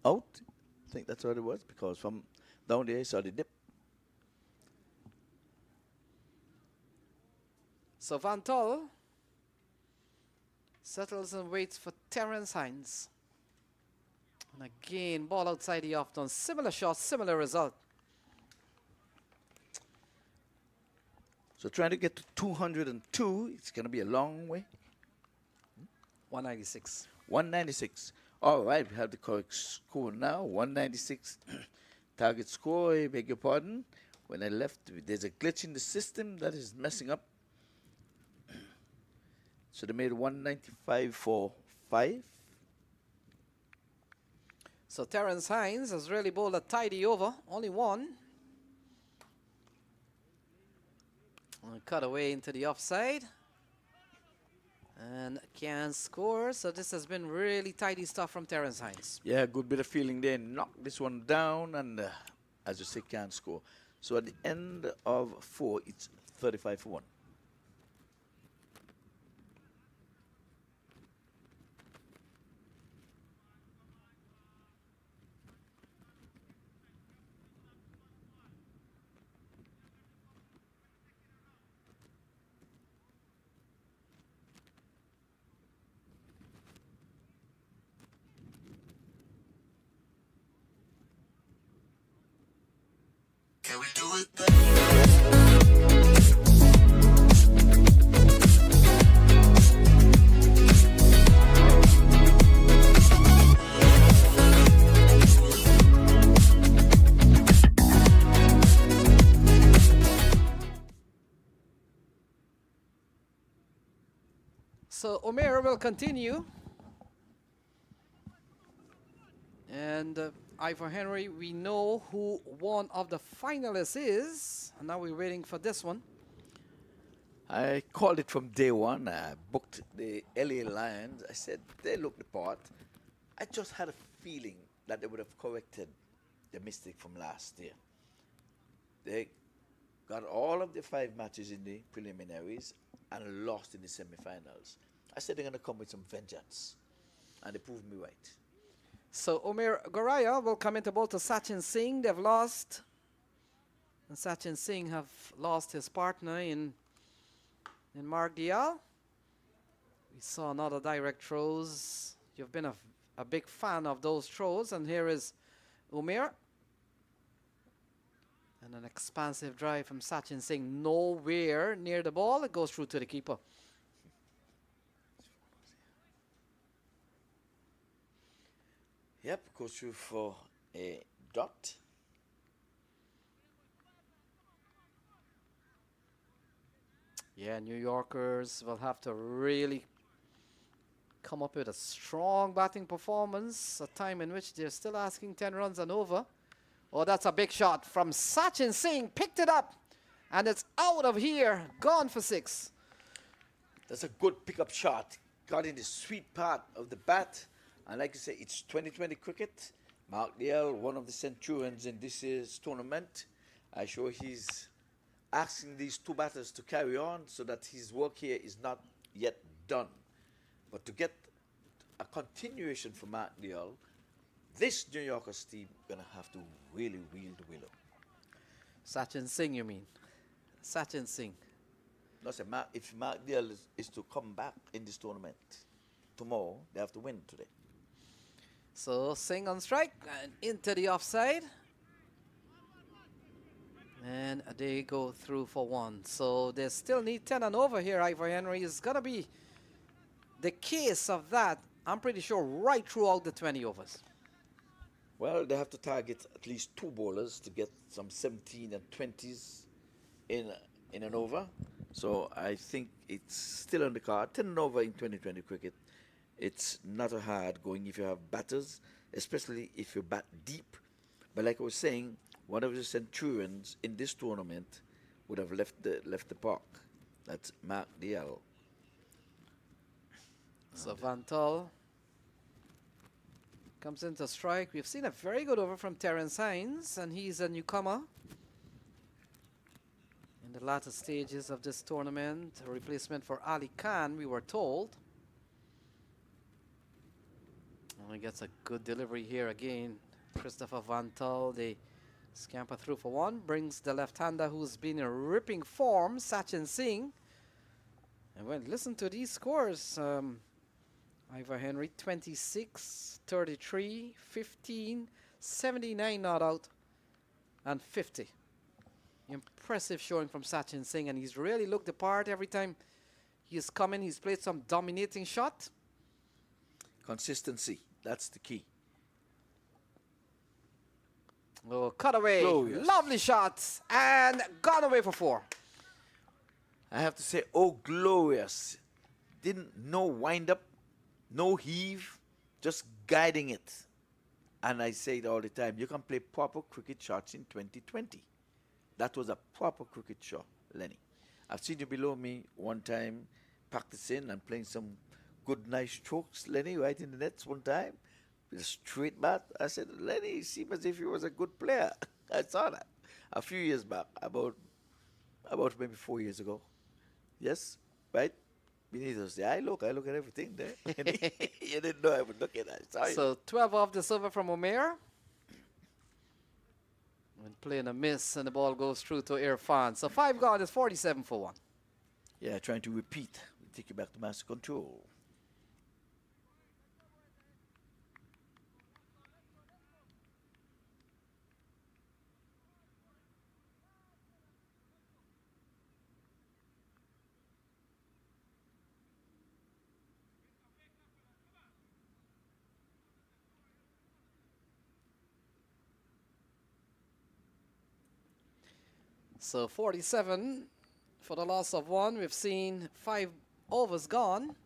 out. I think that's what it was, because from down there, he saw the dip. So Vantal settles and waits for Terence Hines. And again, ball outside the off stump. Similar shot, similar result. So trying to get to 202, it's going to be a long way. 196. 196. All right, we have the correct score now. 196 target score. I beg your pardon. When I left, there's a glitch in the system that is messing up. So they made 195 for 5. So Terence Hines has really bowled a tidy over. Only one. Cut away into the offside. And can score. So this has been really tidy stuff from Terence Hines. Yeah, good bit of feeling there. Knock this one down and, as you say, can score. So at the end of 4, it's 35 for 1. Can we do it? So Omer will continue. And Ivor Henry, we know who one of the finalists is, and now we're waiting for this one. I called it from day one. I booked the LA Lions. I said, they look the part. I just had a feeling that they would have corrected the mistake from last year. They got all of the 5 matches in the preliminaries and lost in the semifinals. I said they're going to come with some vengeance, and they proved me right. So Umair Goraya will come into bowl to Sachin Singh. They've lost, and Sachin Singh have lost his partner in MAQ TV. We saw another direct throws. You've been a big fan of those throws, and here is Umair. And an expansive drive from Sachin Singh, nowhere near the ball. It goes through to the keeper. Yep, goes through for a dot. Yeah, New Yorkers will have to really come up with a strong batting performance, a time in which they're still asking 10 runs and over. Oh, that's a big shot from Sachin Singh. Picked it up, and it's out of here. Gone for 6. That's a good pickup shot. Got in the sweet part of the bat. And like I say, it's 2020 cricket. Mark Dale, one of the centurions in this year's tournament. I'm sure he's asking these 2 batters to carry on so that his work here is not yet done. But to get a continuation from Mark Dale, this New Yorkers team going to have to really wheel the wheel up. Sachin Singh, you mean? Sachin Singh. No, sir, if Mark Dale is to come back in this tournament tomorrow, they have to win today. So Singh on strike and into the offside. And they go through for 1. So they still need 10 and over here. Ivor Henry is going to be the case of that, I'm pretty sure, right throughout the 20 overs. Well, they have to target at least 2 bowlers to get some 17 and 20s in an over. So I think it's still on the card. 10 and over in 2020 cricket. It's not a hard going if you have batters, especially if you bat deep. But like I was saying, one of the centurions in this tournament would have left the park. That's Mark Dale. So Van Tull comes into strike. We've seen a very good over from Terence Hines, and he's a newcomer in the latter stages of this tournament. A replacement for Ali Khan, we were told. And he gets a good delivery here again. Christopher Van Tull, they scamper through for 1, brings the left-hander who's been in ripping form, Sachin Singh. And when listen to these scores, Ivor Henry 26, 33, 15, 79 not out, and 50. Impressive showing from Sachin Singh, and he's really looked the part every time he's come in. He's played some dominating shot. Consistency, that's the key. Oh, cut away. Glorious. Lovely shots, and gone away for 4. I have to say, oh, glorious. No wind up, no heave, just guiding it. And I say it all the time, you can play proper cricket shots in 2020. That was a proper cricket shot, Lenny. I've seen you below me one time practicing and playing some good, nice strokes, Lenny, right in the nets one time with a straight bat. I said, Lenny, you seem as if he was a good player. I saw that a few years back, about maybe 4 years ago. Yes, right? Beneath us, I look at everything there. You didn't know I would look at that. Sorry. So 12 off the silver from Umair. When playing a miss and the ball goes through to Irfan. So 5 gone is 47 for 1. Yeah, trying to repeat. We take you back to master control. So 47 for the loss of 1. We've seen 5 overs gone.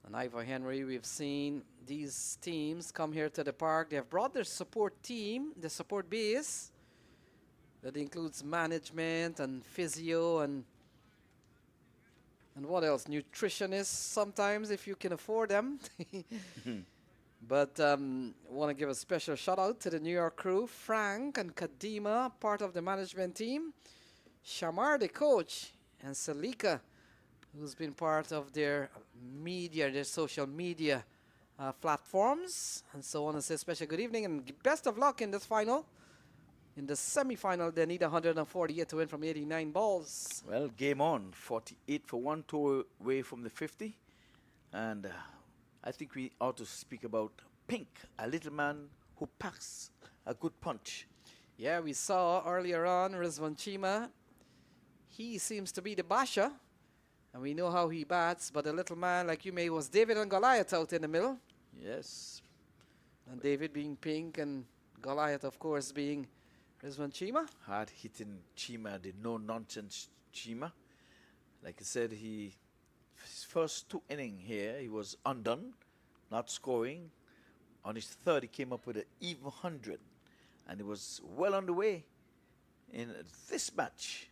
And Ivor Henry, we've seen these teams come here to the park. They have brought their support team, the support base. That includes management and physio and what else? Nutritionists sometimes if you can afford them. But want to give a special shout out to the New York crew. Frank and Kadima, part of the management team. Shamar, the coach, and Salika, who's been part of their media, their social media platforms. And so I want to say special good evening and best of luck in this final. In the semi-final, they need 148 to win from 89 balls. Well, game on. 48 for 1, 2 away from the 50. And I think we ought to speak about Pink, a little man who packs a good punch. Yeah, we saw earlier on Rizwan Chima. He seems to be the basher. And we know how he bats. But a little man like you may was David and Goliath out in the middle. Yes. And David being Pink and Goliath, of course, being Rizwan Chima. Hard-hitting Chima, the no-nonsense Chima. Like I said, his first 2 innings here, he was undone, not scoring. On his third, he came up with an even 100. And he was well on the way in this match.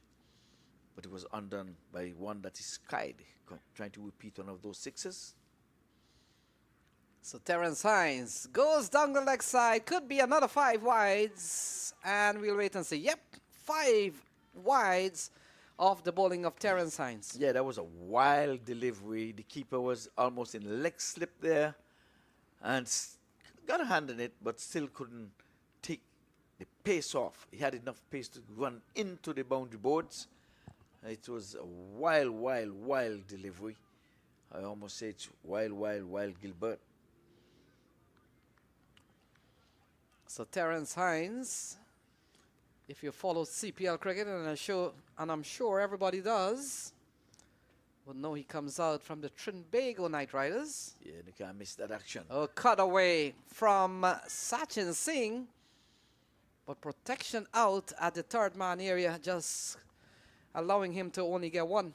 But he was undone by one that is skied, trying to repeat one of those sixes. So Terence Hines goes down the leg side. Could be another 5 wides. And we'll wait and see. Yep, 5 wides of the bowling of Terence Hines. Yeah, that was a wild delivery. The keeper was almost in leg slip there. And got a hand in it, but still couldn't take the pace off. He had enough pace to run into the boundary boards. It was a wild, wild, wild delivery. I almost say it's wild, wild, wild Gilbert. So Terence Hines, if you follow CPL cricket, and I'm sure everybody does, well, no, he comes out from the Trinbago Knight Riders. Yeah, they can't miss that action. A cutaway from Sachin Singh, but protection out at the third man area, just allowing him to only get 1.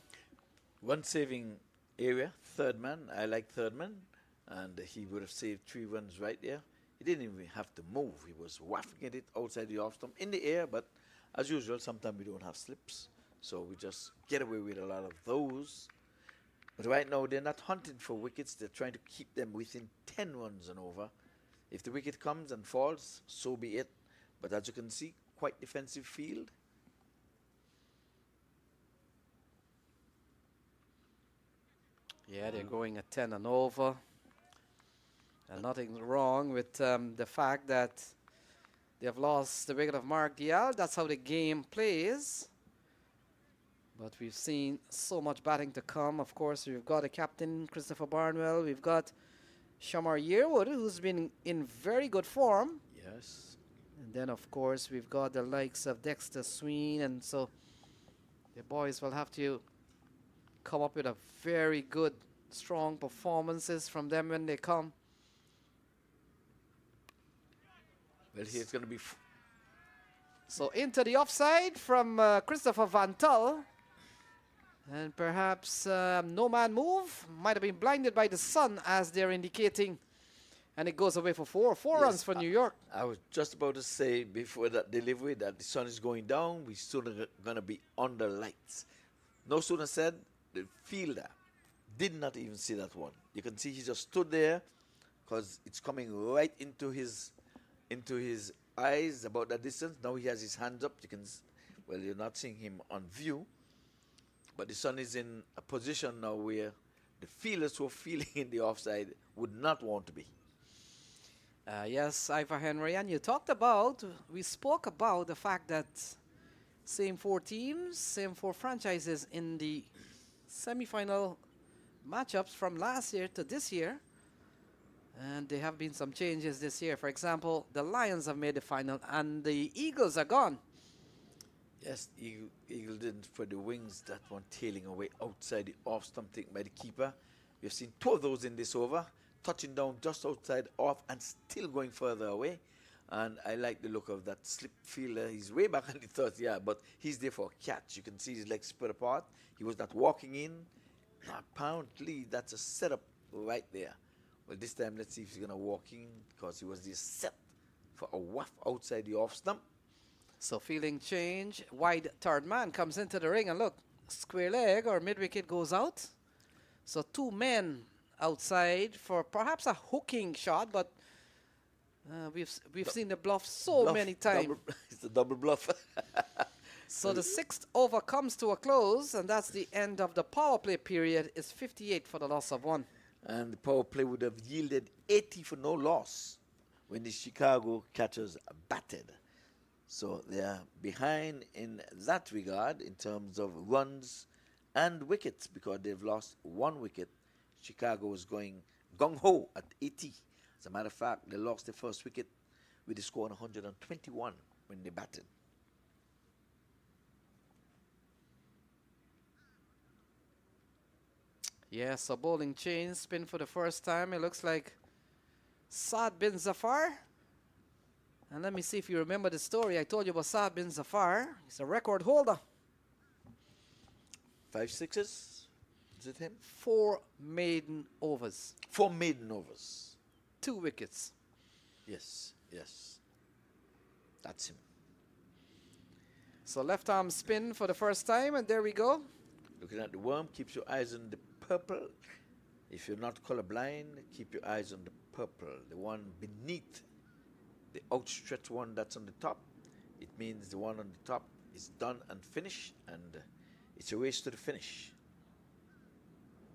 One saving area, third man. I like third man, and he would have saved 3 runs right there. He didn't even have to move. He was wafting at it outside the off stump in the air, but as usual, sometimes we don't have slips, so we just get away with a lot of those. But right now, they're not hunting for wickets. They're trying to keep them within 10 runs and over. If the wicket comes and falls, so be it. But as you can see, quite defensive field. Yeah, they're going at 10 and over. And nothing wrong with the fact that they have lost the wicket of Mark Dial. That's how the game plays. But we've seen so much batting to come. Of course, we've got a captain, Christopher Barnwell. We've got Shamar Yearwood, who's been in very good form. Yes. And then, of course, we've got the likes of Dexter Sween. And so the boys will have to come up with a very good, strong performances from them when they come. Well, here's going to be... So into the offside from Christopher Van Tull. And perhaps no man move. Might have been blinded by the sun as they're indicating. And it goes away for 4 runs for New York. I was just about to say before that delivery that the sun is going down. We're soon going to be under lights. No sooner said, the fielder did not even see that one. You can see he just stood there because it's coming right into his eyes about that distance. Now he has his hands up. You can, well, you're not seeing him on view, but the sun is in a position now where the fielders who are feeling in the offside would not want to be. Yes, Ivor Henry, and we spoke about the fact that same 4 teams, same 4 franchises in the semi-final matchups from last year to this year. And there have been some changes this year. For example, the Lions have made the final and the Eagles are gone. Yes, Eagle didn't spread the wings. That one tailing away outside the off stump taken by the keeper. We've seen 2 of those in this over, touching down just outside off and still going further away. And I like the look of that slip fielder. He's way back on the 30th yard, but he's there for a catch. You can see his legs spread apart. He was not walking in. Apparently, that's a setup right there. Well, this time let's see if he's going to walk in because he was just set for a whack outside the off stump. So fielding change. Wide third man comes into the ring and look, square leg or mid wicket goes out. So 2 men outside for perhaps a hooking shot, but we've seen the bluff so many times. It's a double bluff. So the 6th over comes to a close, and that's the end of the power play period. It's 58 for the loss of 1. And the power play would have yielded 80 for no loss when the Chicago catchers batted. So they are behind in that regard in terms of runs and wickets because they've lost 1 wicket. Chicago was going gung-ho at 80. As a matter of fact, they lost the first wicket with a score of 121 when they batted. Yeah, so bowling change, spin for the first time. It looks like Saad bin Zafar. And let me see if you remember the story I told you about Saad bin Zafar. He's a record holder. 5 sixes? Is it him? 4 maiden overs. 4 maiden overs. 2 wickets. Yes, yes. That's him. So left arm spin for the first time, and there we go. Looking at the worm, keeps your eyes on the purple. If you're not colorblind, keep your eyes on the purple, the one beneath the outstretched one that's on the top. It means the one on the top is done and finished, and it's a race to the finish.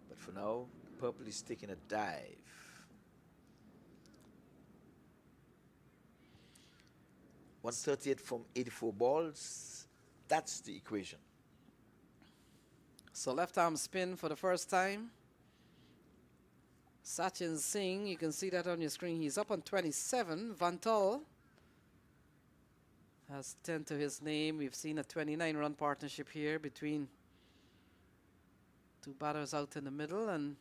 But for now, the purple is taking a dive. .138 from 84 balls. That's the equation. So left arm spin for the first time. Sachin Singh, you can see that on your screen. He's up on 27. Vantal has 10 to his name. We've seen a 29-run partnership here between 2 batters out in the middle, and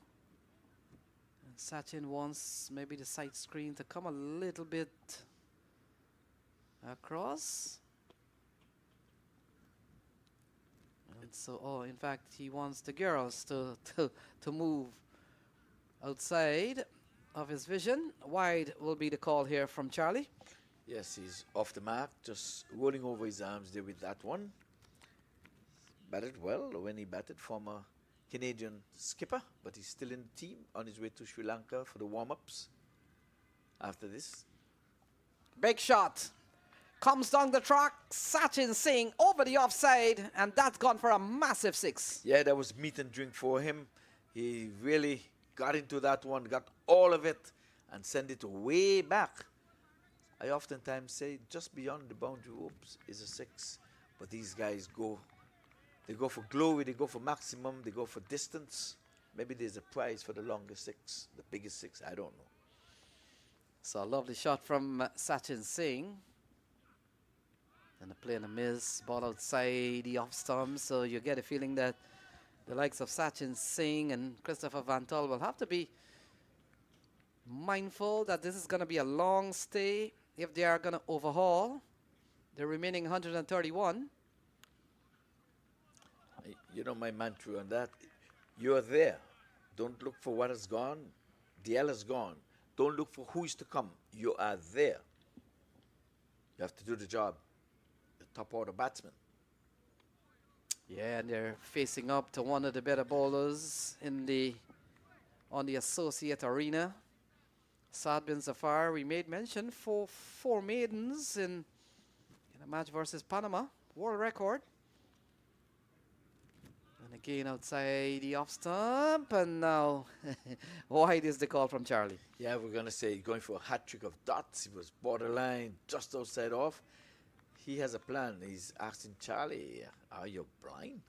Sachin wants maybe the side screen to come a little bit across. And so, oh, in fact, he wants the girls to move outside of his vision. Wide will be the call here from Charlie. Yes, he's off the mark, just rolling over his arms there with that one. Batted well when he batted, former Canadian skipper, but he's still in the team on his way to Sri Lanka for the warm-ups after this. Big shot. Comes down the track, Sachin Singh over the offside, and that's gone for a massive 6. Yeah, that was meat and drink for him. He really got into that one, got all of it, and sent it way back. I oftentimes say just beyond the boundary ropes is a 6, but these guys go, they go for glory, they go for maximum, they go for distance. Maybe there's a prize for the longest 6, the biggest 6, I don't know. So a lovely shot from Sachin Singh. And the play on the miss, ball outside the off stump. So you get a feeling that the likes of Sachin Singh and Christopher Vantal will have to be mindful that this is going to be a long stay if they are going to overhaul the remaining 131. You know my mantra on that. You're there. Don't look for what has gone. The L is gone. Don't look for who is to come. You are there. You have to do the job. Top order batsman. Yeah, and they're facing up to one of the better bowlers in on the associate arena. Saad bin Zafar, we made mention for 4 maidens in a match versus Panama, world record. And again outside the off stump, and now wide is the call from Charlie. Yeah, we're gonna say going for a hat trick of dots. He was borderline, just outside off. He has a plan. He's asking Charlie, are you blind?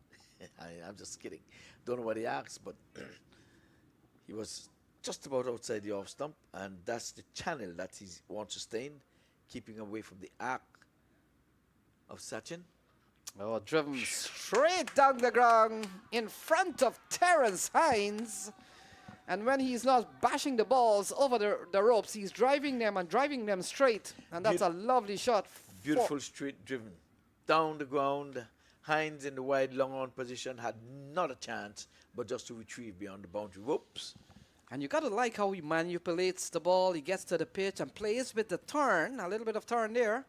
I'm just kidding. Don't know what he asked, but he was just about outside the off stump, and that's the channel that he wants to stay in, keeping away from the arc of Sachin. Oh, driven straight down the ground in front of Terence Hines. And when he's not bashing the balls over the ropes, he's driving them and driving them straight. And that's a lovely shot. Beautiful straight driven. Down the ground. Hines in the wide long on position had not a chance, but just to retrieve beyond the boundary ropes. And you got to like how he manipulates the ball. He gets to the pitch and plays with the turn, a little bit of turn there.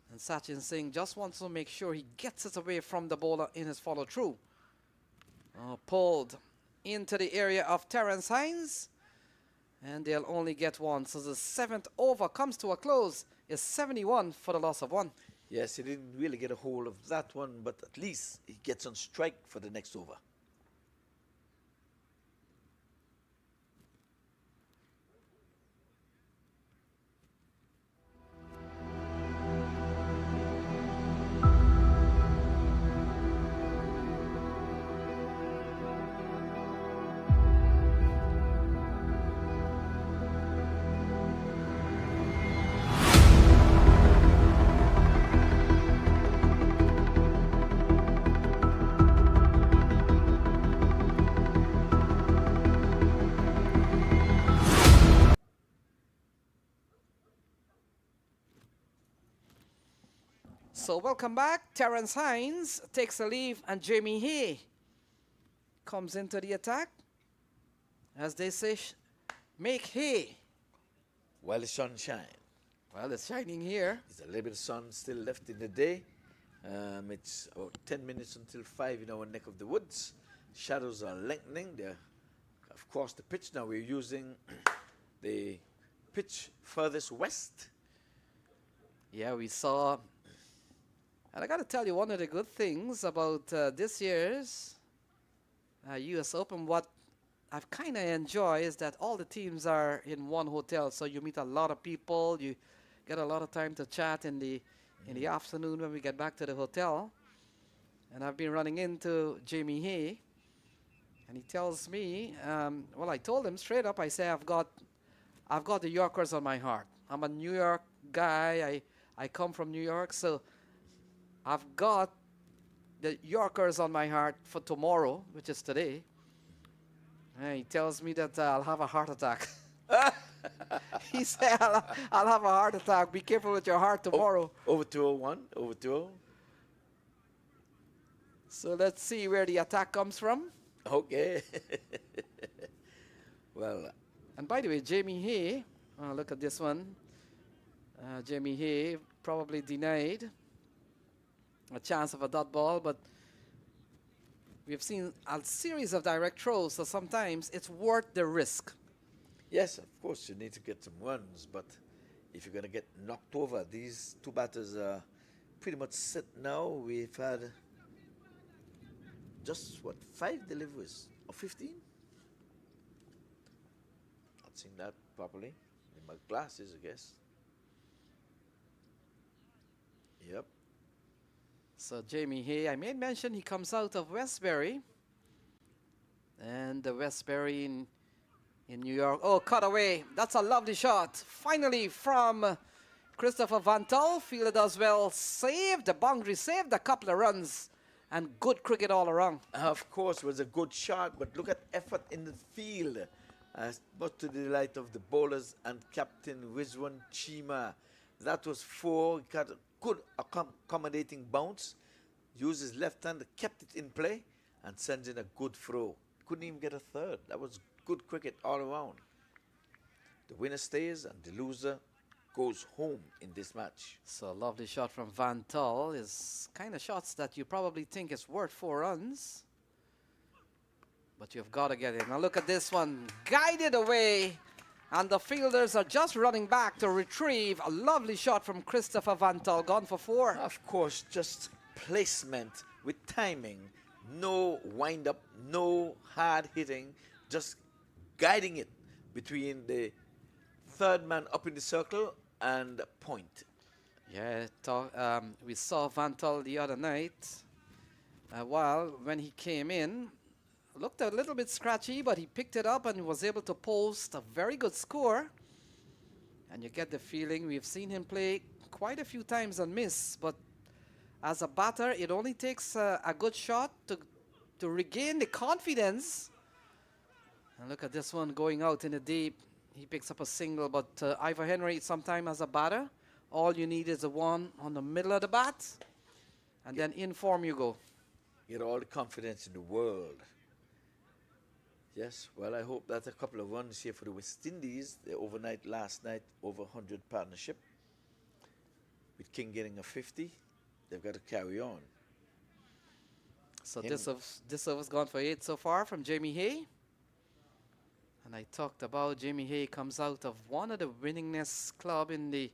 And Sachin Singh just wants to make sure he gets it away from the bowler in his follow-through. Pulled into the area of Terence Hines. And they'll only get one. So the 7th over comes to a close. It's 71 for the loss of 1. Yes, he didn't really get a hold of that one, but at least he gets on strike for the next over. So welcome back. Terence Hines takes a leave and Jamie Hay comes into the attack. As they say, make hay. While the sun shines. Well, it's shining here. There's a little bit of sun still left in the day. It's about 10 minutes until 5 in our neck of the woods. Shadows are lengthening. They're, of course, the pitch now we're using the pitch furthest west. Yeah, we saw. And I got to tell you, one of the good things about this year's US Open, what I've kind of enjoyed is that all the teams are in one hotel. So you meet a lot of people. You get a lot of time to chat in the afternoon when we get back to the hotel. And I've been running into Jamie Hay. And he tells me, well, I told him straight up, I say, I've got the Yorkers on my heart. I'm a New York guy. I come from New York, so I've got the Yorkers on my heart for tomorrow, which is today. And he tells me that I'll have a heart attack. He said, I'll have a heart attack. Be careful with your heart tomorrow. Over 201, over 2-0. So let's see where the attack comes from. Okay. Well. And by the way, Jamie Hay, look at this one. Jamie Hay probably denied a chance of a dot ball, but we've seen a series of direct throws, so sometimes it's worth the risk. Yes, of course, you need to get some runs, but if you're going to get knocked over, these two batters are pretty much set now. We've had just, 5 deliveries or 15? Not seeing that properly in my glasses, I guess. Yep. So Jamie Hay, I made mention he comes out of Westbury. And the Westbury in New York. Oh, cut away. That's a lovely shot. Finally from Christopher Van Tull. Fielder does well. Saved the boundary, saved a couple of runs. And good cricket all around. Of course, it was a good shot, but look at effort in the field. Much to the delight of the bowlers and Captain Rizwan Chima. That was 4. He got a good accommodating bounce. Used his left hand, kept it in play, and sends in a good throw. Couldn't even get a third. That was good cricket all around. The winner stays and the loser goes home in this match. So a lovely shot from Van Tull is kind of shots that you probably think is worth 4 runs. But you've got to get it. Now look at this one. Guided away. And the fielders are just running back to retrieve a lovely shot from Christopher Van Tull. Gone for 4. Of course, just placement with timing. No wind-up, no hard hitting. Just guiding it between the third man up in the circle and point. Yeah, we saw Van Tull the other night. When he came in, looked a little bit scratchy, but he picked it up and was able to post a very good score. And you get the feeling we've seen him play quite a few times and miss, but as a batter, it only takes a good shot to regain the confidence. And look at this one going out in the deep. He picks up a single, but Ivor Henry, sometime as a batter, all you need is a one on the middle of the bat, and then in form you go. Get all the confidence in the world. Yes, well, I hope that a couple of runs here for the West Indies. The overnight last night, over 100 partnership. With King getting a 50, they've got to carry on. So Him- this over's gone for 8 so far from Jamie Hay. And I talked about Jamie Hay comes out of one of the winningest club in the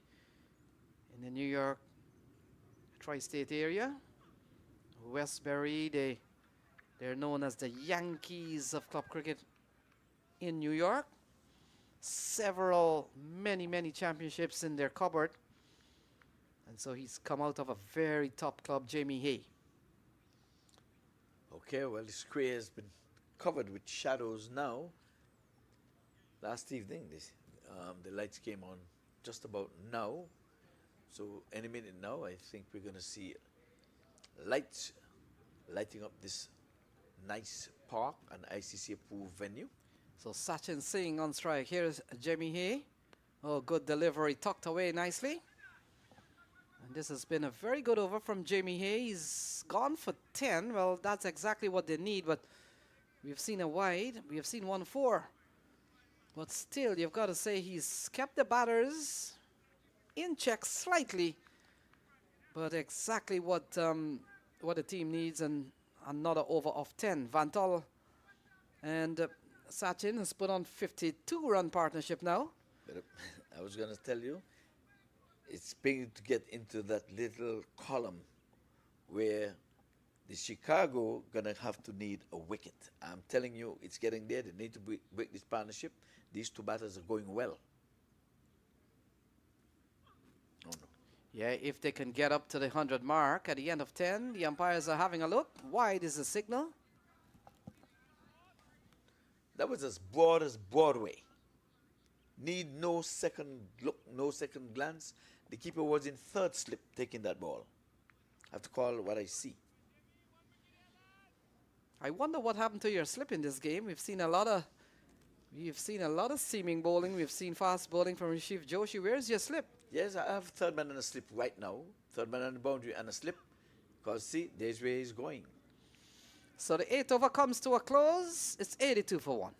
New York tri-state area. Westbury, they're known as the Yankees of club cricket in New York. Many championships in their cupboard. And so he's come out of a very top club, Jamie Hay. Okay, well, the square has been covered with shadows now. Last evening, the lights came on just about now. So any minute now, I think we're going to see lights lighting up this nice park and ICC approved venue. So Sachin Singh on strike. Here's Jamie Hay. Oh, good delivery, tucked away nicely. And this has been a very good over from Jamie Hay. He's gone for 10. Well, that's exactly what they need, but we've seen a wide. We have seen 1-4. But still, you've got to say he's kept the batters in check slightly. But exactly what the team needs, and another over of 10. Vantal and Sachin has put on 52-run partnership now. But I was going to tell you, it's beginning to get into that little column where the Chicago gonna have to need a wicket. I'm telling you, it's getting there. They need to break this partnership. These two batters are going well. Oh no. Yeah, if they can get up to the 100 mark at the end of 10, the umpires are having a look. Wide is the signal. That was as broad as Broadway. Need no second look, no second glance. The keeper was in third slip taking that ball. I have to call what I see. I wonder what happened to your slip in this game. We've seen a lot of seaming bowling. We've seen fast bowling from Rashif Joshi. Where's your slip? Yes, I have third man and a slip right now. Third man on the boundary and a slip. Because see, there's where he's going. So the 8th over comes to a close. It's 82 for 1.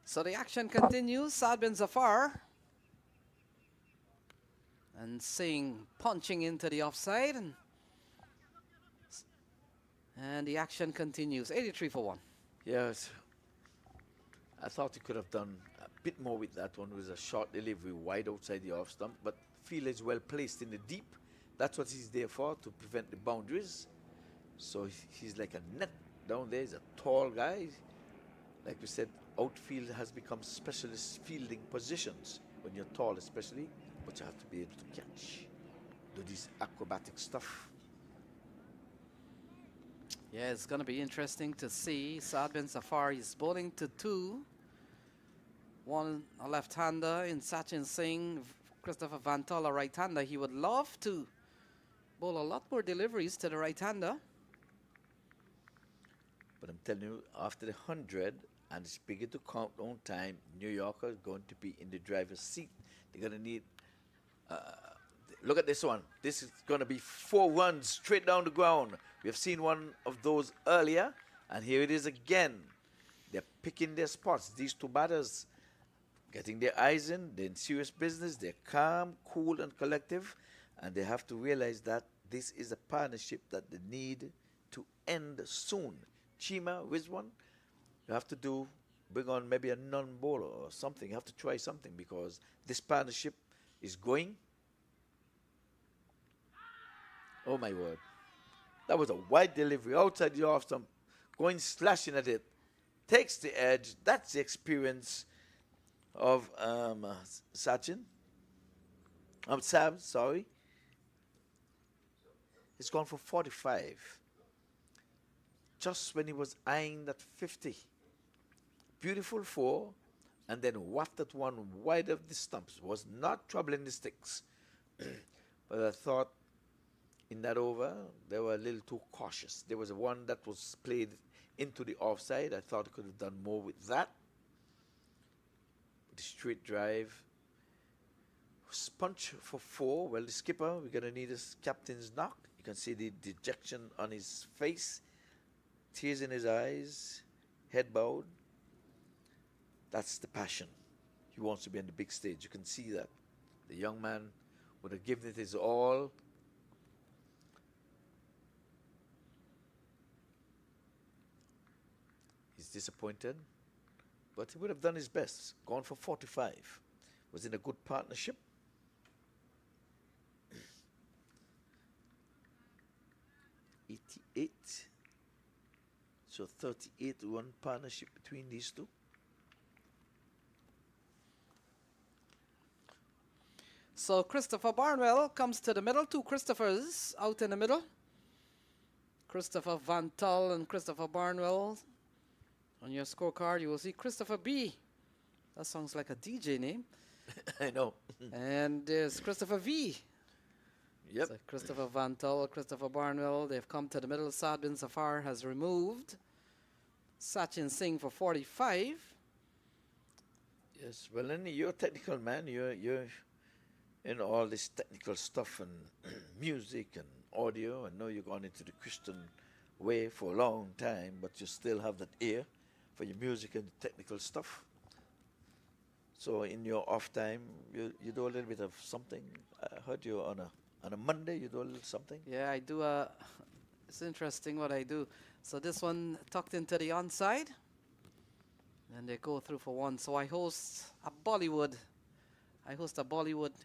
So the action continues. Saad bin Zafar and Singh punching into the offside, and the action continues. 83 for 1. Yes. I thought he could have done a bit more with that one. It was a short delivery wide outside the off stump, but field is well placed in the deep. That's what he's there for, to prevent the boundaries. So he's like a net down there. He's a tall guy. Like we said, outfield has become specialist fielding positions when you're tall, especially, but you have to be able to catch, do this acrobatic stuff. Yeah, it's going to be interesting to see. Saad bin Zafar is bowling to 2. One a left-hander in Sachin Singh, Christopher Vantal a right-hander. He would love to bowl a lot more deliveries to the right-hander. But I'm telling you, after the 100 and it's bigger to countdown time, New York are going to be in the driver's seat. They're going to need Look at this one. This is going to be 4 runs straight down the ground. We have seen one of those earlier, and here it is again. They're picking their spots. These two batters getting their eyes in. They're in serious business. They're calm, cool, and collective, and they have to realize that this is a partnership that they need to end soon. Chima, Rizwan, you have to bring on maybe a non-bowler or something. You have to try something because this partnership is going. Oh my word. That was a wide delivery outside the off stump, going slashing at it. Takes the edge. That's the experience of Sachin. Sam, sorry. He's gone for 45. Just when he was eyeing that 50. Beautiful 4, and then wafted one wide of the stumps. Was not troubling the sticks. But I thought in that over, they were a little too cautious. There was one that was played into the offside. I thought he could have done more with that. The straight drive. Punch for 4. Well, the skipper, we're going to need his captain's knock. You can see the dejection on his face. Tears in his eyes. Head bowed. That's the passion. He wants to be on the big stage. You can see that. The young man would have given it his all. He's disappointed, but he would have done his best. Gone for 45. Was in a good partnership. .88. So 38-run partnership between these two. So Christopher Barnwell comes to the middle. 2 Christophers out in the middle. Christopher Van Tull and Christopher Barnwell. On your scorecard, you will see Christopher B. That sounds like a DJ name. I know. And there's Christopher V. Yep. So Christopher Van Tull, Christopher Barnwell, they've come to the middle. Saad bin Zafar has removed Sachin Singh for 45. Yes, well, then you're a technical man. You're in all this technical stuff and music and audio. I know you've gone into the Christian way for a long time, but you still have that ear for your music and technical stuff. So in your off time, you do a little bit of something. I heard you on a Monday, you do a little something. Yeah, I do. It's interesting what I do. So this one tucked into the onside, and they go through for 1. So I host a Bollywood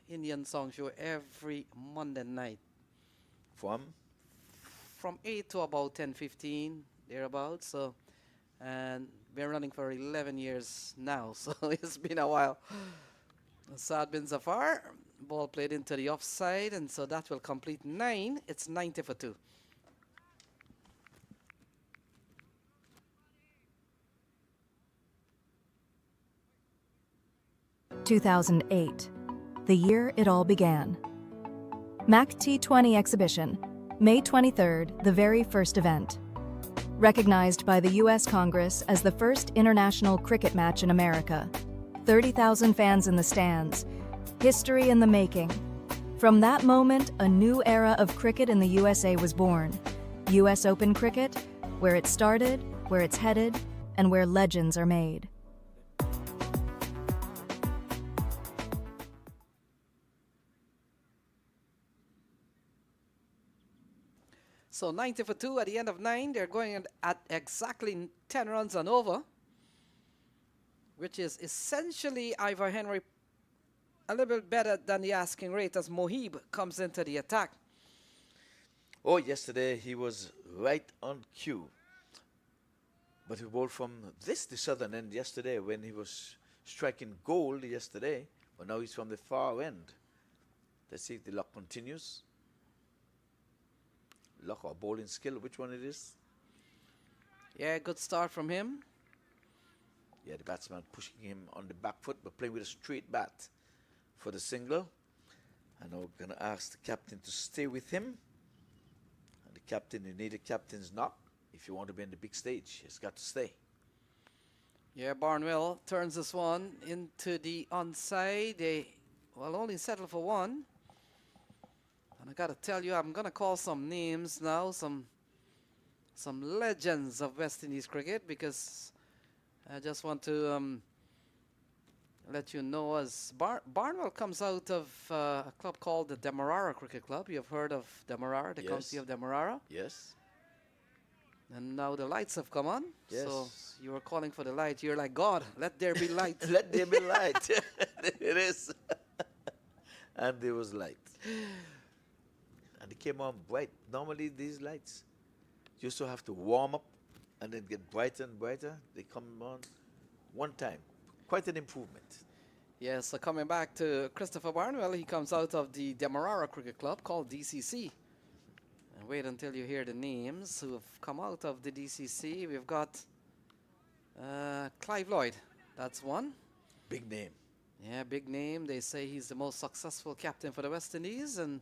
Indian song show every Monday night. From 8 to about 10:15, thereabouts. So, and we're running for 11 years now, so it's been a while. Saad bin Zafar, ball played into the offside, and so that will complete 9. It's 90 for 2. (2008), the year it all began. MAQ T20 exhibition, May 23rd, the very first event. Recognized by the U.S. Congress as the first international cricket match in America. 30,000 fans in the stands. History in the making. From that moment, a new era of cricket in the USA was born. U.S. Open cricket, where it started, where it's headed, and where legends are made. So 90 for 2 at the end of 9. They're going at exactly 10 runs and over, which is essentially Ivor Henry a little bit better than the asking rate as Mohib comes into the attack. Oh, yesterday he was right on cue. But he bowled from the southern end yesterday when he was striking gold yesterday. But now he's from the far end. Let's see if the luck continues. Luck or bowling skill, which one it is? Yeah, good start from him. Yeah, the batsman pushing him on the back foot, but playing with a straight bat for the single. And now we're going to ask the captain to stay with him. And the captain, you need a captain's knock. If you want to be on the big stage, he's got to stay. Yeah, Barnwell turns this one into the onside. They will only settle for 1. gotta tell you, I'm gonna call some names now, some legends of West Indies cricket, because I just want to let you know, as Barnwell comes out of a club called the Demerara Cricket Club. You've heard of Demerara, the county of Demerara. Yes. And now the lights have come on. Yes. So you were calling for the light. You're like, God, let there be light. Let there be light. It is. And there was light. And it came on bright. Normally these lights, you used to have to warm up and then get brighter and brighter. They come on one time. Quite an improvement. Yes, so coming back to Christopher Barnwell, he comes out of the Demerara Cricket Club called DCC. And wait until you hear the names who have come out of the DCC. We've got Clive Lloyd, that's one. Big name. Yeah, big name. They say he's the most successful captain for the West Indies, and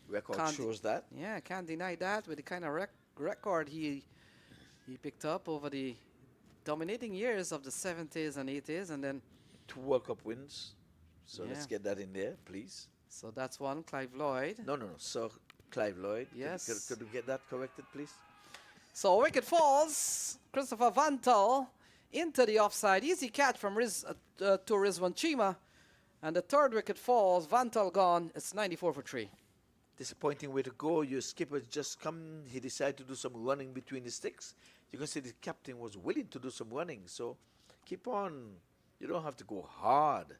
Record shows that. Yeah, can't deny that with the kind of record he picked up over the dominating years of the 70s and 80s, and then 2 World Cup wins. So Yeah. let's get that in there, please. so that's one, Clive Lloyd. No, Sir Clive Lloyd. Yes. Could we get that corrected, please? So wicket falls. Christopher Vantal into the offside. Easy catch from to Rizwan Chima. And the third wicket falls. Vantal gone. It's 94 for 3. Disappointing way to go. Your skipper just come. He decided to do some running between the sticks. You can see the captain was willing to do some running. So keep on. You don't have to go hard.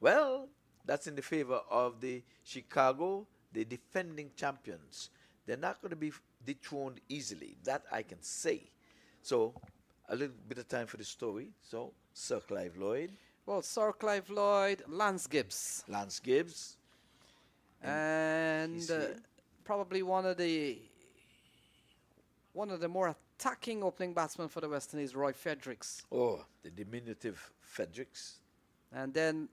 Well, that's in the favor of the Chicago, the defending champions. They're not going to be dethroned easily. That I can say. So a little bit of time for the story. So Sir Clive Lloyd. Well, Sir Clive Lloyd, Lance Gibbs. Lance Gibbs. And he's here. probably one of the more attacking opening batsmen for the West Indies, Roy Fredericks. Oh, the diminutive Fredericks. And then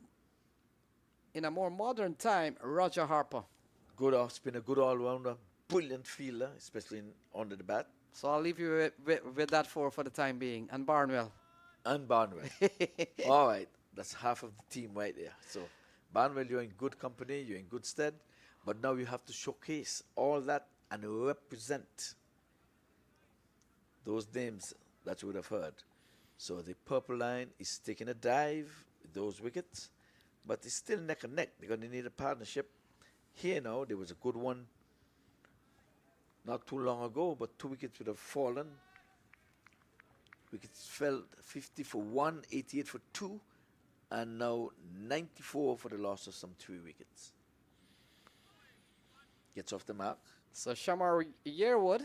in a more modern time, Roger Harper. Good off spinner, good all-rounder, brilliant fielder, especially under the bat. So I'll leave you with that for the time being. And Barnwell. And Barnwell. All right, that's half of the team right there. So Barnwell, you're in good company, you're in good stead, but now you have to showcase all that and represent those names that you would have heard. So the purple line is taking a dive with those wickets, but it's still neck and neck. They're going to need a partnership. Here now, there was a good one not too long ago, but 2 wickets would have fallen. Wickets fell 50 for 1, 88 for 2, and now 94 for the loss of some 3 wickets. Gets off the mark. So Shamar Yearwood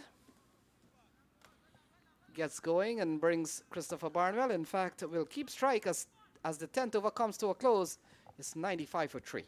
gets going and brings Christopher Barnwell. In fact, will keep strike as the 10th over comes to a close. It's 95 for 3.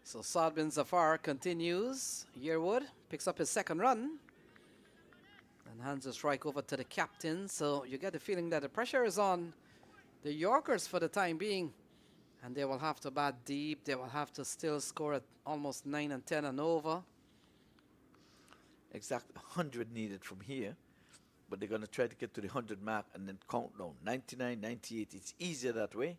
So Saad bin Zafar continues. Yearwood picks up his second run and hands the strike over to the captain. So you get the feeling that the pressure is on the Yorkers for the time being, and they will have to bat deep. They will have to still score at almost 9 and 10 and over. Exact 100 needed from here, but they're going to try to get to the 100 mark and then count down. 99, 98, it's easier that way.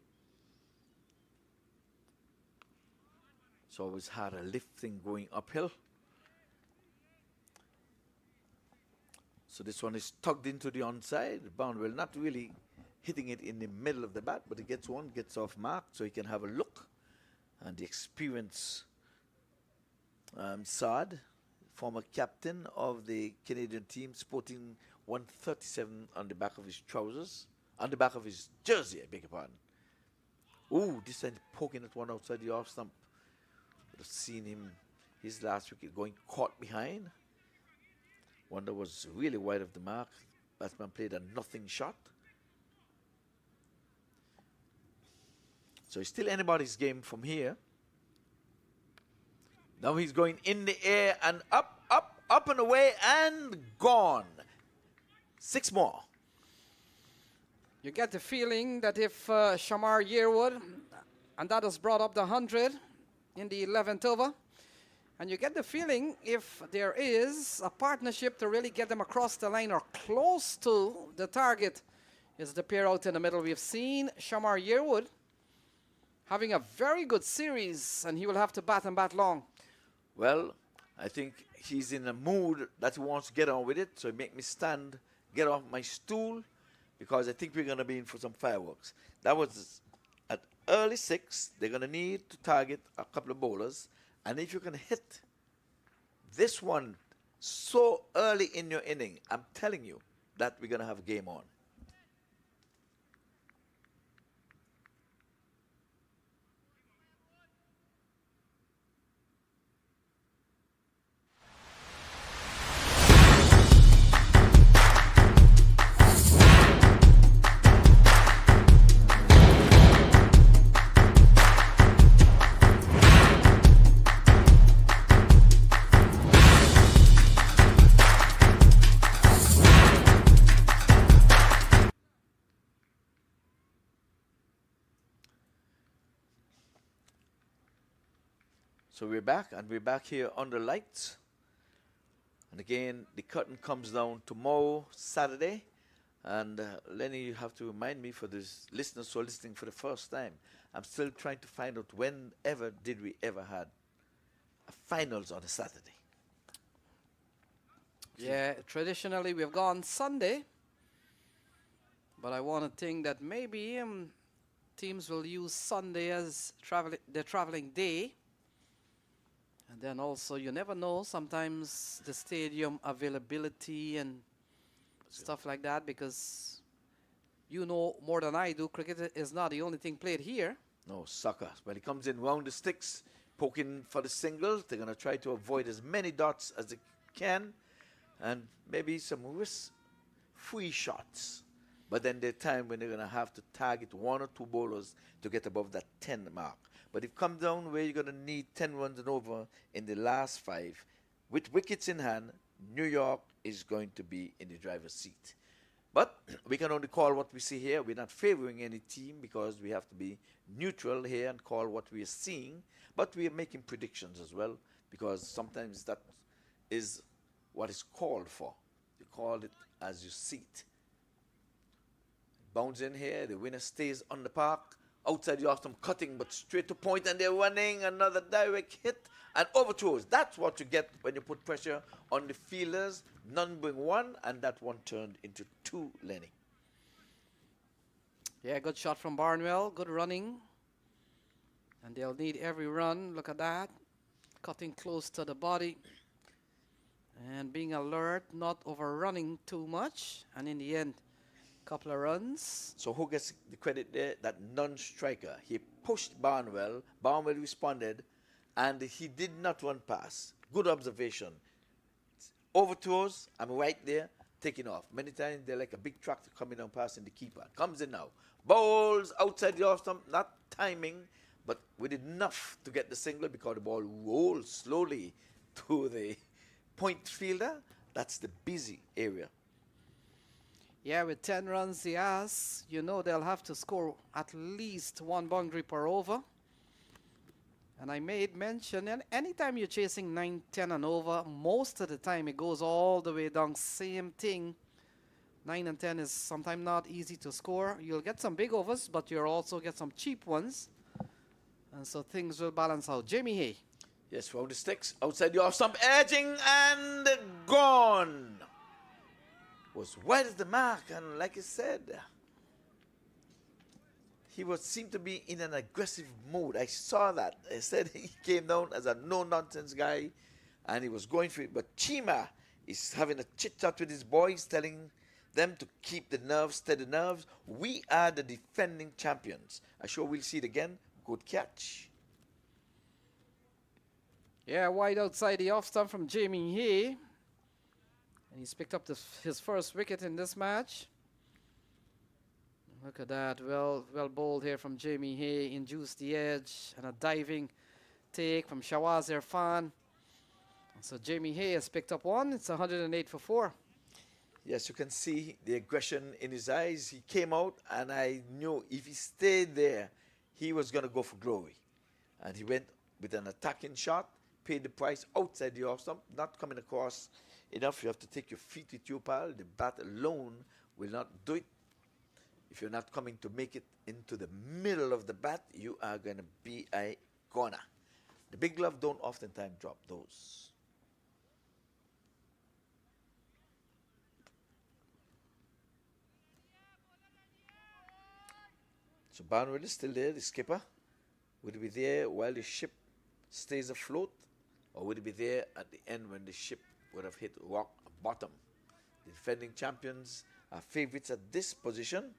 It's always harder lifting going uphill. So this one is tugged into the onside. Barnwell not really hitting it in the middle of the bat, but he gets one, gets off mark, so he can have a look. And the experienced Saad, former captain of the Canadian team, sporting 137 on the back of his trousers, on the back of his jersey, I beg your pardon. Ooh, this time poking at one outside the off stump. Would have seen him, his last wicket going caught behind. One that was really wide of the mark. Batsman played a nothing shot. So it's still anybody's game from here. Now he's going in the air and up, up, up and away and gone. 6 more. You get the feeling that if Shamar Yearwood, and that has brought up the 100 in the 11th over, and you get the feeling if there is a partnership to really get them across the line or close to the target, is the pair out in the middle. We've seen Shamar Yearwood having a very good series, and he will have to bat and bat long. Well, I think he's in a mood that he wants to get on with it, so it make me stand, get off my stool, because I think we're going to be in for some fireworks. That was at early 6. They're going to need to target a couple of bowlers, and if you can hit this one so early in your inning, I'm telling you that we're going to have a game on. So we're back, and we're back here under lights. And again, the curtain comes down tomorrow, Saturday. And Lenny, you have to remind me for this listeners who are listening for the first time. I'm still trying to find out whenever did we ever had a finals on a Saturday. Yeah, traditionally we've gone Sunday. But I want to think that maybe teams will use Sunday as their traveling day. And then also, you never know, sometimes the stadium availability and stuff like that, because you know more than I do, cricket is not the only thing played here. No, soccer. When he comes in round the sticks, poking for the singles, they're going to try to avoid as many dots as they can, and maybe some risk-free shots. But then there's time when they're going to have to target 1 or 2 bowlers to get above that 10 mark. But if it comes down where you're going to need 10 runs and over in the last 5, with wickets in hand, New York is going to be in the driver's seat. But we can only call what we see here. We're not favoring any team because we have to be neutral here and call what we are seeing. But we are making predictions as well, because sometimes that is what is called for. You call it as you see it. Bounce in here, the winner stays on the park. Outside you have some cutting, but straight to point, and they're running another direct hit and overthrows. That's what you get when you put pressure on the fielders. None bring 1, and that one turned into 2, Lenny. Yeah, good shot from Barnwell, good running. And they'll need every run. Look at that. Cutting close to the body. And being alert, not overrunning too much. And in the end, couple of runs. So who gets the credit there? That non-striker. He pushed Barnwell. Barnwell responded, and he did not run past. Good observation. Overthrows, I'm right there, taking off. Many times they're like a big tractor coming down passing the keeper. Comes in now. Bowls outside the off stump, not timing, but with enough to get the single because the ball rolls slowly to the point fielder. That's the busy area. Yeah, with 10 runs he has, you know they'll have to score at least 1 boundary per over. And I made mention, and anytime you're chasing 9, 10 and over, most of the time it goes all the way down, same thing. 9 and 10 is sometimes not easy to score. You'll get some big overs, but you'll also get some cheap ones. And so things will balance out. Jamie Hay. Yes, round the sticks, outside the off stump, edging and gone. Was wide as the mark, and like I said, he seemed to be in an aggressive mood. I saw that. I said he came down as a no-nonsense guy, and he was going for it. But Chima is having a chit-chat with his boys, telling them to keep the nerves, steady nerves. We are the defending champions. I'm sure we'll see it again. Good catch. Yeah, wide outside the off stump from Jamie Hay. And he's picked up his first wicket in this match. Look at that. Well bowled here from Jamie Hay. Induced the edge. And a diving take from Shawaz Irfan. So Jamie Hay has picked up one. It's 108 for 4. Yes, you can see the aggression in his eyes. He came out, and I knew if he stayed there, he was going to go for glory. And he went with an attacking shot, paid the price outside the off stump, not coming across enough. You have to take your feet with you, pal. The bat alone will not do it. If you're not coming to make it into the middle of the bat, you are going to be a corner. The big glove don't oftentimes drop those. So Barnwell is still there, the skipper. Would he be there while the ship stays afloat? Or would he be there at the end when the ship would have hit rock bottom? The defending champions are favorites at this position.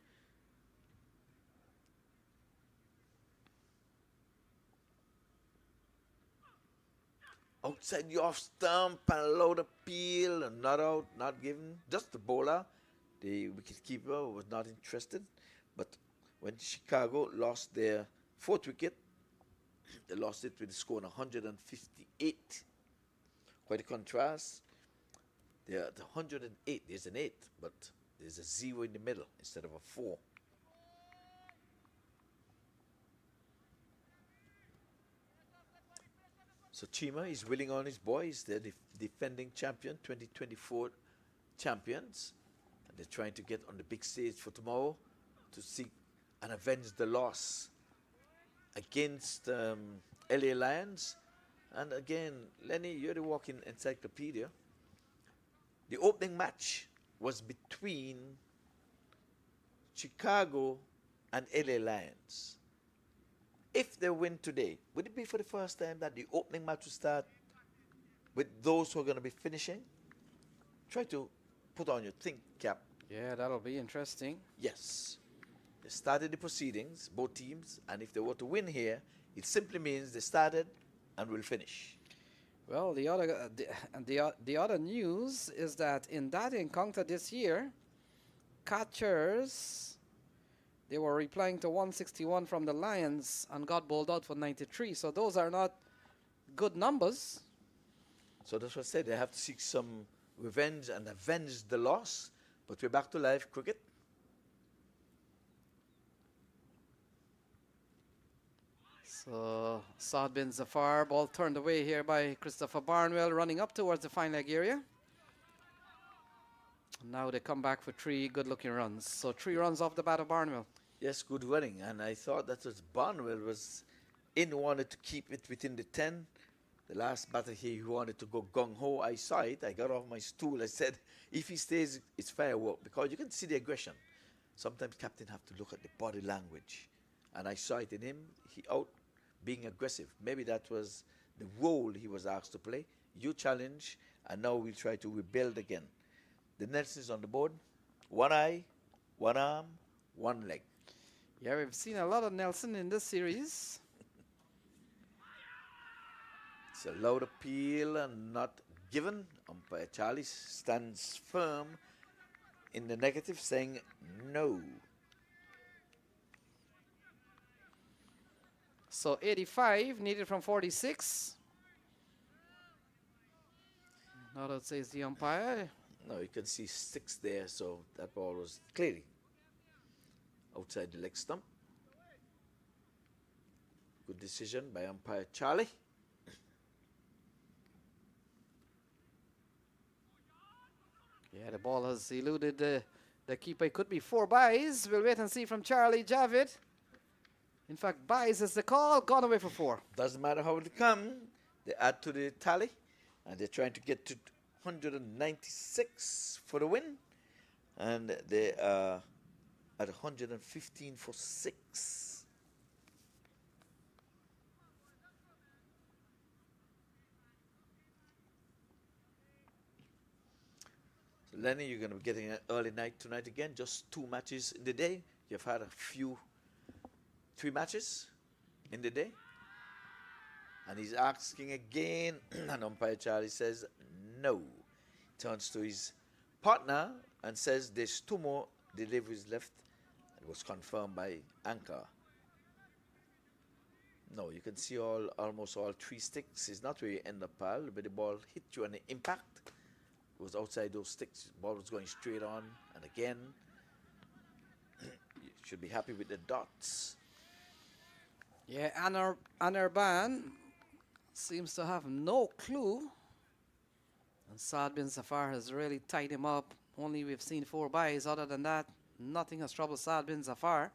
Outside the off stump and a loud appeal, and not out, not given. Just the bowler. The wicketkeeper was not interested. But when Chicago lost their 4th wicket, they lost it with a score of 158. Quite a contrast. They're at 108. There's an 8, but there's a 0 in the middle instead of a 4. So Chima is willing on his boys. They're the defending champion, 2024 champions. And they're trying to get on the big stage for tomorrow to seek and avenge the loss against LA Lions. And again, Lenny, you're the walking encyclopedia. The opening match was between Chicago and LA Lions. If they win today, would it be for the first time that the opening match will start with those who are going to be finishing? Try to put on your think cap. Yeah, that'll be interesting. Yes. They started the proceedings, both teams, and if they were to win here, it simply means they started and will finish. Well, the other news is that in that encounter this year, catchers, they were replying to 161 from the Lions and got bowled out for 93. So those are not good numbers. So that's what I said. They have to seek some revenge and avenge the loss. But we're back to live cricket. So Saad bin Zafar, ball turned away here by Christopher Barnwell, running up towards the fine leg area. Now they come back for 3 good-looking runs. So 3 runs off the bat of Barnwell. Yes, good running. And I thought that was Barnwell was in, wanted to keep it within the 10. The last batter here, he wanted to go gung-ho. I saw it. I got off my stool. I said, if he stays, it's firework. Because you can see the aggression. Sometimes captain have to look at the body language. And I saw it in him. He out being aggressive. Maybe that was the role he was asked to play. You challenge, and now we'll try to rebuild again. The Nelson's on the board. 1 eye, 1 arm, 1 leg. Yeah, we've seen a lot of Nelson in this series. It's a loud appeal and not given. Umpire Charlie stands firm in the negative, saying no. So 85 needed from 46. Now that says the umpire. No, you can see 6 there, so that ball was clearly outside the leg stump. Good decision by umpire Charlie. Yeah, the ball has eluded the keeper. It could be 4 byes. We'll wait and see from Charlie Javid. In fact, byes is the call. Gone away for 4. Doesn't matter how it come. They add to the tally, and they're trying to get to 196 for the win. And they are at 115 for 6. So Lenny, you're going to be getting an early night tonight again. Just 2 matches in the day. You've had a few 3 matches in the day. And he's asking again, and umpire Charlie says no. Turns to his partner and says there's 2 more deliveries left. And was confirmed by anchor. No, you can see almost all 3 sticks. It's not where you end up, pal, but the ball hit you on the impact. It was outside those sticks. The ball was going straight on, and again, you should be happy with the dots. Yeah, Anarban seems to have no clue. And Saad bin Zafar has really tied him up. Only we've seen 4 byes. Other than that, nothing has troubled Saad bin Zafar.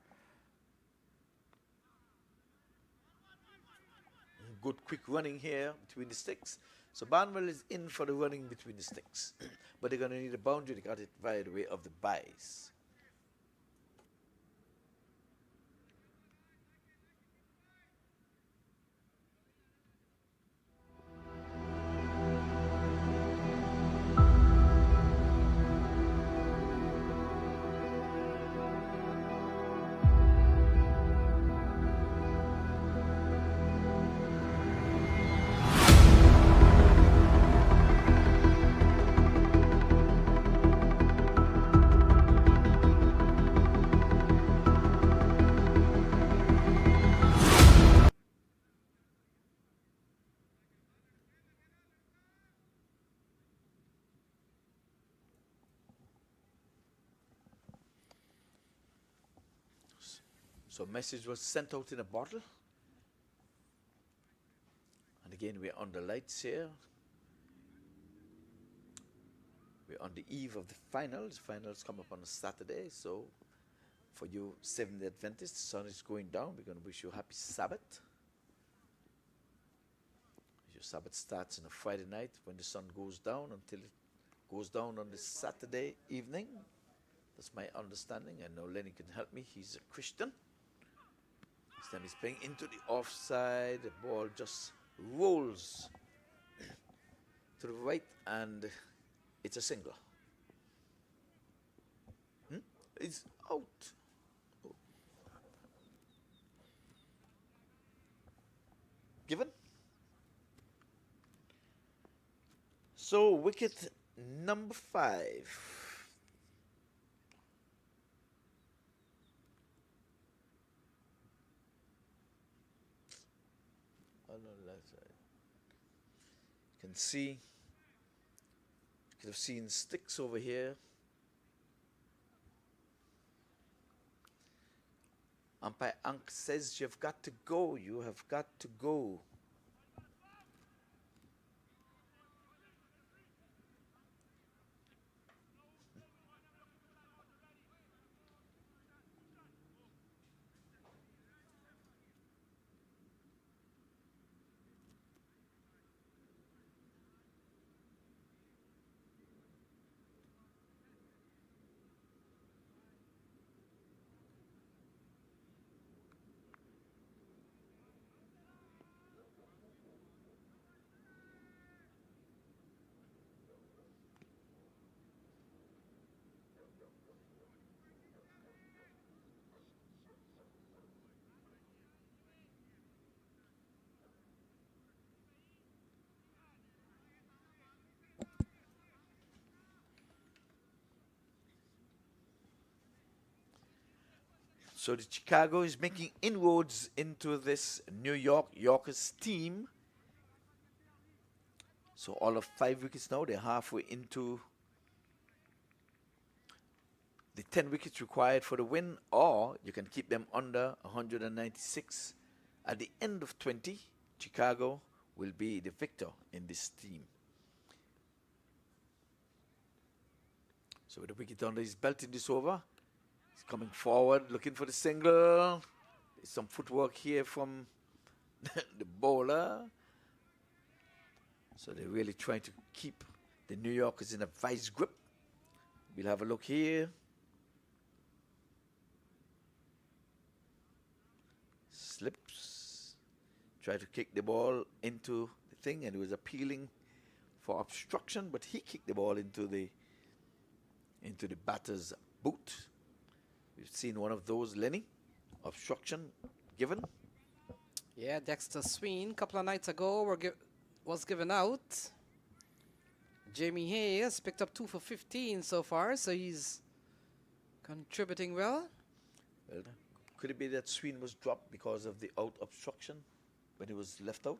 Good quick running here between the sticks. So Barnwell is in for the running between the sticks. But they're going to need a boundary. They got it via the way of the byes. So a message was sent out in a bottle. And again, we're on the lights here. We're on the eve of the finals. Finals come up on a Saturday. So for you Seventh-day Adventists, the sun is going down. We're going to wish you a happy Sabbath. Your Sabbath starts on a Friday night when the sun goes down until it goes down on the Saturday evening. That's my understanding. I know Lenny can help me. He's a Christian. This time he's playing into the offside. The ball just rolls to the right and it's a single. It's out. Oh. Given. So wicket number 5. You can see, you could have seen sticks over here. Umpire Ank says you've got to go, you have got to go. So the Chicago is making inroads into this New York Yorkers team. So all of 5 wickets now. They're halfway into the 10 wickets required for the win, or you can keep them under 196. At the end of 20, Chicago will be the victor in this team. So with the wicket under his belt in this over, he's coming forward, looking for the single. There's some footwork here from the bowler. So they're really trying to keep the New Yorkers in a vice grip. We'll have a look here. Slips. Try to kick the ball into the thing, and he was appealing for obstruction, but he kicked the ball into the batter's boot. We've seen one of those, Lenny. Obstruction given. Yeah, Dexter Sween, a couple of nights ago, was given out. Jamie Hayes picked up 2 for 15 so far, so he's contributing well. Well, could it be that Sween was dropped because of the out obstruction when he was left out?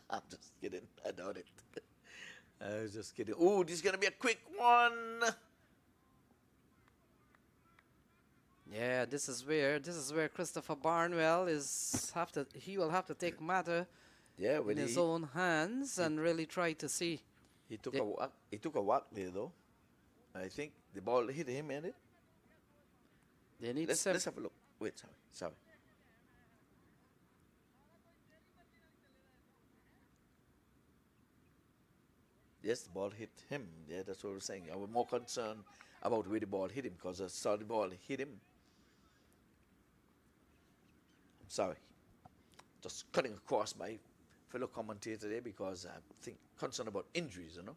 I'm just kidding. I doubt it. I was just kidding. Oh, this is going to be a quick one. Yeah, this is where Christopher Barnwell he will have to take matter in his own hands and really try to see. He took a whack there though. I think the ball hit him, ain't it? They need let's have a look. Wait, sorry. Yes, the ball hit him. Yeah, that's what I was saying. I was more concerned about where the ball hit him because I saw the ball hit him. I'm sorry. Just cutting across my fellow commentator there because I think concerned about injuries, you know.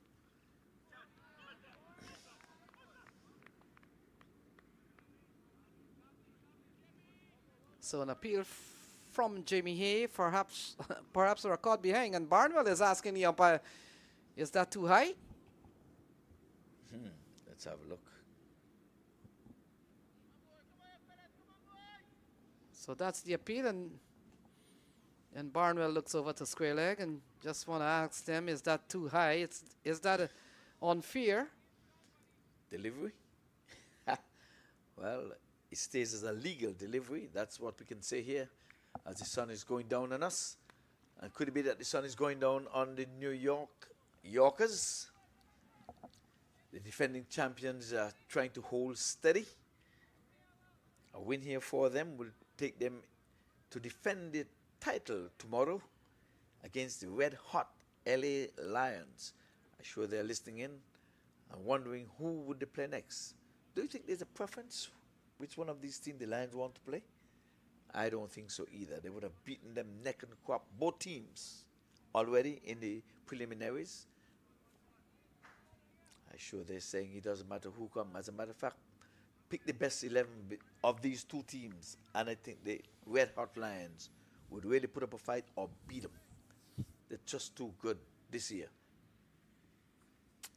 So an appeal from Jamie Hay, perhaps a record behind, and Barnwell is asking the umpire, is that too high? Let's have a look. So that's the appeal, and Barnwell looks over to square leg and just want to ask them, is that too high? Is that unfair? Delivery? Well, it stays as a legal delivery. That's what we can say here as the sun is going down on us. And could it be that the sun is going down on the New Yorkers? The defending champions are trying to hold steady. A win here for them will take them to defend the title tomorrow against the red-hot LA Lions. I'm sure they're listening in and wondering who would they play next. Do you think there's a preference which one of these teams the Lions want to play? I don't think so either. They would have beaten them neck and crop, both teams, already in the preliminaries. I'm sure they're saying it doesn't matter who comes. As a matter of fact, pick the best 11 of these two teams, and I think the Red Hot Lions would really put up a fight or beat them. They're just too good this year.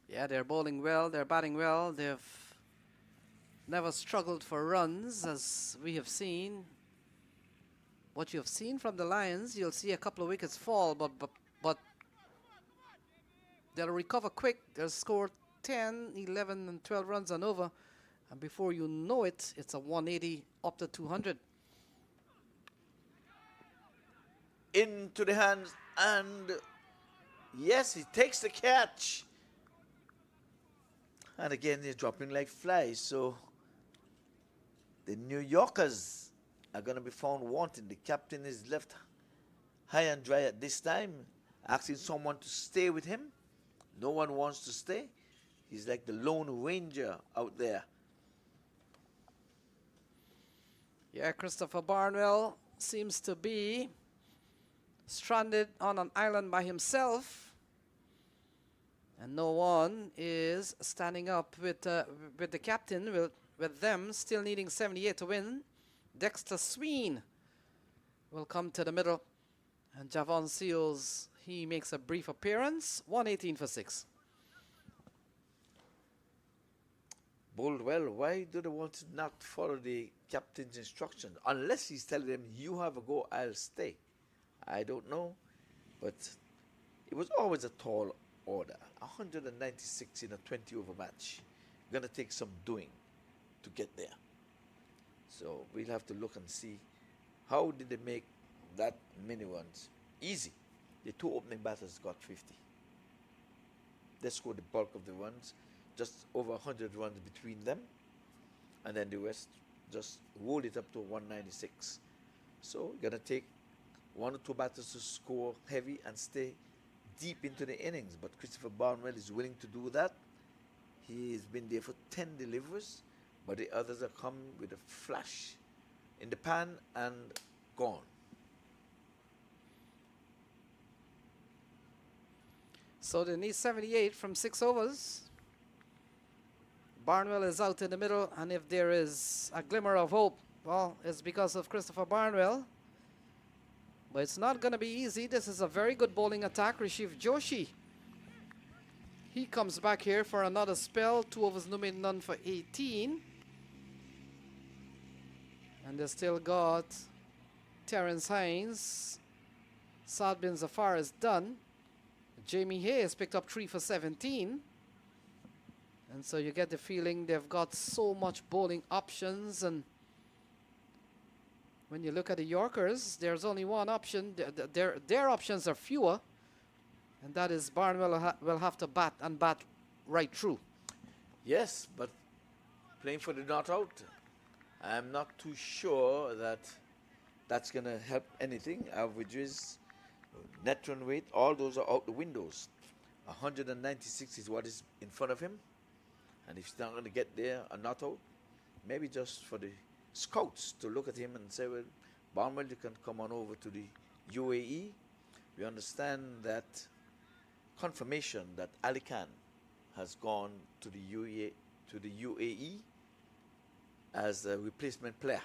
Yeah, they're bowling well, they're batting well, they've never struggled for runs, as we have seen. What you have seen from the Lions, you'll see a couple of wickets fall, but they'll recover quick. They'll score 10, 11, and 12 runs and over, and before you know it, it's a 180 up to 200. Into the hands, and yes, he takes the catch. And again, they're dropping like flies, so the New Yorkers are going to be found wanting. The captain is left high and dry at this time, asking someone to stay with him. No one wants to stay. He's like the Lone Ranger out there. Yeah, Christopher Barnwell seems to be stranded on an island by himself, and no one is standing up with the captain, with them still needing 78 to win. Dexter Sween will come to the middle, and Javon Seals, he makes a brief appearance. 118 for 6. Bowled well. Why do they want to not follow the captain's instructions? Unless he's telling them, you have a go, I'll stay. I don't know, but it was always a tall order. 196 in a 20-over match. Going to take some doing to get there. So we'll have to look and see how did they make that many runs. Easy. The two opening batters got 50. They scored the bulk of the runs, just over 100 runs between them, and then the rest just rolled it up to 196. So we're going to take one or two batters to score heavy and stay deep into the innings, but Christopher Barnwell is willing to do that. He's been there for 10 deliveries, but the others are come with a flash in the pan and gone. So they need 78 from 6 overs. Barnwell is out in the middle, and if there is a glimmer of hope, well, it's because of Christopher Barnwell. But it's not going to be easy. This is a very good bowling attack. Rishiv Joshi, he comes back here for another spell. 2 overs, no made, none for 18. And they still got Terrence Hines. Saad bin Zafar is done. Jamie Hayes picked up 3 for 17. And so you get the feeling they've got so much bowling options. And when you look at the Yorkers, there's only one option. Their options are fewer. And that is Barnwell will have to bat and bat right through. Yes, but playing for the not out, I'm not too sure that that's going to help anything. Averages, net run rate, all those are out the windows. 196 is what is in front of him. And if he's not going to get there or not out, maybe just for the scouts to look at him and say, well, Barnwell, you can come on over to the UAE. We understand that confirmation that Ali Khan has gone to the UAE as a replacement player.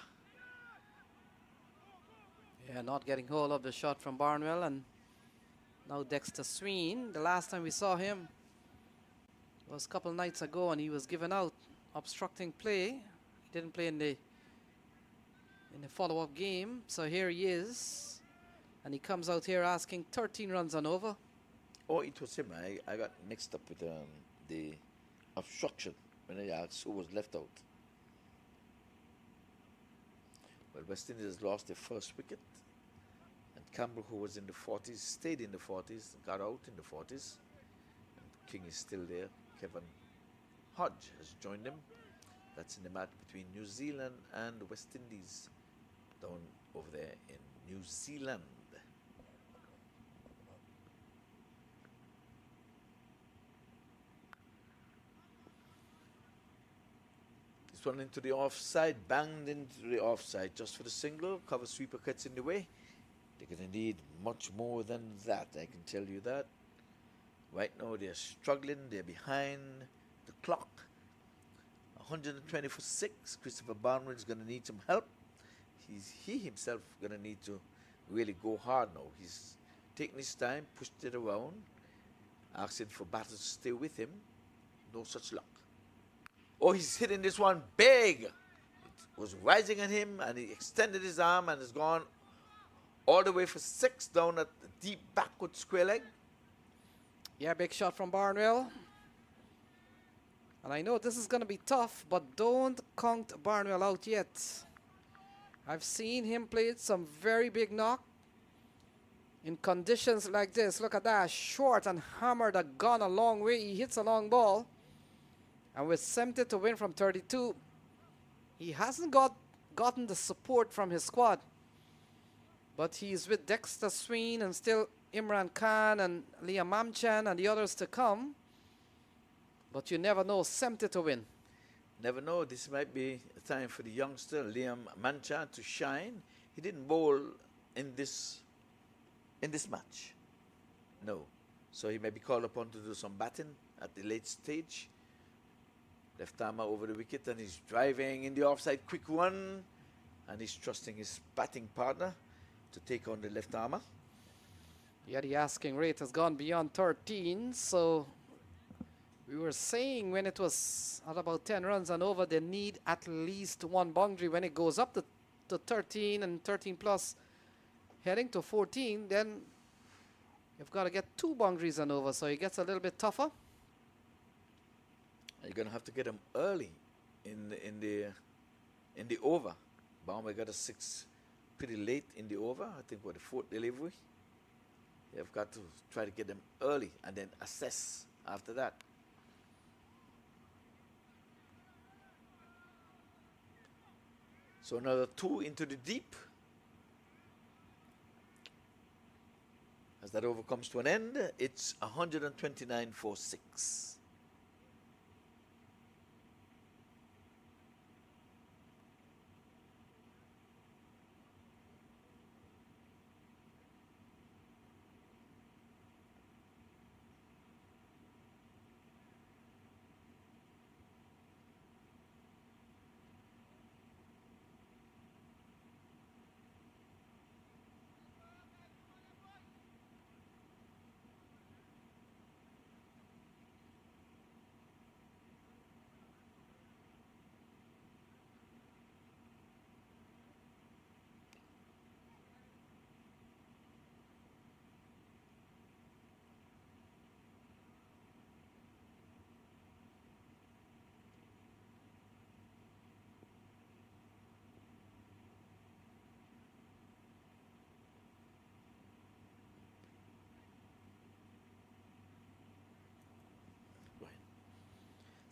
Yeah, not getting hold of the shot from Barnwell, and now Dexter Sween. The last time we saw him was a couple nights ago, and he was given out obstructing play. He didn't play in the follow-up game, so here he is, and he comes out here asking 13 runs and over. Oh, it was him. I got mixed up with the obstruction when I asked who was left out. Well, West Indies has lost their first wicket, and Campbell, who was in the 40s, stayed in the 40s, got out in the 40s. And King is still there. Kevin Hodge has joined him. That's in the match between New Zealand and the West Indies down over there in New Zealand. This one into the offside, banged into the offside just for the single. Cover sweeper cuts in the way. They're going to need much more than that, I can tell you that. Right now they're struggling, they're behind the clock. 120 for 6. Christopher Barnwell is going to need some help. He himself going to need to really go hard now. He's taking his time, pushed it around, asking for batters to stay with him. No such luck. Oh, he's hitting this one big. It was rising on him, and he extended his arm and has gone all the way for 6 down at the deep backward square leg. Yeah, big shot from Barnwell. And I know this is going to be tough, but don't count Barnwell out yet. I've seen him play some very big knock in conditions like this. Look at that, short and hammered, a gun a long way. He hits a long ball. And we're tempted to win from 32. He hasn't gotten the support from his squad. But he's with Dexter Sween and still Imran Khan and Liam Mamchan and the others to come. But you never know, tempted to win. Never know, this might be a time for the youngster Liam Mamchan to shine. He didn't bowl in this match. No. So he may be called upon to do some batting at the late stage. Left armer over the wicket, and he's driving in the offside quick one, and he's trusting his batting partner to take on the left armer. Yeah, the asking rate has gone beyond 13, so we were saying when it was at about 10 runs and over, they need at least one boundary. When it goes up to 13 and 13 plus, heading to 14, then you've got to get 2 boundaries and over, so it gets a little bit tougher. You're going to have to get him early in the over. Barnwell got a 6 pretty late in the over. I think what, the 4th delivery. You've got to try to get them early and then assess after that. So another 2 into the deep. As that over comes to an end, it's 129 for 6.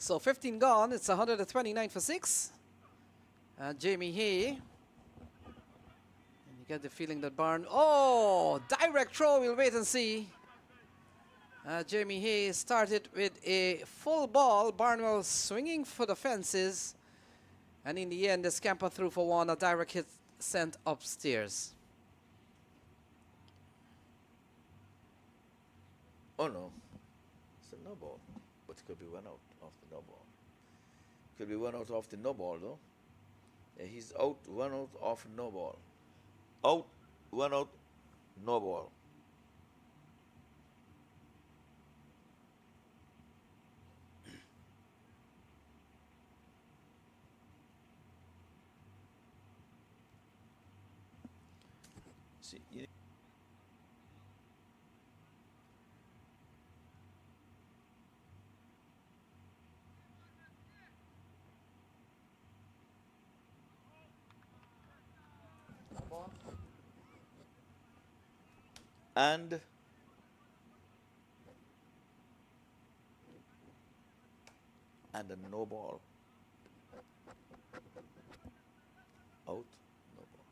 So 15 gone. It's 129 for 6. Jamie Hay. And you get the feeling that direct throw. We'll wait and see. Jamie Hay started with a full ball. Barnwell swinging for the fences. And in the end, the scamper threw for one. A direct hit sent upstairs. Oh no, it's a no ball, but it could be one out off the no ball. Could be one out off the no ball though. Yeah, he's out, one out off no ball. Out, one out, no ball. See, and a no ball. Out, no ball.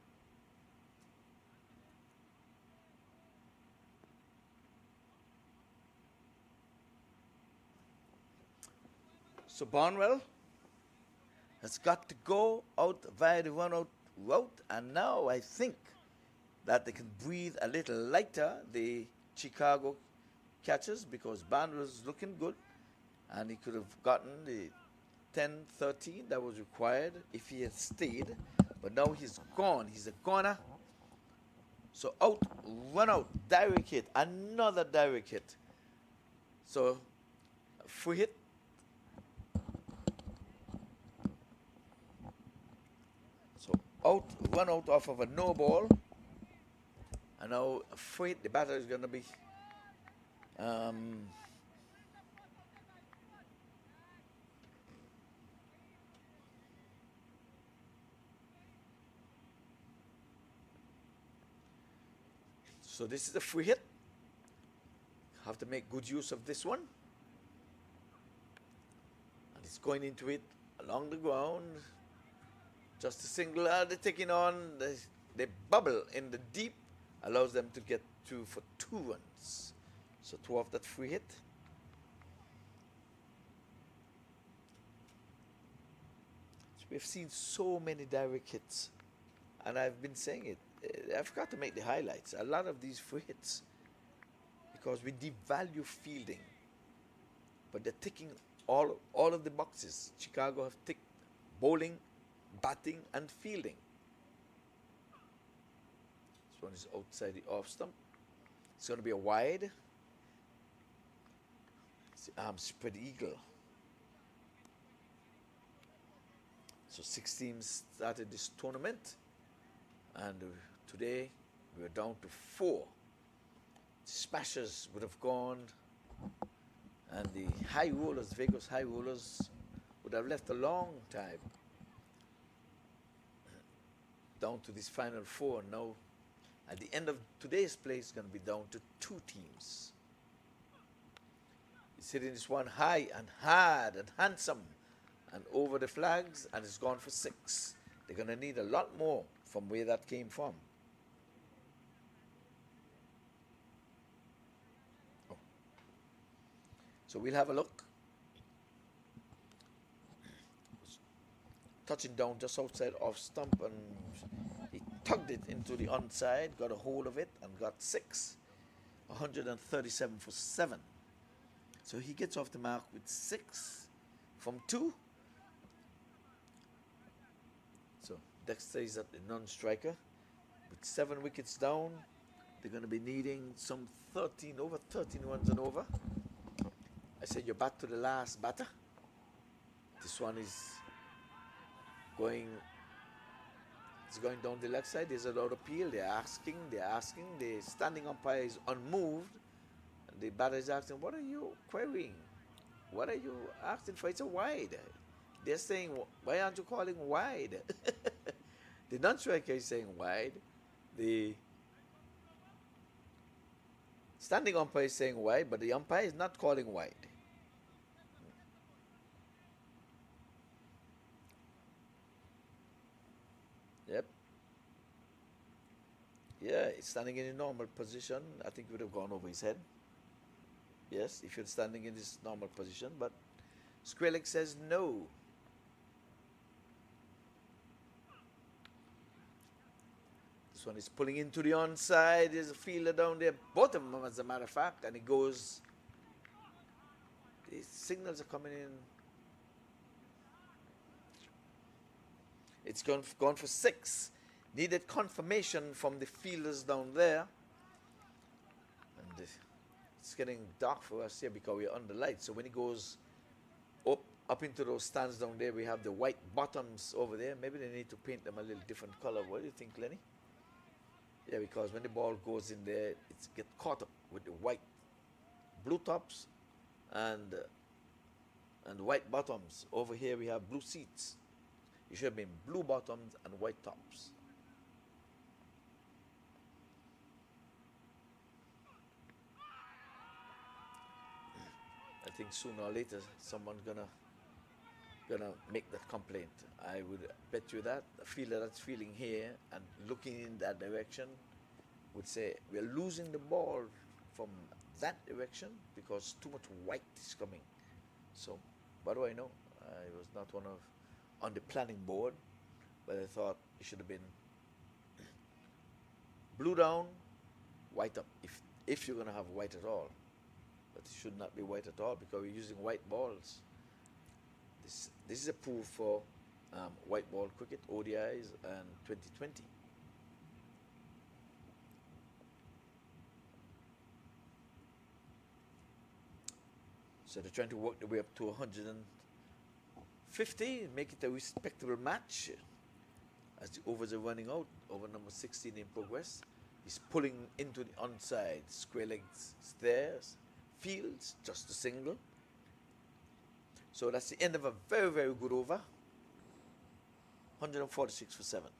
So Barnwell has got to go out via the one out route, and now I think that they can breathe a little lighter, the Chicago catchers, because Barnwell's looking good, and he could have gotten the 10-13 that was required if he had stayed, but now he's gone. He's a goner. So out, run out, direct hit, another direct hit. So free hit. So out, run out off of a no ball. And now free hit, the batter is going to be so this is a free hit. Have to make good use of this one. And it's going into it along the ground. Just a single, they're taking on, the bubble in the deep allows them to get 2 for 2 runs. So 2 off that free hit. So we've seen so many direct hits. And I've been saying it. I forgot to make the highlights. A lot of these free hits, because we devalue fielding, but they're ticking all of the boxes. Chicago have ticked bowling, batting, and fielding. This one is outside the off stump. It's going to be a wide. It's the arm spread eagle. So 6 teams started this tournament, and today we're down to 4. Smashers would have gone, and the high rollers, Vegas high rollers, would have left a long time. Down to this final 4 now. At the end of today's play, it's going to be down to 2 teams. He's hitting this one high and hard and handsome and over the flags, and it's gone for 6. They're going to need a lot more from where that came from. Oh. So we'll have a look. Touching down just outside off stump, and he tugged it into the onside, got a hold of it, and got 6. 137 for 7. So he gets off the mark with 6 from 2. So Dexter is at the non-striker with 7 wickets down. They're going to be needing some 13 runs and over. I said you bat to the last batter. This one is going down the left side. There's a lot of appeal. They're asking. The standing umpire is unmoved. And the batter is asking, what are you querying? What are you asking for? It's a wide. They're saying, why aren't you calling wide? The non-striker is saying wide. The standing umpire is saying wide, but the umpire is not calling wide. Yeah, he's standing in a normal position. I think he would have gone over his head. Yes, if you're standing in this normal position, but Skrillex says no. This one is pulling into the onside. There's a fielder down there. Both of them, as a matter of fact, and it goes. The signals are coming in. It's gone for 6. Needed confirmation from the fielders down there. And it's getting dark for us here because we're under light. So when it goes up into those stands down there, we have the white bottoms over there. Maybe they need to paint them a little different color. What do you think, Lenny? Yeah, because when the ball goes in there, it gets caught up with the white blue tops and white bottoms. Over here we have blue seats. It should have been blue bottoms and white tops. I think sooner or later someone's gonna make that complaint. I would bet you that a fielder that's feeling here and looking in that direction would say we're losing the ball from that direction because too much white is coming. So what do I know? I was not on the planning board, but I thought it should have been blue down, white up, if you're gonna have white at all. But it should not be white at all because we're using white balls. This is approved for white ball cricket, ODIs and 2020. So they're trying to work their way up to 150, make it a respectable match. As the overs are running out, over number 16 in progress. He's pulling into the onside, square legs stairs, fields, just a single. So that's the end of a very, very good over. 146 for 7.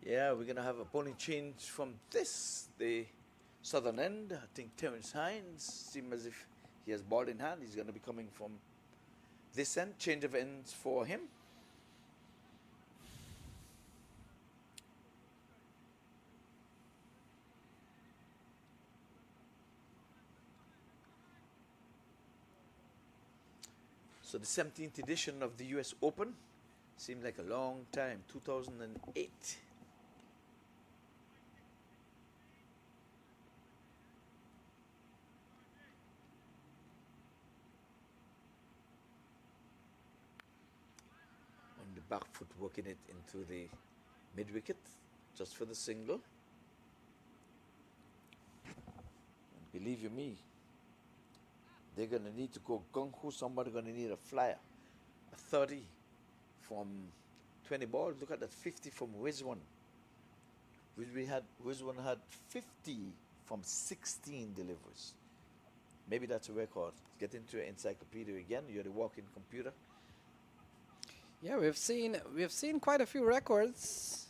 Yeah, we're going to have a bowling change from the southern end. I think Terence Hines seems as if he has ball in hand. He's going to be coming from this end. Change of ends for him. So the 17th edition of the US Open seemed like a long time, 2008. Back foot working it into the mid wicket just for the single. And believe you me, they're going to need to go gung-ho. Somebody's going to need a flyer. A 30 from 20 balls. Look at that, 50 from Rizwan. Rizwan had 50 from 16 deliveries. Maybe that's a record. Get into your encyclopedia again. You're the walking computer. Yeah, we've seen quite a few records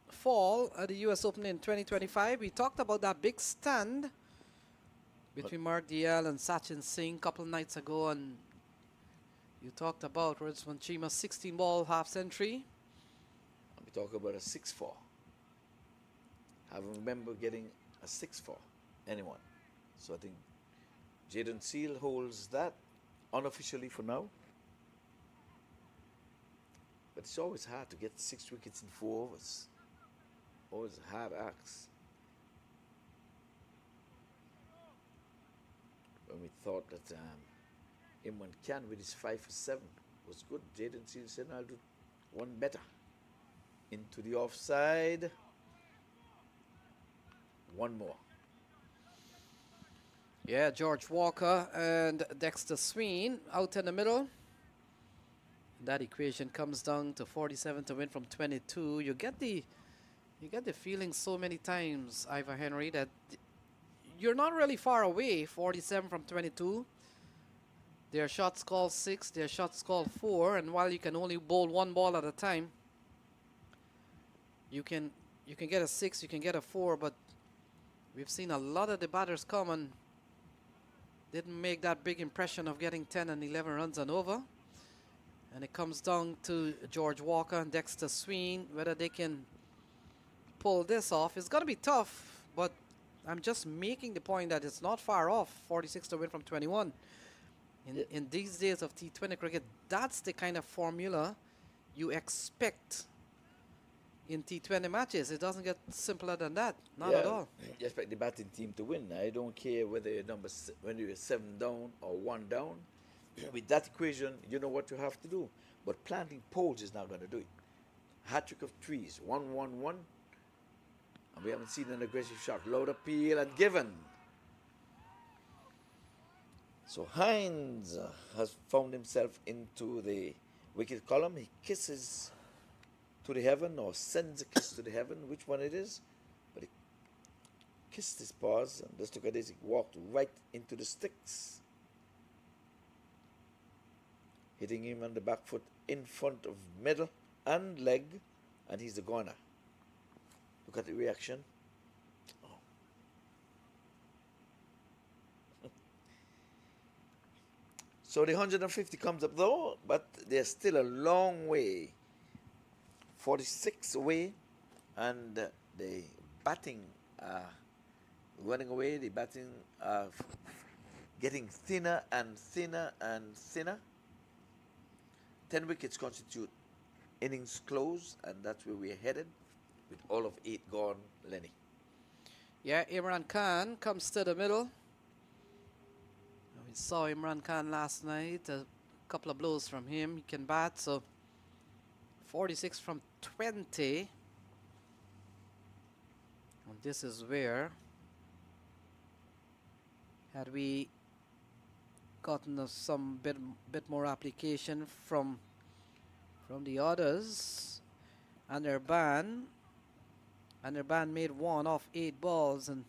fall at the US Open in 2025. We talked about that big stand between Mark DL and Sachin Singh a couple nights ago, and you talked about Rizwan Cheema's 16-ball half-century. We talk about a 6-4. I remember getting a 6-4, anyone. So I think Jaden Seal holds that unofficially for now. But it's always hard to get 6 wickets in 4 overs. Always a hard ask. When we thought that Imran Khan with his 5 for 7 was good, Jaden Seal said, I'll do one better. Into the offside. One more. Yeah, George Walker and Dexter Sween out in the middle. That equation comes down to 47 to win from 22. You get the feeling so many times, Ivor Henry, that you're not really far away. 47 from 22. Their shots called 6, their shots called 4, and while you can only bowl one ball at a time, you can get a 6, you can get a 4, but we've seen a lot of the batters come and didn't make that big impression of getting 10 and 11 runs and over. And it comes down to George Walker and Dexter Sween, whether they can pull this off. It's going to be tough, but I'm just making the point that it's not far off. 46 to win from 21. In these days of T20 cricket, that's the kind of formula you expect in T20 matches. It doesn't get simpler than that. Not at all. You expect the batting team to win. I don't care whether you're when you're 7 down or 1 down. With that equation, you know what you have to do. But planting poles is not going to do it. Hat-trick of threes. 1-1-1. And we haven't seen an aggressive shot. Load appeal and given. So Hines has found himself into the wicket column. He kisses to the heaven, or sends a kiss to the heaven, which one it is. But he kissed his paws, and just look at this, he walked right into the sticks, hitting him on the back foot in front of middle and leg, and he's the goner. Look at the reaction. Oh. So the 150 comes up though, but there's still a long way. 46 away, and the batting running away. The batting getting thinner and thinner and thinner. 10 wickets constitute innings close, and that's where we're headed with all of 8 gone, Lenny. Yeah, Imran Khan comes to the middle. We saw Imran Khan last night. A couple of blows from him. He can bat, so 46 from 20. And this is where, had we gotten some bit more application from the others, and their ban made 1 off 8 balls, and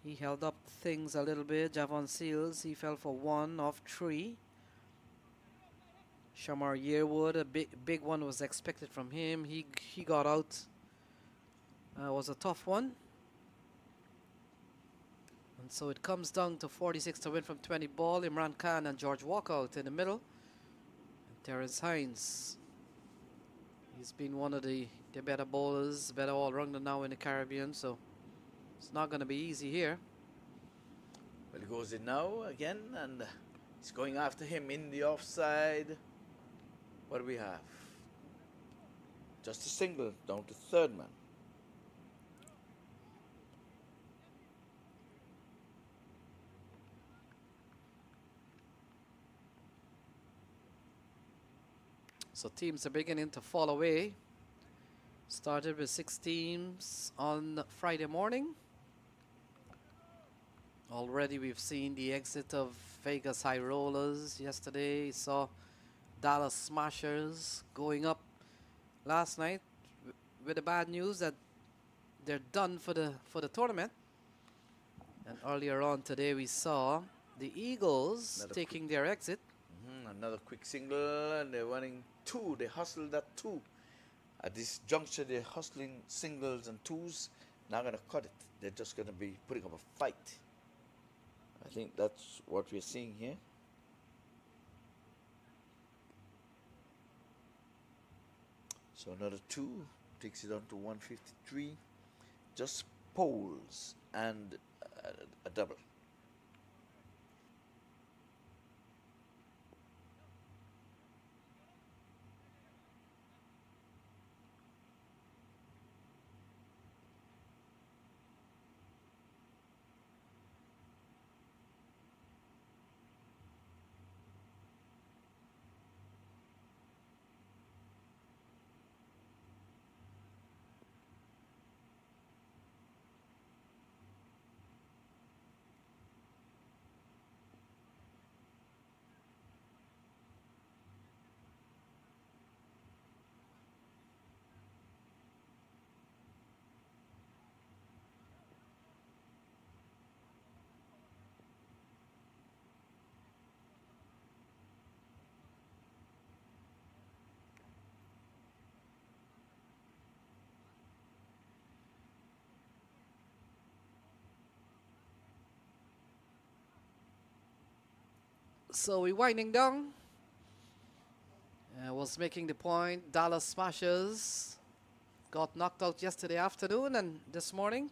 he held up things a little bit. Javon Seals, he fell for 1 off 3. Shamar Yearwood, a big one was expected from him. He got out. Was a tough one. And so it comes down to 46 to win from 20 ball. Imran Khan and George Walker out in the middle. And Terence Hines. He's been one of the better bowlers, better all-rounder now in the Caribbean, so it's not going to be easy here. Well, he goes in now again, and he's going after him in the offside. What do we have? Just a single down to 3rd man. So teams are beginning to fall away. Started with 6 teams on Friday morning. Already we've seen the exit of Vegas High Rollers yesterday. Saw Dallas Smashers going up last night with the bad news that they're done for the tournament. And earlier on today we saw the Eagles taking their exit. Another quick single, and they're running 2. They hustled that 2. At this juncture, they're hustling singles and 2s. Not going to cut it. They're just going to be putting up a fight. I think that's what we're seeing here. So another 2 takes it on to 153. Just poles and a double. So we're winding down. Was making the point. Dallas Smashers got knocked out yesterday afternoon, and this morning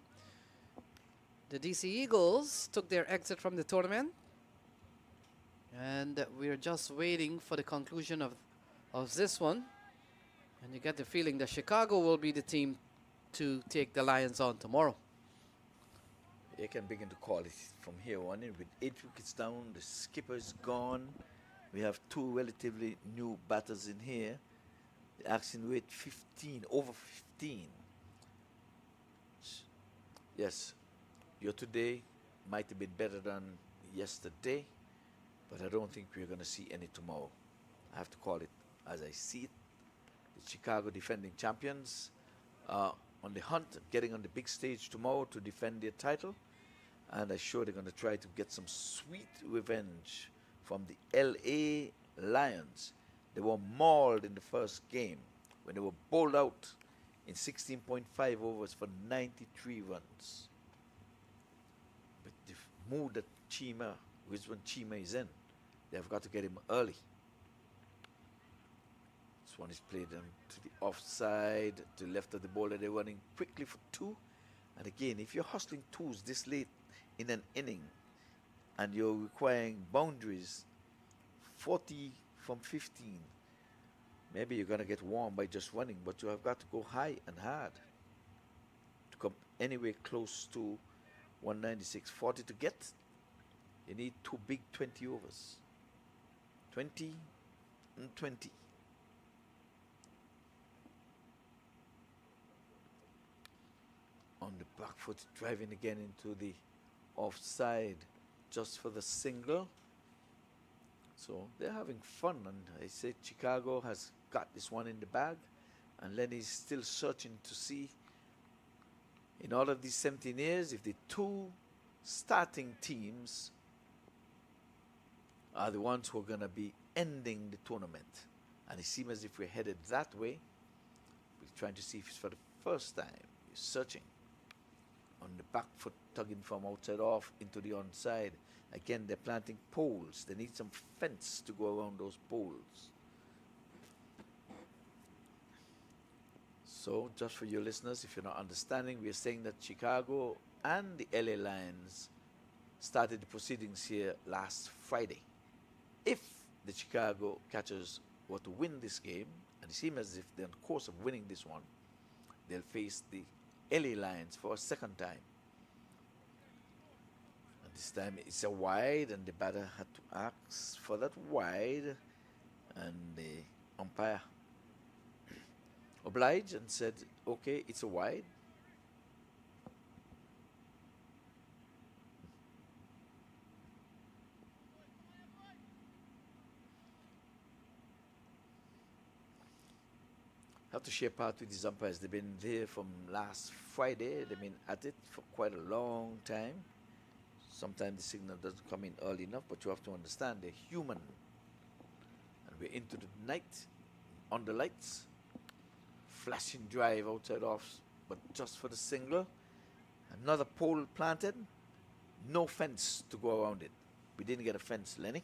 the DC Eagles took their exit from the tournament. And we're just waiting for the conclusion of this one. And you get the feeling that Chicago will be the team to take the Lions on tomorrow. You can begin to call it from here on in. With 8 wickets down, the skipper is gone. We have 2 relatively new batters in here. The action weight 15, over 15. Yes, your today might have been better than yesterday, but I don't think we're going to see any tomorrow. I have to call it as I see it. The Chicago defending champions are on the hunt, getting on the big stage tomorrow to defend their title. And I'm sure they're going to try to get some sweet revenge from the LA Lions. They were mauled in the first game when they were bowled out in 16.5 overs for 93 runs. But the mood that Chima is in, they've got to get him early. This one is played to the offside, to the left of the bowler. They're running quickly for 2. And again, if you're hustling 2s this late in an inning and you're requiring boundaries 40 from 15, maybe you're going to get warm by just running, but you have got to go high and hard to come anywhere close to 196. 40 to get, you need 2 big 20 overs. 20 and 20. On the back foot, driving again into the offside just for the single. So they're having fun, and I say Chicago has got this one in the bag, and Lenny's still searching to see, in all of these 17 years, if the 2 starting teams are the ones who are going to be ending the tournament. And it seems as if we're headed that way. We're trying to see if it's for the first time. You're searching on the back foot, tugging from outside off into the onside. Again, they're planting poles. They need some fence to go around those poles. So, just for your listeners, if you're not understanding, we are saying that Chicago and the LA Lions started the proceedings here last Friday. If the Chicago Catchers were to win this game, and it seems as if they're on course of winning this one, they'll face the LA Lions for a second time. And this time it's a wide, and the batter had to ask for that wide, and the umpire obliged and said, okay, it's a wide. Have to share part with these umpires. They've been there from last Friday. They've been at it for quite a long time. Sometimes the signal doesn't come in early enough, but you have to understand they're human. And we're into the night, on the lights, flashing drive outside off, but just for the single. Another pole planted, no fence to go around it. We didn't get a fence, Lenny.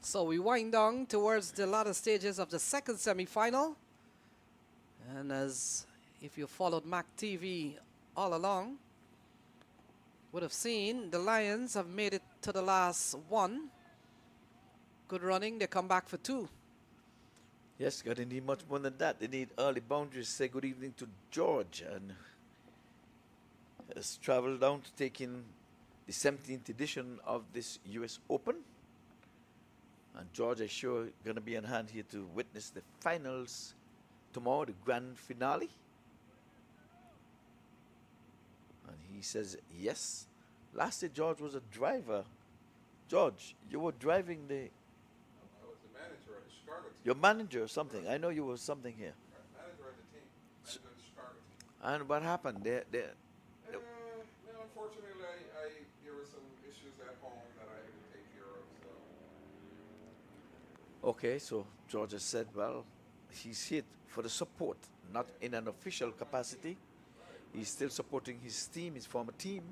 So we wind down towards the latter stages of the second semi-final. And as if you followed MAQ TV all along, would have seen the Lions have made it to the last one. Good running, they come back for 2. Yes, God, they need much more than that. They need early boundaries. Say good evening to George, and has traveled down to take in the 17th edition of this US Open. And George is sure going to be on hand here to witness the finals tomorrow, the grand finale. And he says yes. Last year George was a driver. George, you were driving the... I was the manager of the Chicago team. Your manager or something. I know you were something here. Manager of the team. Manager of the Chicago team. And what happened? Unfortunately, there were some issues at home that I had to take care of. So. Okay, so George has said, well, he's here for the support, not in an official capacity. He's still supporting his team, his former team,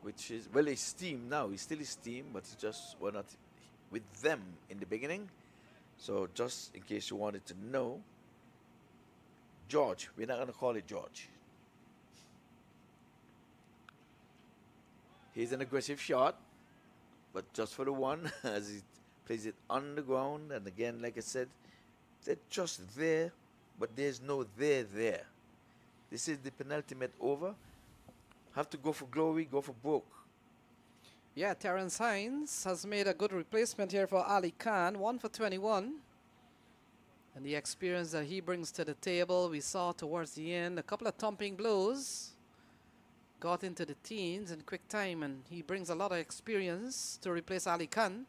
which is, well, his team now. He's still his team, but he just were not with them in the beginning. So just in case you wanted to know, George, we're not going to call it George. He's an aggressive shot, but just for the one, as he plays it on the ground. And again, like I said, they're just there, but there's no there. This is the penultimate over. Have to go for glory, go for broke. Yeah, Terrence Hines has made a good replacement here for Ali Khan, 1 for 21. And the experience that he brings to the table, we saw towards the end, a couple of thumping blows. Got into the teens in quick time, and he brings a lot of experience to replace Ali Khan.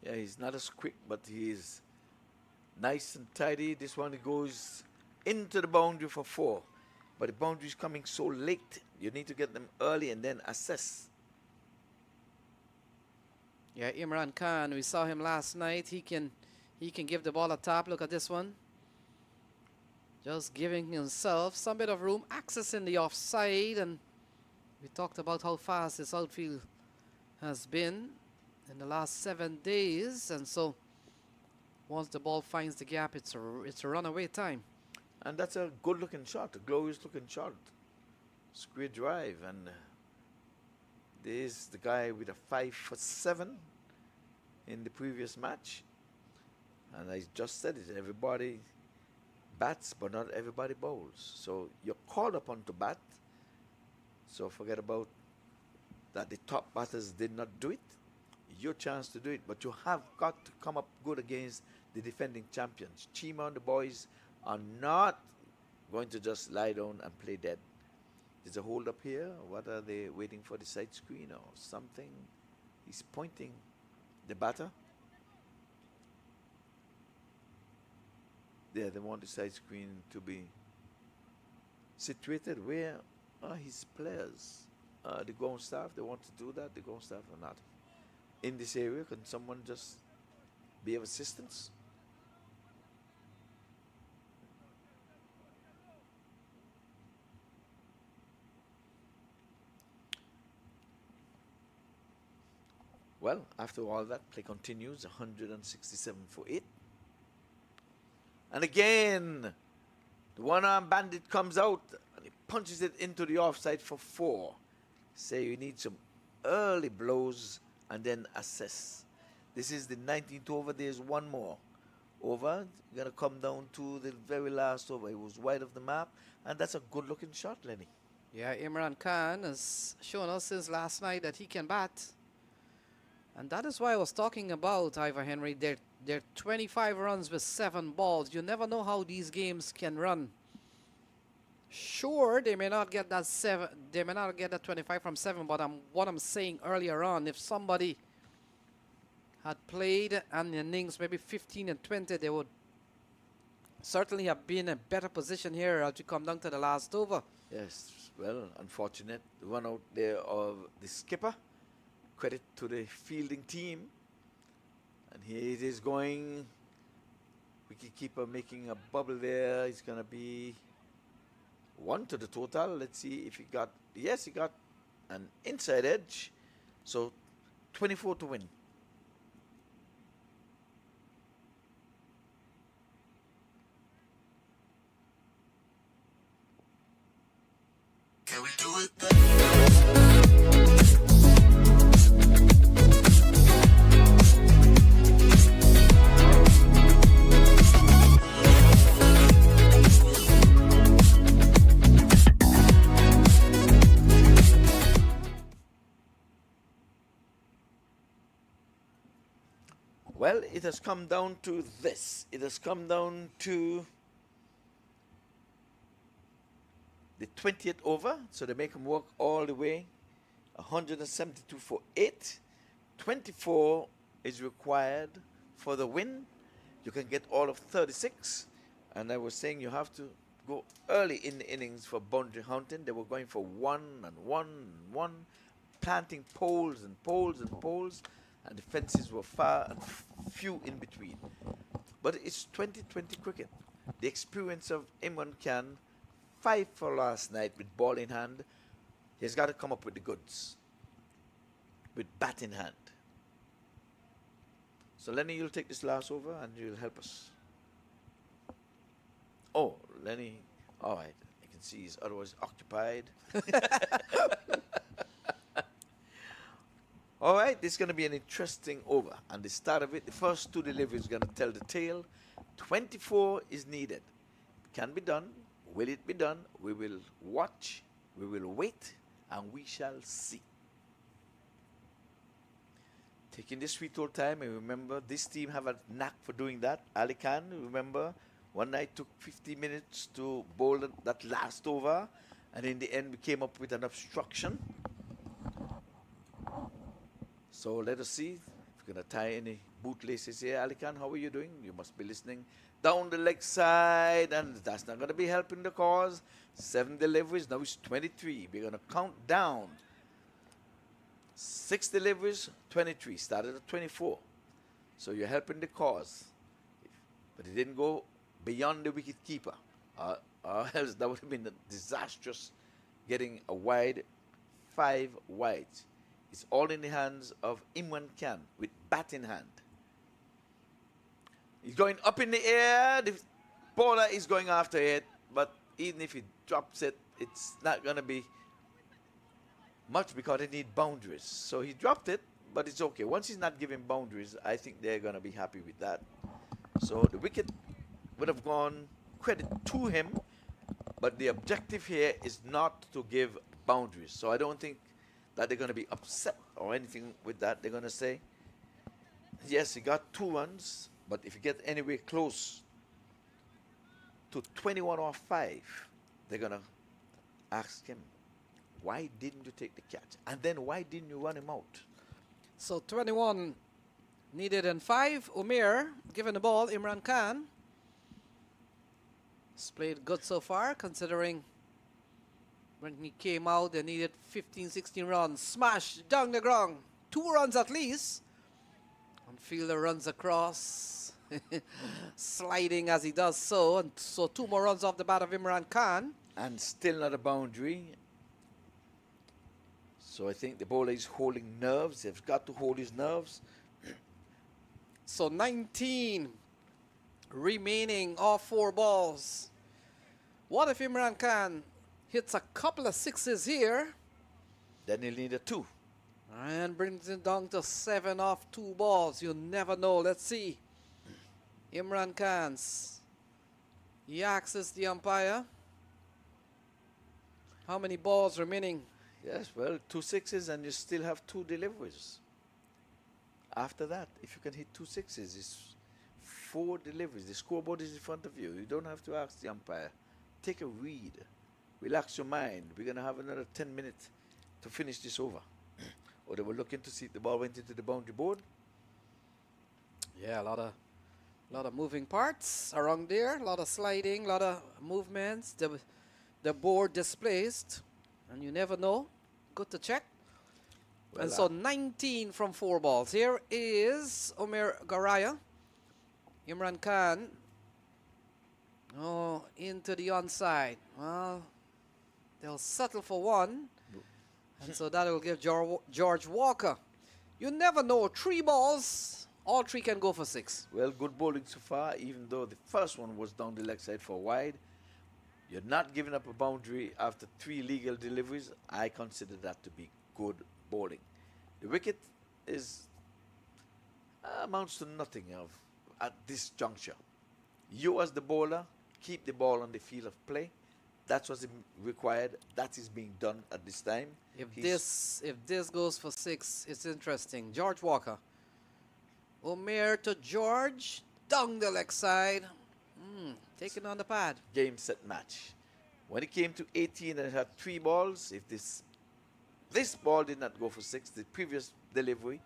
Yeah, he's not as quick, but he's nice and tidy. This one goes into the boundary for 4. But the boundary is coming so late. You need to get them early and then assess. Yeah, Imran Khan, we saw him last night. He can give the ball a tap. Look at this one. Just giving himself some bit of room, accessing the offside, and we talked about how fast his outfield has been in the last 7 days, and so once the ball finds the gap, it's a runaway time. And that's a good-looking shot, a glorious-looking shot. Square drive, and there's the guy with a 5 for 7 in the previous match. And I just said it, everybody bats, but not everybody bowls. So you're called upon to bat. So forget about that the top batters did not do it. Your chance to do it, but you have got to come up good against the defending champions. Chima and the boys are not going to just lie down and play dead. There's a hold up here. What are they waiting for, the side screen or something? He's pointing the batter. There, they want the side screen to be situated. Where are his players? The ground staff, they want to do that. The ground staff are not in this area. Can someone just be of assistance? Well, after all that, play continues, 167 for 8. And again, the one-arm bandit comes out and he punches it into the offside for 4. Say you need some early blows and then assess. This is the 19th over. There's one more over. You're going to come down to the very last over. It was wide of the map, and that's a good-looking shot, Lenny. Yeah, Imran Khan has shown us since last night that he can bat. And that is why I was talking about, Ivor Henry. They're 25 runs with 7 balls. You never know how these games can run. Sure, they may not get that 7. They may not get that 25 from 7. But what I'm saying earlier on, if somebody had played an innings maybe 15 and 20, they would certainly have been in a better position here as you come down to the last over. Yes, well, unfortunate run out there of the skipper. Credit to the fielding team. And here it is going. Wicketkeeper making a bubble there. It's going to be 1 to the total. Let's see if he got... Yes, he got an inside edge. So 24 to win. Can we do it? it has come down to this. It has come down to the 20th over, so they make him work all the way. 172 for 8. 24 is required for the win. You can get all of 36. And I was saying you have to go early in the innings for boundary hunting. They were going for 1 and 1 and 1, planting poles and poles and poles, and the fences were far and few in between. But it's 2020 cricket. The experience of Imran Khan, 5 for last night with ball in hand. He's got to come up with the goods, with bat in hand. So Lenny, you'll take this last over and you'll help us. Oh, Lenny, all right. I can see he's otherwise occupied. All right, this is going to be an interesting over. And the start of it, the first 2 deliveries is going to tell the tale. 24 is needed. It can be done. Will it be done? We will watch, we will wait, and we shall see. Taking this sweet old time, and remember, this team have a knack for doing that. Ali Khan, remember, one night took 50 minutes to bowl that last over, and in the end we came up with an obstruction. So let us see if we're going to tie any bootlaces here. Ali Khan, how are you doing? You must be listening. Down the leg side, and that's not going to be helping the cause. 7 deliveries, now it's 23. We're going to count down. 6 deliveries, 23. Started at 24. So you're helping the cause. But it didn't go beyond the wicket keeper. Else that would have been disastrous, getting a wide, 5 wides. It's all in the hands of Imran Khan with bat in hand. He's going up in the air. The bowler is going after it. But even if he drops it, it's not going to be much because they need boundaries. So he dropped it, but it's okay. Once he's not giving boundaries, I think they're going to be happy with that. So the wicket would have gone credit to him, but the objective here is not to give boundaries. So I don't think that they're going to be upset or anything with that. They're going to say, yes, he got 2 runs, but if you get anywhere close to 21 or 5, they're going to ask him, why didn't you take the catch? And then why didn't you run him out? So 21 needed and 5. Umair given the ball. Imran Khan has played good so far, considering when he came out they needed 15, 16 runs. Smash down the ground. 2 runs at least. And fielder runs across, sliding as he does so. And so 2 more runs off the bat of Imran Khan. And still not a boundary. So I think the bowler is holding nerves. They've got to hold his nerves. So 19 remaining off 4 balls. What if Imran Khan hits a couple of 6s here? Then he'll need a 2. And brings it down to 7 off 2 balls. You never know. Let's see. Imran Khan's. He asks the umpire. How many balls remaining? Yes, well, 2 6s and you still have 2 deliveries. After that, if you can hit 2 6s, it's 4 deliveries. The scoreboard is in front of you. You don't have to ask the umpire. Take a read. Relax your mind. We're going to have another 10 minutes to finish this over. Or they were looking to see if the ball went into the boundary board. Yeah, a lot of moving parts around there. A lot of sliding, a lot of movements. The board displaced. And you never know. Good to check. Well, and so 19 from 4 balls. Here is Omer Garaya. Imran Khan. Oh, into the onside. Well, they'll settle for 1. And so that will give George Walker. You never know. 3 balls. All 3 can go for 6. Well, good bowling so far, even though the first one was down the leg side for wide. You're not giving up a boundary after 3 legal deliveries. I consider that to be good bowling. The wicket is amounts to nothing at this juncture. You as the bowler, keep the ball on the field of play. That's what's required. That is being done at this time. If this goes for 6, it's interesting. George Walker Omer to George. Down the leg side. Taking on the pad. Game, set, match. When it came to 18 and it had 3 balls, if this ball did not go for 6, the previous delivery,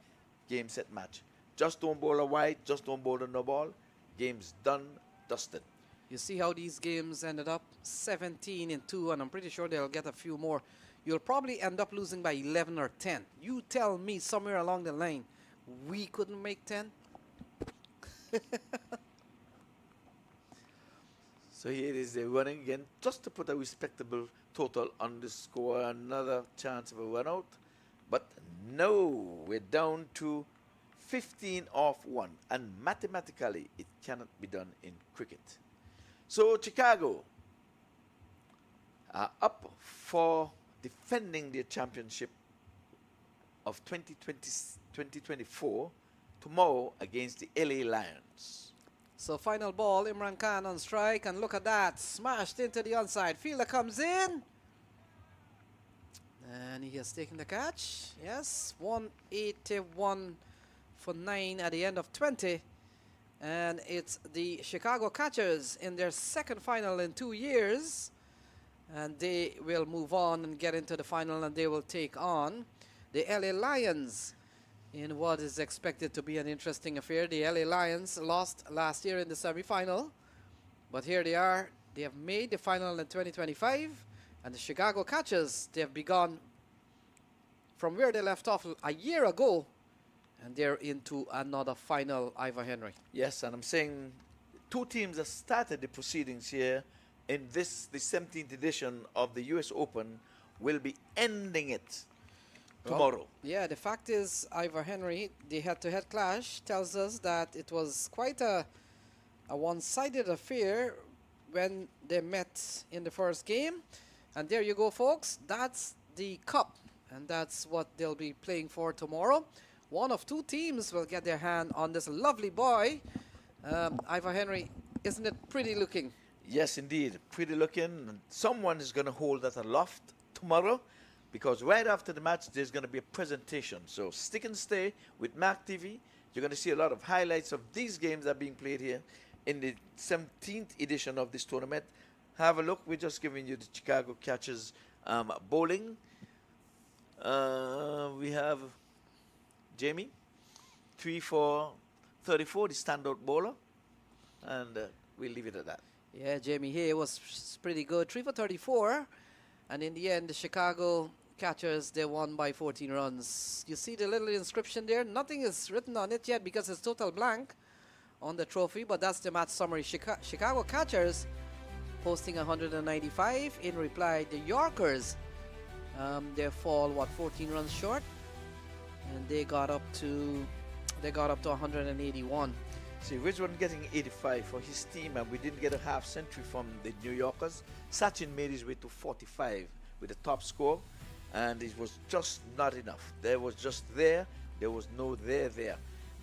game, set, match. Just don't bowl a wide, just don't bowl a no ball. Game's done, dusted. You see how these games ended up? 17-2, and I'm pretty sure they'll get a few more. You'll probably end up losing by 11 or 10. You tell me somewhere along the line, we couldn't make 10? So here it is, they're running again just to put a respectable total on the score. Another chance of a run out. But no, we're down to 15 off 1. And mathematically, it cannot be done in cricket. So Chicago are up for defending their championship of 2024 tomorrow against the LA Lions. So final ball, Imran Khan on strike, and look at that, smashed into the onside. Fielder comes in, and he has taken the catch. Yes, 181 for 9 at the end of 20. And it's the Chicago Catchers in their second final in 2 years. And they will move on and get into the final, and they will take on the LA Lions in what is expected to be an interesting affair. The LA Lions lost last year in the semi-final, but here they are. They have made the final in 2025, and the Chicago Catchers, they have begun from where they left off a year ago, and they're into another final, Ivor Henry. Yes, and I'm saying 2 teams have started the proceedings here in the 17th edition of the US Open, will be ending it tomorrow. Well, yeah, the fact is, Ivor Henry, the head-to-head clash tells us that it was quite a one-sided affair when they met in the first game. And there you go, folks. That's the cup, and that's what they'll be playing for tomorrow. One of 2 teams will get their hand on this lovely boy. Ivor Henry, isn't it pretty looking? Yes, indeed. Pretty looking. Someone is going to hold that aloft tomorrow, because right after the match, there's going to be a presentation. So stick and stay with MAQ TV. You're going to see a lot of highlights of these games that are being played here in the 17th edition of this tournament. Have a look. We're just giving you the Chicago Catchers bowling. We have Jamie, 3 for 34, the standout bowler. And we'll leave it at that. Yeah, Jamie here was pretty good. 3 for 34. And in the end, the Chicago Catchers, they won by 14 runs. You see the little inscription there? Nothing is written on it yet because it's total blank on the trophy, but that's the match summary. Chicago Catchers posting 195. In reply, the Yorkers, they fall, 14 runs short? And they got up to 181. See, Ridgewan getting 85 for his team, and we didn't get a half century from the New Yorkers. Sachin made his way to 45 with the top score, and it was just not enough. There was just there was no there. The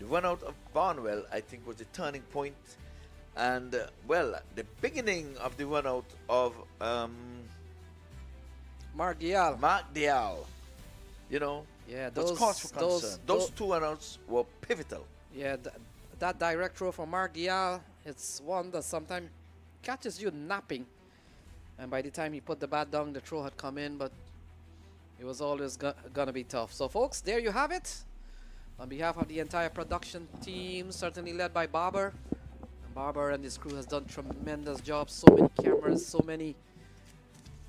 run out of Barnwell, I think, was the turning point, and well, the beginning of the run out of Mark Dial, you know, yeah, was cause for concern. Those 2 run outs were pivotal. Yeah, that direct throw from Mark Dial, it's one that sometimes catches you napping. And by the time he put the bat down, the throw had come in, but it was always gonna be tough. So, folks, there you have it. On behalf of the entire production team, certainly led by Barber. And Barber and his crew has done tremendous job. So many cameras,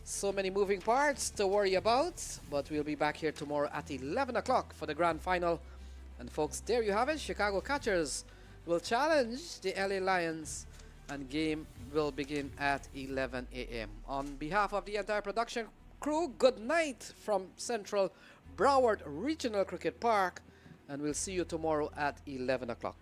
so many moving parts to worry about. But we'll be back here tomorrow at 11 o'clock for the grand final. And folks, there you have it. Chicago Catchers will challenge the LA Lions, and game will begin at 11 a.m. On behalf of the entire production crew, good night from Central Broward Regional Cricket Park, and we'll see you tomorrow at 11 o'clock.